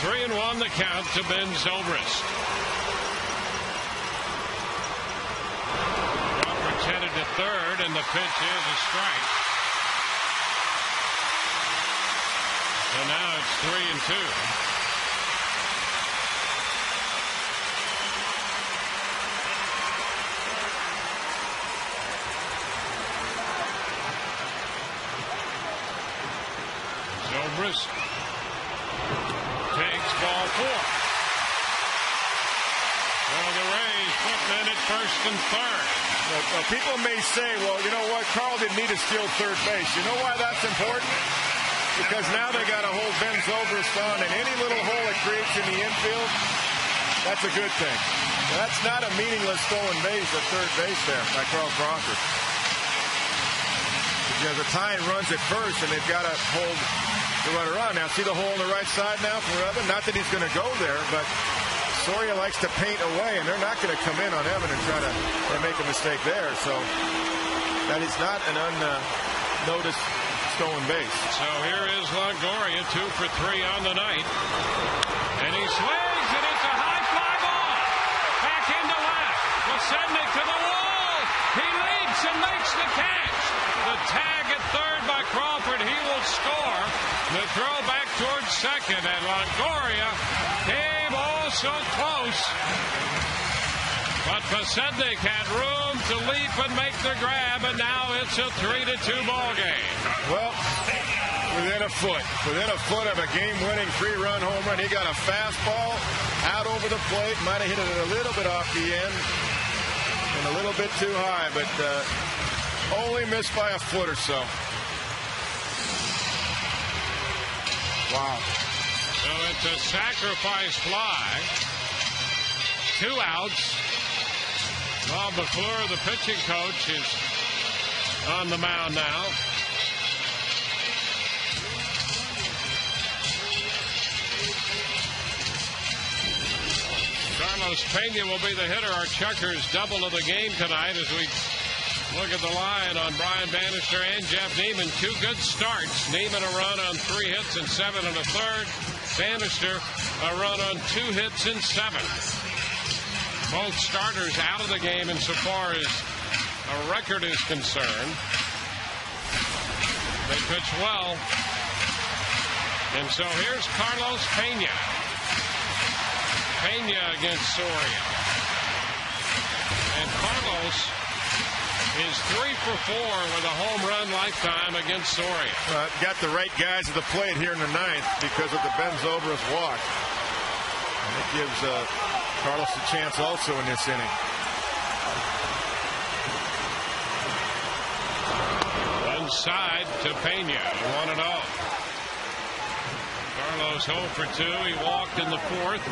3-1 the count to Ben Zobrist. Crawford's headed to third, and the pitch is a strike. So now it's 3-2. Davis takes ball 4. Well, the Rays put men at first and third. Well, people may say, well, you know what? Carl didn't need to steal third base. You know why that's important? Because now they got to hold Ben Zobrist on, and any little hole it creates in the infield, that's a good thing. That's not a meaningless stolen base at third base there by Carl Crawford. Because the tie runs at first, and they've got to hold the runner on. Now, see the hole on the right side now from Evan? Not that he's going to go there, but Soria likes to paint away, and they're not going to come in on Evan and try to make a mistake there. So that is not an unnoticed stolen base. So here is Longoria, 2 for 3 on the night. And he swings, and it's a high fly ball. Back into left. Lesednik to the wall. He leaps and makes the catch. The tag at third by Crawford. He will score. The throw back towards second, and Longoria came oh so close. But Lesednik had room to leap and make the grab, and now it's a 3-2 ball game. Well, within a foot of a game-winning 3-run home run. He got a fastball out over the plate. Might have hit it a little bit off the end and a little bit too high, but only missed by a foot or so. Wow. So it's a sacrifice fly. 2 outs. Bob McClure, the pitching coach, is on the mound now. Carlos Pena will be the hitter. Our Chuckers double of the game tonight as we look at the line on Brian Bannister and Jeff Neiman. 2 good starts. Neiman a run on 3 hits and 7 1/3. Bannister a run on 2 hits and 7. Both starters out of the game insofar as a record is concerned. They pitch well. And so here's Carlos Pena. Pena against Soria. And Carlos is 3 for 4 with a home run lifetime against Soria. Got the right guys at the plate here in the 9th because of the Ben Zobrist walk. And it gives Carlos a chance also in this inning. One side to Pena, 1-0. Carlos 0 for 2. He walked in the 4th.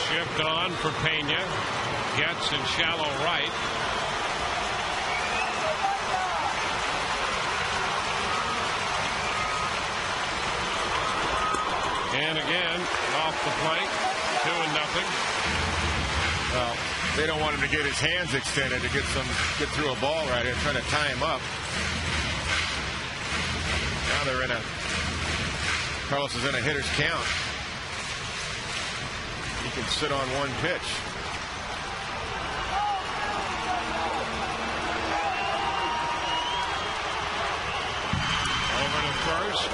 Shift on for Pena. Gets in shallow right. And again, off the plate, 2-0. Well, they don't want him to get his hands extended to get through a ball right here, trying to tie him up. Now they're Carlos is in a hitter's count. He can sit on 1 pitch. Over to first.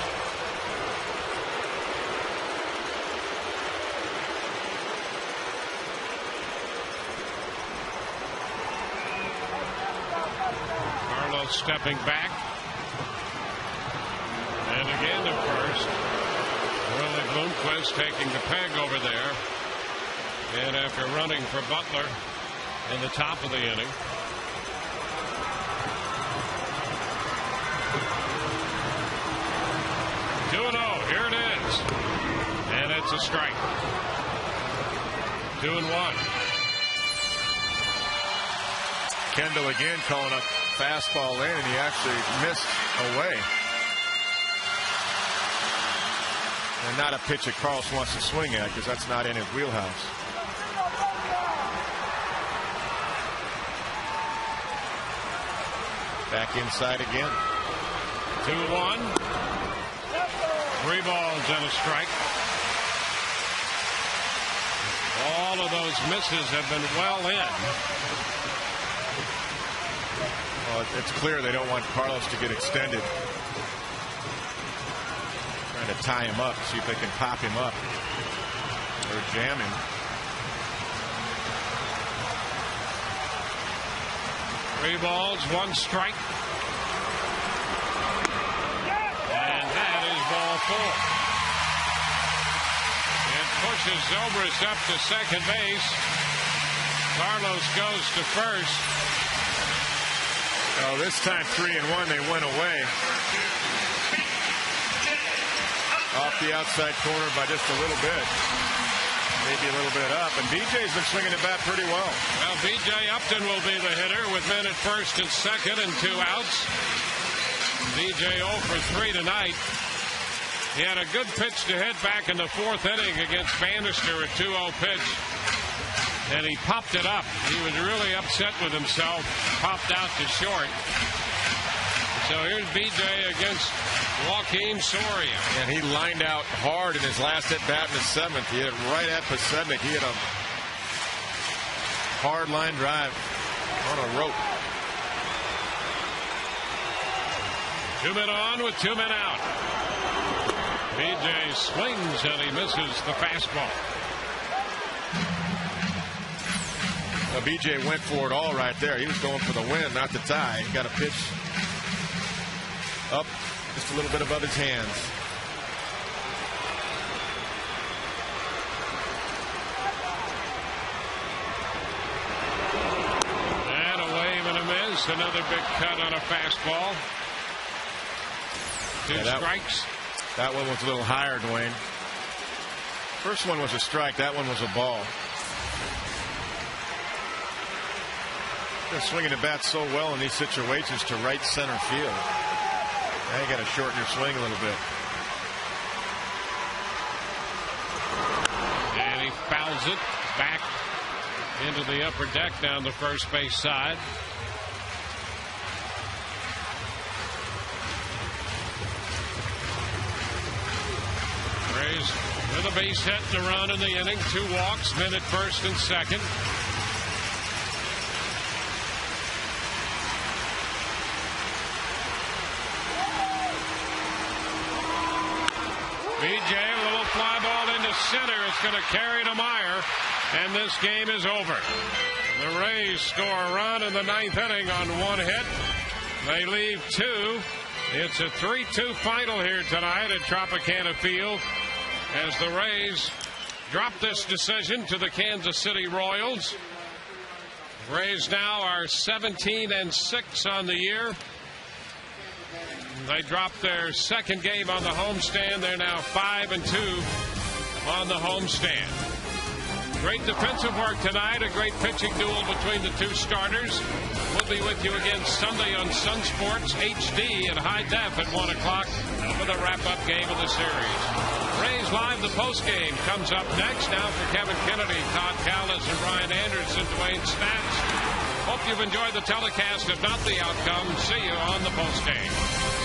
Carlos stepping back. And again to first. Willie Bloomquist taking the peg over there. And after running for Butler in the top of the inning. Here it is. And it's a strike. 2-1. Kendall again calling a fastball in, and he actually missed away. And not a pitch that Carlos wants to swing at, because that's not in his wheelhouse. Back inside again. 2-1. 3 balls and a strike. All of those misses have been well in. Well, it's clear they don't want Carlos to get extended. Trying to tie him up, see if they can pop him up or jam him. 3 balls, 1 strike. And that is ball 4. It pushes Zobrist up to second base. Carlos goes to first. Oh, this time 3-1, they went away. Off the outside corner by just a little bit. Maybe a little bit up. And BJ's been swinging the bat pretty well. Well, BJ Upton will be the hitter with men at first and second and 2 outs. BJ 0 for 3 tonight. He had a good pitch to hit back in the 4th inning against Bannister, a 2-0 pitch. And he popped it up. He was really upset with himself. Popped out to short. So here's BJ against Joaquin Soria. And he lined out hard in his last at bat in the 7th. He hit it right at Pasednik. He hit a hard line drive on a rope. 2 men on with 2 men out. BJ swings and he misses the fastball. Well, BJ went for it all right there. He was going for the win, not the tie. He got a pitch up just a little bit above his hands. And a wave and a miss. Another big cut on a fastball. 2 strikes. That one was a little higher, Dwayne. First one was a strike. That one was a ball. They're swinging the bat so well in these situations to right center field. Now you got to shorten your swing a little bit. And he fouls it back into the upper deck down the first base side. Rays with a base hit and a run in the inning. 2 walks, men at first and second. BJ, a little fly ball into center. It's going to carry to Meyer, and this game is over. The Rays score a run in the 9th inning on 1 hit. They leave 2. It's a 3-2 final here tonight at Tropicana Field as the Rays drop this decision to the Kansas City Royals. Rays now are 17-6 on the year. They dropped their second game on the homestand. They're now 5-2 on the homestand. Great defensive work tonight. A great pitching duel between the 2 starters. We'll be with you again Sunday on Sun Sports HD at high def at 1 o'clock for the wrap-up game of the series. Rays Live, the postgame, comes up next. Now for Kevin Kennedy, Todd Callis, and Brian Anderson, Dwayne Stats. Hope you've enjoyed the telecast. If not the outcome, see you on the postgame.